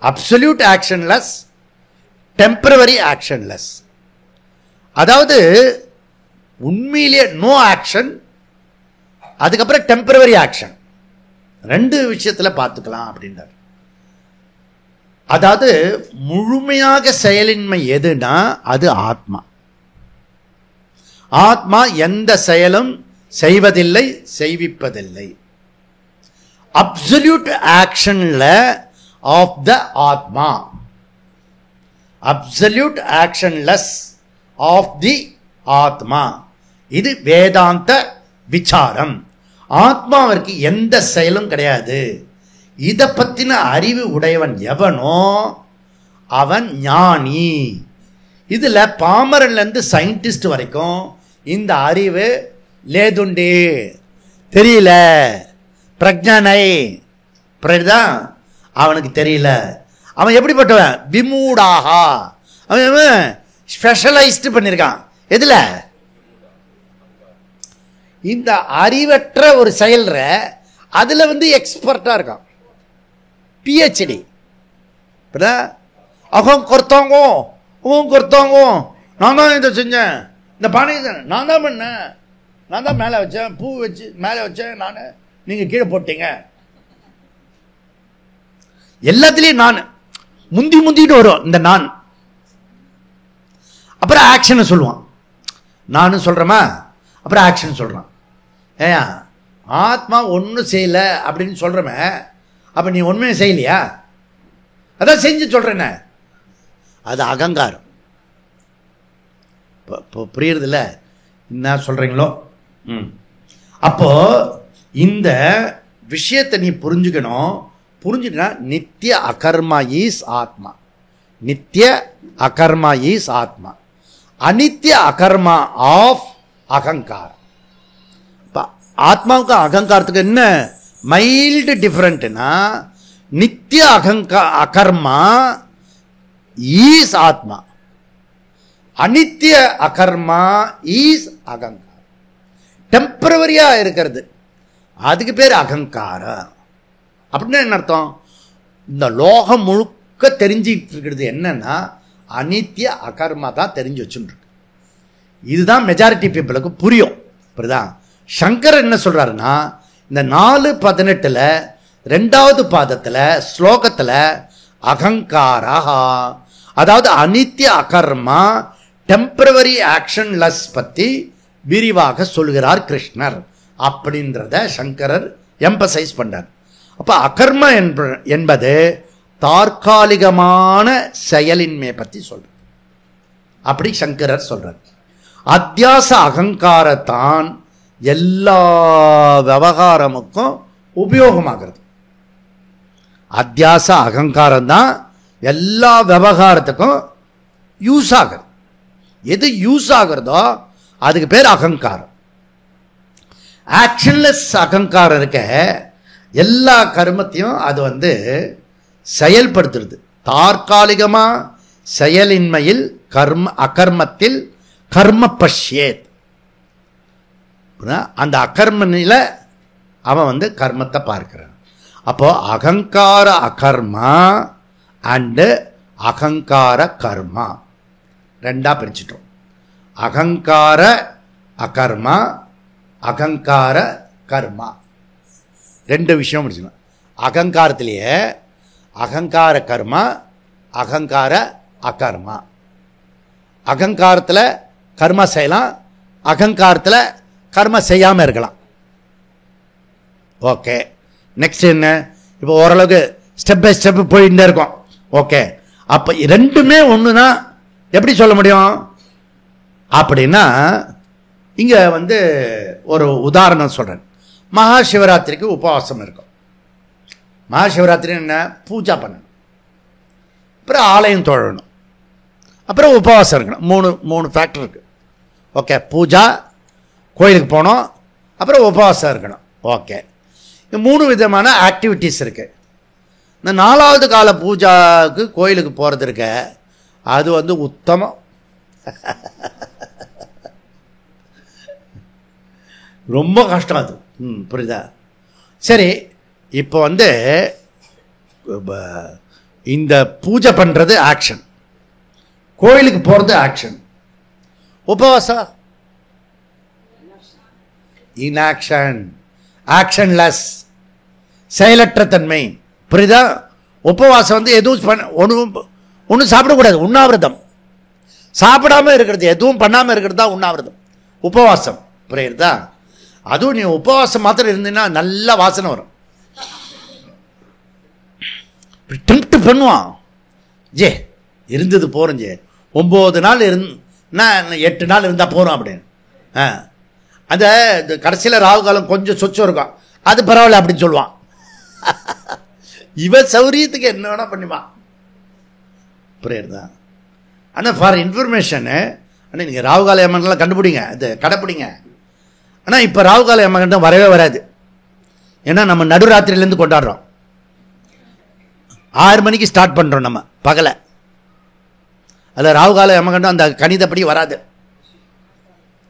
அப்சல்யூட் ஆக்ஷன்லெஸ், டெம்பரவரி ஆக்ஷன்லெஸ். அதாவது உண்மையிலேயே நோ ஆக்ஷன், அதுக்கப்புறம் டெம்பரவரி ஆக்ஷன், ரெண்டு விஷயத்துல பார்த்துக்கலாம் அப்படின்றார். அதாவது முழுமையாக செயலின்மை எதுனா அது ஆத்மா. ஆத்மா எந்த செயலும் செய்வதில்லை, செய்விப்பதில்லை. அப்சல்யூட் ஆக்ஷன்ல ஆஃப் த ஆத்மா, அப்சல்யூட் ஆக்ஷன்லெஸ் ஆஃப் தி ஆத்மா. இது வேதாந்த விசாரம். ஆத்மாவிற்கு எந்த செயலும் கிடையாது. இதை பத்தின அறிவு உடையவன் எவனோ அவன் ஞானி. இதுல பாமரன்ல இருந்து சயின்டிஸ்ட் வரைக்கும் இந்த அறிவு லேதுண்டி, தெரியல, பிரஜனை, புரியுதுதான், அவனுக்கு தெரியல. அவன் எப்படிப்பட்டவன்? விமூடாகா, அவன் ஸ்பெஷலைஸ்டு பண்ணியிருக்கான். எதுல? இந்த அறிவற்ற ஒரு செயல்ற அதுல எக்ஸ்பர்ட்டா இருக்கான், பிஹெச்டி. அகம் கொடுத்தாங்கோ, கொடுத்தாங்கோ, நான் தான் இதை செஞ்சேன், இந்த பானை நான் தான் பண்ணேன், நான் தான் மேலே வச்சேன், பூ வச்சு மேலே வச்சேன் நான், நீங்க கீழே போட்டீங்க. எல்லாத்துலயும் நான் முந்திட்டு வரும் இந்த நான். அப்புறம் ஆக்ஷன் சொல்லுவான். நானும் சொல்றேமா, அப்புறம் ஆக்ஷன் சொல்றான். ஏயா ஆத்மா ஒன்றும் செய்யல அப்படின்னு சொல்றமே, அப்ப நீ ஒண்ணுமே செய்யலையா? அதான் செஞ்சு சொல்றேன்ன, அது அகங்காரம். புரியுறது இல்ல என்ன சொல்றீங்களோ? அப்போ இந்த விஷயத்தை நீ புரிஞ்சுக்கணும். புரிஞ்சுட்டா நித்திய அகர்மா ஈஸ் ஆத்மா, நித்திய அகர்மா ஈஸ் ஆத்மா, அனித்திய அகர்மா ஆஃப் அகங்காரம். ஆத்மாவுக்கு அகங்காரத்துக்கு என்ன மைல்டு டிஃபரெண்ட்னா, நித்திய அகர்மா ஈஸ் ஆத்மா, அனித்திய அகர்மா ஈஸ் அகங்காரம். டெம்பரவரியா இருக்கிறது அதுக்கு பேர் அகங்காரம். அப்படின்னா என்ன அர்த்தம்? இந்த லோகம் முழுக்க தெரிஞ்சிட்டு இருக்கிறது என்னன்னா அனித்திய அகர்மா தான் தெரிஞ்சு வச்சுருக்கு. இதுதான் மெஜாரிட்டி பீப்புளுக்கு புரியும். புரியுதா? சங்கர் என்ன சொல்றாருன்னா, இந்த 4:18 2வது பாதத்துல ஸ்லோகத்துல அகங்காரா, அதாவது அனித்திய அகர்மா டெம்பரவரி ஆக்ஷன்லெஸ் பத்தி விரிவாக சொல்கிறார் கிருஷ்ணர் அப்படின்றத சங்கரர் எம்பசைஸ் பண்றார். அப்ப அகர்மா என்பது தற்காலிகமான செயலின்மை பத்தி சொல்ற, அப்படி சங்கரர் சொல்றார். அத்தியாச அகங்காரத்தான் எல்லா விவகாரமுக்கும் உபயோகமாகிறது. அத்தியாச அகங்காரம் தான் எல்லா விவகாரத்துக்கும் யூஸ் ஆகுது. எது யூஸ் ஆகுறதோ அதுக்கு பேர் அகங்காரம். ஆக்ஷன்லெஸ் அகங்காரம் இருக்க எல்லா கர்மத்தையும் அது செயல்படுத்துறது. தற்காலிகமா செயலின்மையில் அகர்மத்தில் கர்ம பஷ்யேத், அந்த அகர்மனில அவன் கர்மத்தை பார்க்கிறான். அப்போ அகங்கார அகர்மா அண்டு அகங்கார கர்மா ரெண்டா பிரிச்சுட்டோம். அகங்கார அகர்மா, அகங்கார கர்மா, ரெண்டு விஷயம் முடிச்சுக்கணும். அகங்காரத்திலேயே அகங்கார கர்மா, அகங்கார அகர்மா. அகங்காரத்தில் கர்மா செய்யலாம், அகங்காரத்தில் கர்மா செய்யாமல் இருக்கலாம். ஓகே, நெக்ஸ்ட் என்ன? இப்போ ஓரளவுக்கு ஸ்டெப் பை ஸ்டெப் போயிட்டே இருக்கோம். ஓகே, அப்போ ரெண்டுமே ஒன்றுனா எப்படி சொல்ல முடியும் அப்படின்னா, இங்கே ஒரு உதாரணம் சொல்கிறேன். மகா சிவராத்திரிக்கு உபவாசம் இருக்கும். மகா சிவராத்திரி என்ன? பூஜா பண்ணணும், அப்புறம் ஆலயம் தொழணும், அப்புறம் உபவாசம் இருக்கணும். மூணு ஃபேக்டர் இருக்குது. ஓகே, பூஜா, கோயிலுக்கு போனோம், அப்புறம் உபவாசம் இருக்கணும். ஓகே, இந்த 3 விதமான ஆக்டிவிட்டீஸ் இருக்கு. இந்த 4வது கால பூஜாவுக்கு கோயிலுக்கு போகிறது இருக்க, அது உத்தமம். ரொம்ப கஷ்டம் அது. புரியுதா? சரி, இப்போ இந்த பூஜை பண்ணுறது ஆக்ஷன், கோயிலுக்கு போகிறது ஆக்ஷன், உபவாசம் இன்ஆக்ஷன், ஆக்ஷன்லெஸ், செயலற்ற தன்மை. புரியுதா? உபவாசம் எதுவும் ஒன்றும் சாப்பிடக்கூடாது, உண்ணாவிரதம். சாப்பிடாம இருக்கிறது, எதுவும் பண்ணாமல் இருக்கிறது தான் உண்ணாவிரதம், உபவாசம். புரியுதா? அதுவும் நீ உபவாசம் மாத்திரம் இருந்தீங்கன்னா நல்ல வாசனை வரும். டெம்ப்ட் பண்ணுவான், ஜே இருந்தது போகிறோம், ஜே 9 நாள் இருந்தா 8 நாள் இருந்தால் போகிறோம் அப்படின்னு. அந்த கடைசியில் ராகு காலம் கொஞ்சம் சொச்சம் இருக்கும், அது பரவாயில்ல அப்படின்னு சொல்லுவான். இவன் சௌரியத்துக்கு என்ன வேணா பண்ணிப்பான். புரியுதா? ஆனால் ஃபார் இன்ஃபர்மேஷனு, ஆனால் நீங்கள் ராகு கால ஏமாற்றலாம் கண்டுபிடிங்க, அது கடைப்பிடிங்க. ஆனால் இப்போ ராகுகால யமகண்டம் வரவே வராது. ஏன்னா நம்ம நடுராத்திரியிலேருந்து கொண்டாடுறோம். 6 மணிக்கு ஸ்டார்ட் பண்ணுறோம் நம்ம பகலை. அதில் ராகுகால யமகண்டம் அந்த கணிதப்படி வராது.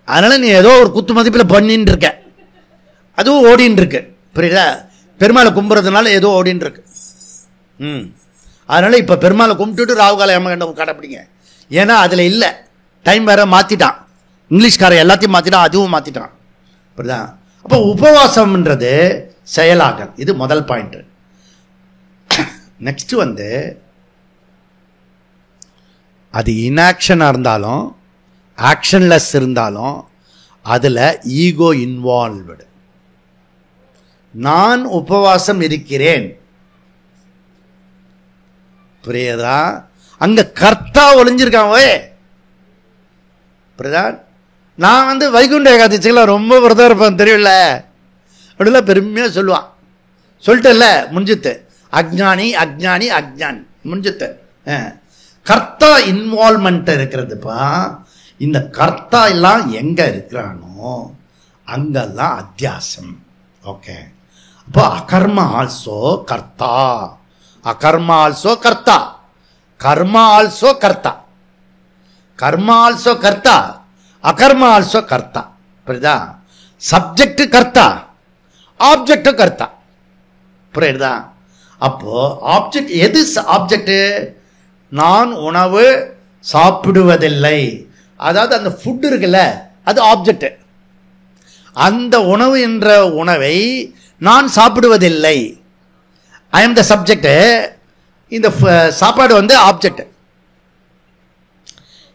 அதனால் நீ ஏதோ ஒரு குத்து மதிப்பில் பண்ணின்னு இருக்க, அதுவும் ஓடின்னு இருக்கு. புரியுதா? பெருமாளை கும்புறதுனால ஏதோ ஓடின்னு இருக்கு. அதனால் இப்போ பெருமாளை கும்பிட்டுட்டு ராகுகால யமகண்டம் கடைப்பிடிங்க. ஏன்னா அதில் இல்லை, டைம் வேற மாற்றிட்டான். இங்கிலீஷ்காரன் எல்லாத்தையும் மாற்றிட்டான், அதுவும் மாற்றிட்டான். புரியுதா? அப்போ உபவாசம்ன்றது செயலாகல். இது முதல் பாயிண்ட். நெக்ஸ்ட் வந்து அது இன்ஆக்ஷனாக இருந்தாலும் ஆக்ஷன்லெஸ் இருந்தாலும் அதில் ஈகோ இன்வால்வ்டு. நான் உபவாசம் இருக்கிறேன், புரியுதா? அங்க கர்த்தா ஒளிஞ்சிருக்கான். புரியுதா? நான் வந்து வைகுண்ட ஏகாதசிக்கெல்லாம் ரொம்ப விரதம் இருப்பேன் தெரியல அப்படிலாம் பெருமையாக சொல்லுவான். சொல்லிட்டல முடிஞ்சுத்து. அஜ்ஞானி அஜ்ஞானி அஜ்ஞானி முடிஞ்சுத்து. கர்த்தா இன்வால்மெண்ட் இருக்கிறதுப்பா. இந்த கர்த்தா எல்லாம் எங்க இருக்கிறானோ அங்கெல்லாம் அத்தியாசம். ஓகே, அப்போ அகர்மா ஆல்சோ கர்த்தா, அகர்மா ஆல்சோ கர்த்தா, கர்மா ஆல்சோ கர்த்தா, கர்மா ஆல்சோ கர்த்தா, அகர்மா ஆல்சோ கர்த்தா. புரியுதா? சப்ஜெக்ட் கர்த்தா, ஆப்ஜெக்ட் கர்த்தா. புரியுதா? அப்போ ஆப்ஜெக்ட் எது? ஆப்ஜெக்ட் நான் உணவு சாப்பிடுவதில்லை, அதாவது அந்த ஃபுட் இருக்குல்ல, அது ஆப்ஜெக்ட். அந்த உணவு என்ற உணவை நான் சாப்பிடுவதில்லை, ஐ எம் த சப்ஜெக்ட். இந்த சாப்பாடு வந்து ஆப்ஜெக்ட்.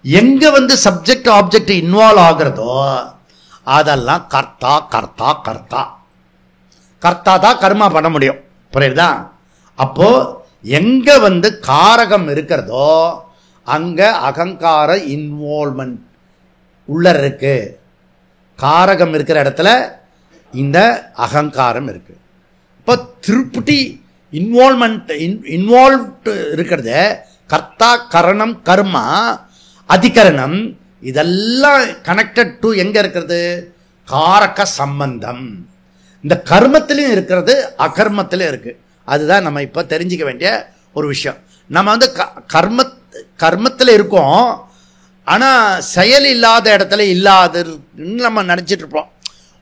எங்க வந்து சப்ஜெக்ட் ஆப்ஜெக்ட் இன்வால்வ் ஆகிறதோ அதெல்லாம் கர்த்தா கர்த்தா கர்த்தா. கர்த்தா தான் கர்மா பண்ண முடியும். புரியுதா? அப்போ எங்க வந்து காரகம் இருக்கிறதோ அங்க அகங்கார இன்வால்வ்மெண்ட் உள்ள இருக்கு. காரகம் இருக்கிற இடத்துல இந்த அகங்காரம் இருக்கு. இப்போ திருப்பதி இன்வால்வ்மெண்ட் இன்வால்வ்டு இருக்கிறது கர்த்தா, கரணம், கர்மா, அதிகரணம், இதெல்லாம் கனெக்டட் டு எங்க இருக்கிறது? காரக சம்பந்தம். இந்த கர்மத்திலையும் இருக்கிறது, அகர்மத்திலும் இருக்கு. அதுதான் நம்ம இப்போ தெரிஞ்சுக்க வேண்டிய ஒரு விஷயம். நம்ம வந்து கர்மத்தில் இருக்கோம், ஆனால் செயல் இல்லாத இடத்துல இல்லாதுன்னு நம்ம நினச்சிட்டு இருப்போம்.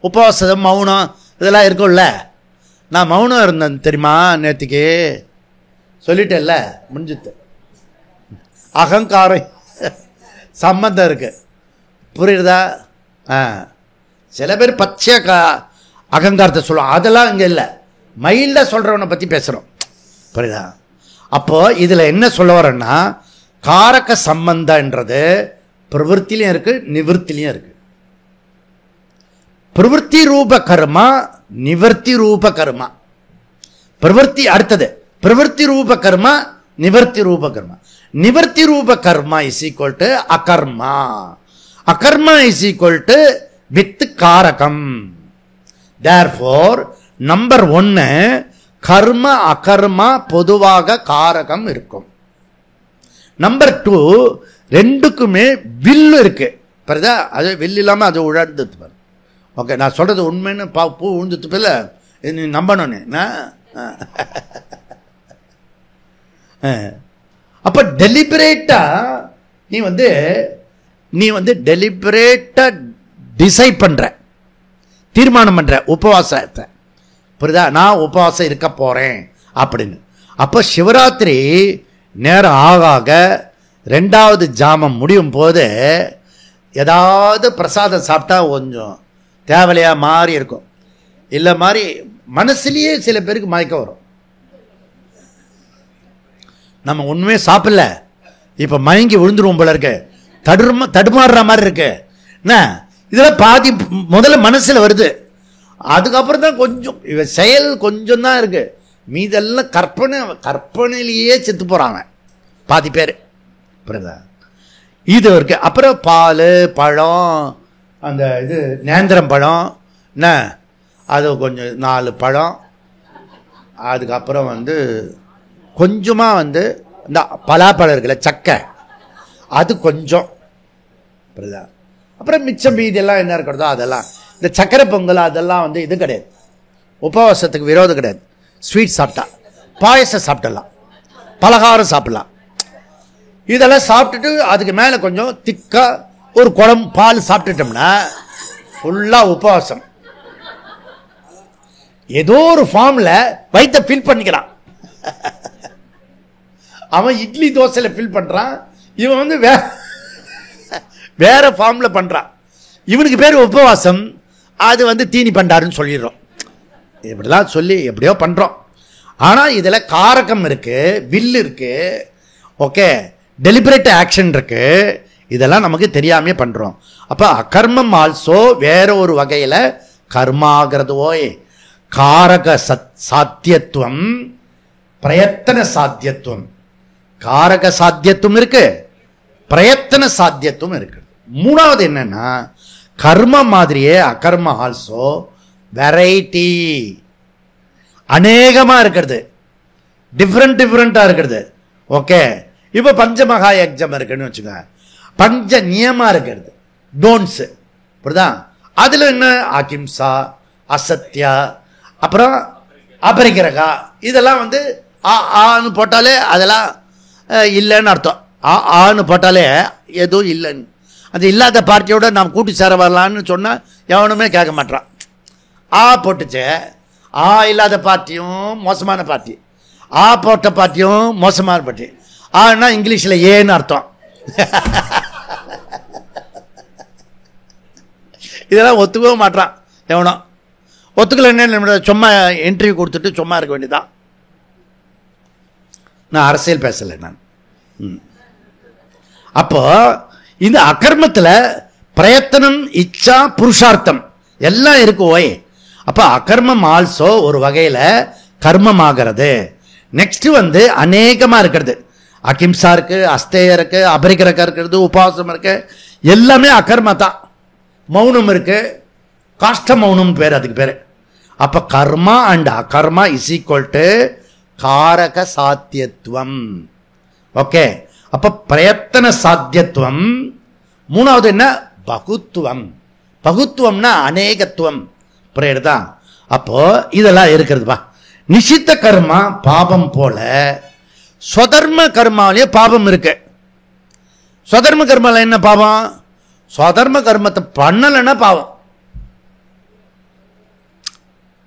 உபவாசம், மௌனம் இதெல்லாம் இருக்கும்ல. நான் மௌனம் இருந்தேன் தெரியுமா நேற்றுக்கு, சொல்லிட்டேன்ல, முடிஞ்சுது. அகங்காரம் சம்பந்தம் இருக்கு. புரியுதா? சில பேர் பச்சையாக அகங்காரத்தை சொல்லுவாங்க, அதெல்லாம் இங்கே இல்லை. மைல்டாக சொல்கிறவனை பற்றி பேசுகிறோம். புரியுதா? அப்போ இதில் என்ன சொல்ல வரேன்னா, காரக சம்பந்தன்றது பிரவருத்திலையும் இருக்கு, நிவர்த்திலையும் இருக்கு. பிரவருத்தி ரூப கர்மா, நிவர்த்தி ரூப கர்மா. பிரவருத்தி அடுத்தது பிரவருத்தி ரூப கர்மா, நிவர்த்தி ரூப கர்மா. நிவர்த்தி ரூப கர்மா இஸ் ஈக்குவல் டு அகர்மா, அகர்மா இஸ் ஈக்குவல் டு வித் காரகம். தேர்ஃபோர் நம்பர் 1 கர்ம அகர்மா பொதுவாக காரகம் இருக்கும். நம்பர் 2 ரெண்டுக்குமே வில்லு இருக்கு. புரியுதா? அது வில் இல்லாமல் அது உழந்து. ஓகே, நான் சொல்றது உண்மைன்னு பூ உழுந்துட்டு பில்ல நீ நம்பணும். அப்ப டெலிபரேட்டா நீ வந்து டெலிபரேட்டா டிசைட் பண்ற, தீர்மானம் பண்ற உபவாசத்தை. புரியுதா? நான் உபவாசம் இருக்க போறேன் அப்படின்னு. அப்போ சிவராத்திரி நேரம் ஆக 2வது ஜாமம் முடியும் போது ஏதாவது பிரசாதம் சாப்பிட்டா கொஞ்சம் தேவலையா மாறி இருக்கும், இல்லை மாதிரி மனசுலேயே சில பேருக்கு மயக்கம் வரும். நம்ம ஒண்ணுமே சாப்பிடல, இப்ப மயங்கி விழுந்துருவோம் போல இருக்கு, தடுமாறுற மாதிரி இருக்கு. என்ன இதெல்லாம் பாதி முதல்ல மனசுல வருது, அதுக்கப்புறம் தான் கொஞ்சம் செயல் கொஞ்சம் தான் இருக்கு, மீதெல்லாம் கற்பனையிலேயே செத்து போறாங்க பாதி பேர். புரியுதா? இது இருக்கு. அப்புறம் பால், பழம், அந்த இது நேந்திரம் பழம், என்ன அது கொஞ்சம் 4 பழம், அதுக்கப்புறம் வந்து கொஞ்சமாக வந்து இந்த பலாப்பழம் இருக்குல்ல, சக்கை, அது கொஞ்சம். புரியுதா? அப்புறம் மிச்சம் மீதி எல்லாம் என்ன இருக்கிறதோ அதெல்லாம். இந்த சக்கரை பொங்கல் அதெல்லாம் வந்து இது கிடையாது, உபவாசத்துக்கு விரோதம் கிடையாது. ஸ்வீட் சாப்பிட்டா, பாயசம் சாப்பிடலாம், பலகாரம் சாப்பிடலாம். இதெல்லாம் சாப்பிட்டுட்டு அதுக்கு மேலே கொஞ்சம் திக்கா ஒரு குழம்பு பால் சாப்பிட்டுட்டோம்னா ஃபுல்லாக உபவாசம். ஏதோ ஒரு ஃபார்ம்ல வயிற்ற ஃபில் பண்ணிக்கிறான். அவன் இட்லி தோசையில் ஃபில் பண்றான், இவன் வந்து வேற ஃபார்ம்ல பண்றான். இவனுக்கு பேர் உபவாசம், அது வந்து தீனி பண்டாருன்னு சொல்லிடுறோம். இப்படிலாம் சொல்லி எப்படியோ பண்றோம். ஆனா இதுல காரகம் இருக்கு, வில் இருக்கு, ஓகே, டெலிபரேட் ஆக்ஷன் இருக்கு. இதெல்லாம் நமக்கு தெரியாமே பண்றோம். அப்ப அகர்மம் ஆல்சோ வேற ஒரு வகையில கர்மாகிறது. ஓய், காரக சாத்தியத்துவம், பிரயத்தன சாத்தியத்துவம். காரக சாத்தியத்துவம் இருக்கு, பிரயத்தன சாத்தியத்துவம் இருக்கு. மூணாவது என்னன்னா, கர்ம மாதிரியே அகர்ம ஆல்சோ வெரைட்டி, அநேகமா இருக்கிறது, டிஃப்ரெண்டா இருக்கிறது. ஓகே, இப்ப பஞ்சமகா யஜ்ஞம் இருக்குன்னு வச்சுக்கோங்க, பஞ்ச நியமா இருக்கிறது, டோன்ஸ். புரியுதா? அதுல என்ன, அகிம்சா, அசத்யா, அப்புறம் அபரிகிரகா, இதெல்லாம் வந்து ஆன்னு போட்டாலே அதெல்லாம் இல்லைன்னு அர்த்தம். ஆன்னு போட்டாலே எதுவும் இல்லைன்னு. அது இல்லாத பார்ட்டியோட நாம் கூட்டி சேர வரலான்னு சொன்னா எவனுமே கேட்க மாட்டான். போட்டுச்சு, இல்லாத பார்ட்டியும் மோசமான பார்ட்டி, போட்ட பார்ட்டியும் மோசமான பார்ட்டி. ஆனா இங்கிலீஷ்ல ஏன்னு அர்த்தம். இதெல்லாம் ஒத்துக்கவும் மாட்டான் எவனோ. ஒத்துக்கல என்ன, சும்மா இன்டர்வியூ கொடுத்துட்டு சும்மா இருக்க வேண்டியதான். நான் அரசியல் பேசல நான். அப்போ இந்த அகர்மத்துல பிரயத்தனம், இச்சா, புருஷார்த்தம் எல்லாம் இருக்கு. ஓய், அப்ப அகர்மம் ஆல்சோ ஒரு வகையில கர்மமாகிறது. நெக்ஸ்ட் வந்து அநேகமா இருக்கிறது, அகிம்சா இருக்கு, அஸ்தேய இருக்கு, அபரிகிரகம் இருக்கிறது, உபவாசம் இருக்கு, எல்லாமே அகர்ம தான். மௌனம் இருக்கு, காஷ்ட மௌனம் பேர், அதுக்கு பேரு. அப்ப கர்மா அண்ட் அகர்மா இஸ் ஈக்குவல் டு காரக சாத்தியத்துவம். ஓகே, அப்ப பிரயத்தன சாத்தியத்துவம். மூணாவது என்ன, பகுத்துவம். பகுத்துவம்னா அநேகத்துவம். புரியுதா? அப்போ இதெல்லாம் இருக்கிறதுப்பா. நிஷித்த கர்மா பாபம் போல ஸ்வதர்ம கர்மாவிலேயே பாபம் இருக்கு. ஸ்வதர்ம கர்மால என்ன பாவம்? ஸ்வதர்ம கர்மத்தை பண்ணலன்னா பாவம்.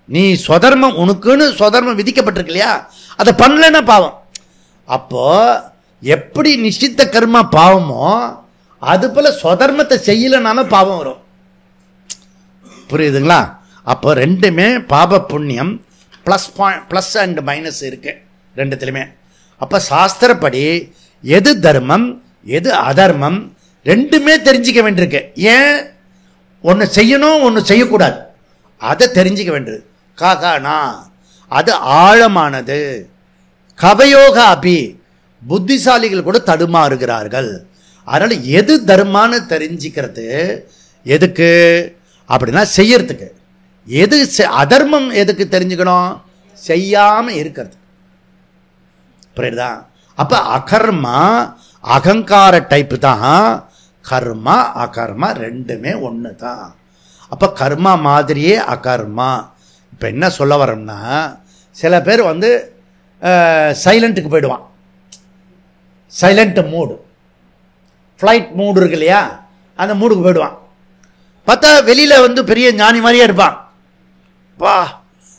நீ ஸ்வதர்மம், உனக்குன்னு ஸ்வதர்மம் விதிக்கப்பட்டிருக்கு இல்லையா, அதை பண்ணலன்னா பாவம். அப்போ எப்படி நிஷித்த கர்மா பாவமோ அது போல ஸ்வதர்மத்தை செய்யலனாலும் பாவம் வரும். புரியுதுங்களா? அப்போ ரெண்டுமே பாப புண்ணியம் பிளஸ் அண்ட் மைனஸ் இருக்கு ரெண்டுத்திலுமே. அப்ப சாஸ்திரப்படி எது தர்மம் எது அதர்மம் ரெண்டுமே தெரிஞ்சிக்க வேண்டியிருக்கு. ஏன், ஒன்னு செய்யணும் ஒன்னு செய்யக்கூடாது, அதை தெரிஞ்சிக்க வேண்டியது. காகானா அது ஆழமானது. கவயோக அபி, புத்திசாலிகள் கூட தடுமாறுகிறார்கள். அதனால எது தர்மான்னு தெரிஞ்சுக்கிறது எதுக்கு அப்படின்னா செய்யறதுக்கு. எது அதர்மம் எதுக்கு தெரிஞ்சுக்கணும்? செய்யாம இருக்கிறது. புரியுதா? அப்ப அகர்மா அகங்கார டைப் தான், கர்மா அகர்மா ரெண்டுமே ஒன்று தான். அப்ப கர்மா மாதிரியே அகர்மா. இப்ப என்ன சொல்ல வரோம்னா, சில பேர் வந்து சைலண்ட்டுக்கு போயிடுவான். சைலண்ட் மூடு, ஃப்ளைட் மூடு இருக்கு இல்லையா, அந்த மூடுக்கு போயிடுவான். பார்த்தா வெளியில வந்து பெரிய ஞானி மாதிரியே இருப்பான். பா,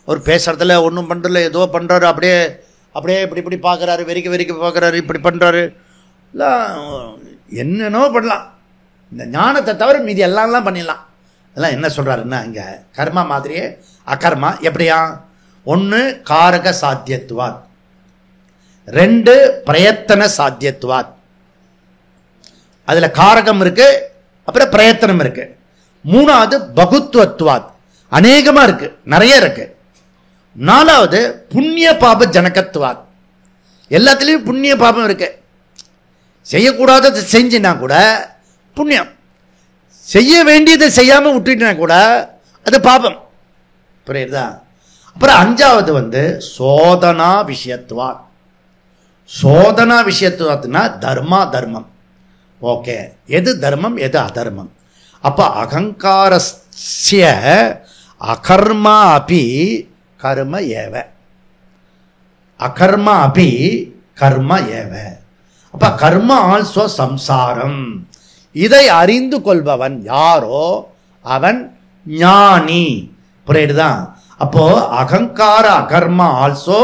ஒரு பேசுறதுல ஒன்றும் பண்றதுல ஏதோ பண்றாரு, அப்படியே அப்படியே இப்படி இப்படி பார்க்குறாரு, வெறிக்க வெறிக்க பார்க்குறாரு, இப்படி பண்றாரு, என்னென்னோ பண்ணலாம். இந்த ஞானத்தை தவிர மீதி எல்லாம் பண்ணிடலாம். அதெல்லாம் என்ன சொல்றாருன்னா, இங்க கர்மா மாதிரியே அகர்மா. எப்படியா? ஒன்று காரக சாத்தியத்துவாத், ரெண்டு பிரயத்தன சாத்தியத்துவாத். அதுல காரகம் இருக்கு, அப்புறம் பிரயத்தனம் இருக்கு. மூணாவது பகுத்துவத்துவாத், அநேகமா இருக்கு, நிறைய இருக்கு. நாலாவது புண்ணிய பாப ஜனகத்துவாத், எல்லாத்திலையும் புண்ணிய பாபம் இருக்கு. செய்யக்கூடாததை செஞ்சினா கூட புண்ணியம், செய்ய வேண்டியதை செய்யாம விட்டுட்டா கூட அது பாபம். புரியுதா? அப்புறம் அஞ்சாவது வந்து சோதனா விஷயத்துவாத். சோதனா விஷயத்துவாத்னா தர்மா தர்மம். ஓகே, எது தர்மம் எது அதர்மம் அப்போ அகங்காரஸ்ய அகர்மா அபி கர்ம ஏவ, அகர்மா அபி கர்ம ஏவ. அப்ப கர்ம ஆல்சோ சம்சாரம். இதை அறிந்து கொள்பவன் யாரோ அவன் ஞானி. புரியுதுதான்? அப்போ அகங்கார அகர்மா ஆல்சோ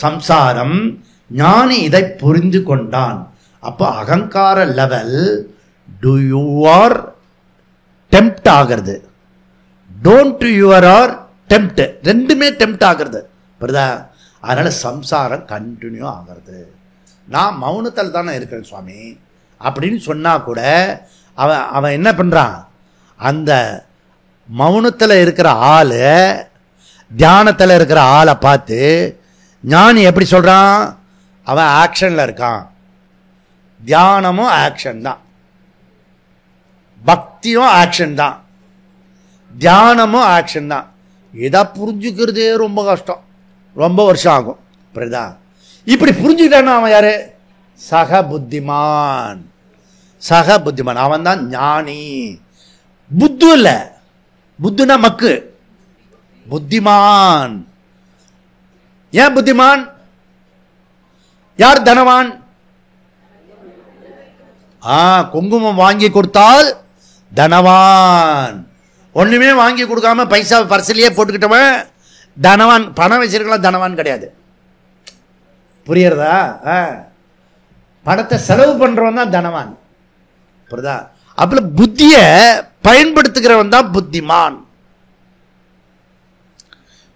சம்சாரம். ஞானி இதை புரிந்து கொண்டான். அப்போ அகங்கார லெவல் டு யுவர் டெம்ப்ட் ஆகிறது, டோன்ட் யுவர் ஆர் டெம்ப்ட், ரெண்டுமே டெம்ப்ட் ஆகிறது. புரியுதா? அதனால சம்சாரம் கண்டினியூ ஆகிறது. நான் மௌனத்தில் தானே இருக்கிறேன் சுவாமி அப்படின்னு சொன்னா கூட அவன் அவன் என்ன பண்றான்? அந்த மௌனத்தில் இருக்கிற ஆளு தியானத்தில் இருக்கிற ஆளை பார்த்து ஞானி எப்படி சொல்றான்? அவன் ஆக்ஷன்ல இருக்கான். தியானமும் ஆக்ஷன் தான், பக்தியும் ஆக்ஷன் தான், தியானமும் ஆக்ஷன் தான். இதை புரிஞ்சுக்கிறதே ரொம்ப கஷ்டம், ரொம்ப வருஷம் ஆகும். புரியுதா? இப்படி புரிஞ்சுக்கிட்டான்னா அவன் யாரு? சக புத்திமான். சக புத்திமான் அவன் தான் ஞானி. புத்து இல்ல, புத்துனா மக்கு, புத்திமான். ஏன் புத்திமான்? யார் தனவான்? குங்குமம் வாங்கி கொடுத்தால் தனவான். ஒண்ணுமே வாங்கி கொடுக்காம பைசா பர்சலையே போட்டுக்கிட்டவன் தனவான். பணம் வச்சிருக்கலாம், தனவான் கிடையாது. புரியுறதா? பணத்தை செலவு பண்றவன் தான் தனவான். புரியுதா? அப்ப புத்திய பயன்படுத்துகிறவன் தான் புத்திமான்.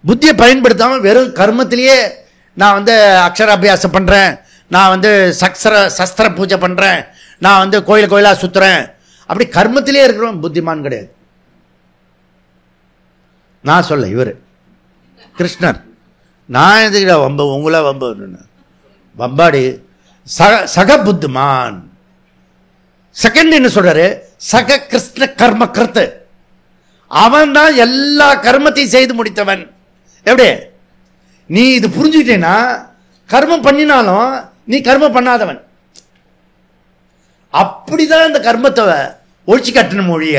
புத்தியை பயன்படுத்தாம வெறும் கர்மத்திலேயே நான் அக்ஷராபியாசம் பண்றேன், நான் சஸ்திர பூஜை பண்றேன், நான் கோயில் கோயிலா சுத்துறேன், அப்படி கர்மத்திலே இருக்கிறவன் புத்திமான் கிடையாது. நான் சொல்ல, இவரு கிருஷ்ணர். நான் எதுக்கிட்ட வம்பு, உங்கள வம்பு வம்பாடி. சக புத்திமான். செகண்ட் என்ன சொல்றாரு? சக கிருஷ்ண கர்ம கர்த்து. அவன் தான் எல்லா கர்மத்தையும் செய்து முடித்தவன். எப்படி? நீ இது புரிஞ்சுக்கிட்டேன்னா கர்மம் பண்ணினாலும் நீ கர்மம் பண்ணாதவன். அப்படிதான் இந்த கர்மத்தை ஒழிச்சு கட்டணும் மொழிய.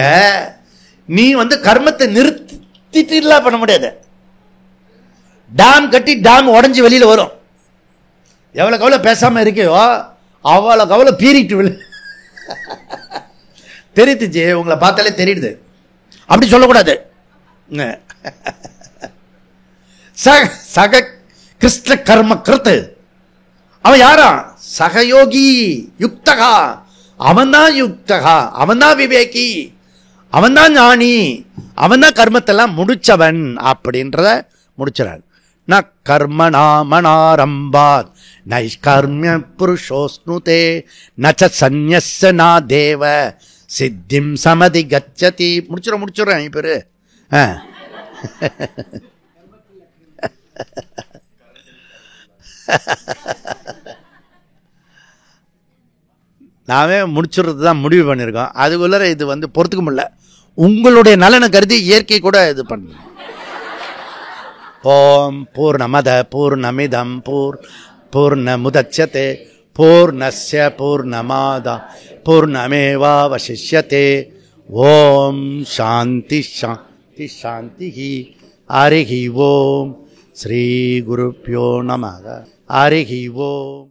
நீ கர்மத்தை நிறுத்திட்டு பண்ண முடியாது. டேம் கட்டி டேம் உடஞ்சி வெளியில வரும். எவ்வளவு கவலை பேசாம இருக்கையோ அவ்வளவு கவலை பீறிட்டு விழு. தெரியுது, உங்களை பார்த்தாலே தெரியுது. அப்படி சொல்லக்கூடாது. சக கிருஷ்ண கர்ம கிருத்து. அவன் யாரா? சகயோகி யுக்தகா. அவன் தான் யுக்தகா, அவன் தான் விவேகி, அவன் தான் ஞானி, அவன் தான் கர்மத்தெல்லாம் முடிச்சவன் அப்படின்றத முடிச்சார். ந கர்மணா மனாரம்பாத் நைஷ்கர்மிய புருஷோஸ்னுதே நச்ச சந்நியஸ்ய நா தேவ சித்திம் சமதி கச்சதி. முடிச்சுறேன் பேரு. நாமே முடிச்சுறது தான் முடிவு பண்ணியிருக்கோம். அதுக்குள்ள இது பொறுத்துக்க முடியல. உங்களுடைய நலனை கருதி இயற்கை கூட இது பண்ண. ஓம் பூர்ணமத பூர்ணமிதம் பூர்ணமுதச்யதே பூர்ணஸ்ய பூர்ணமாதா பூர்ணமேவாவசிஷ்யதே. ஓம் சாந்தி சாந்தி சாந்தி. ஹரிஹி ஓம். ஸ்ரீ குருப்யோ நமः. ஹரிஹி ஓம்.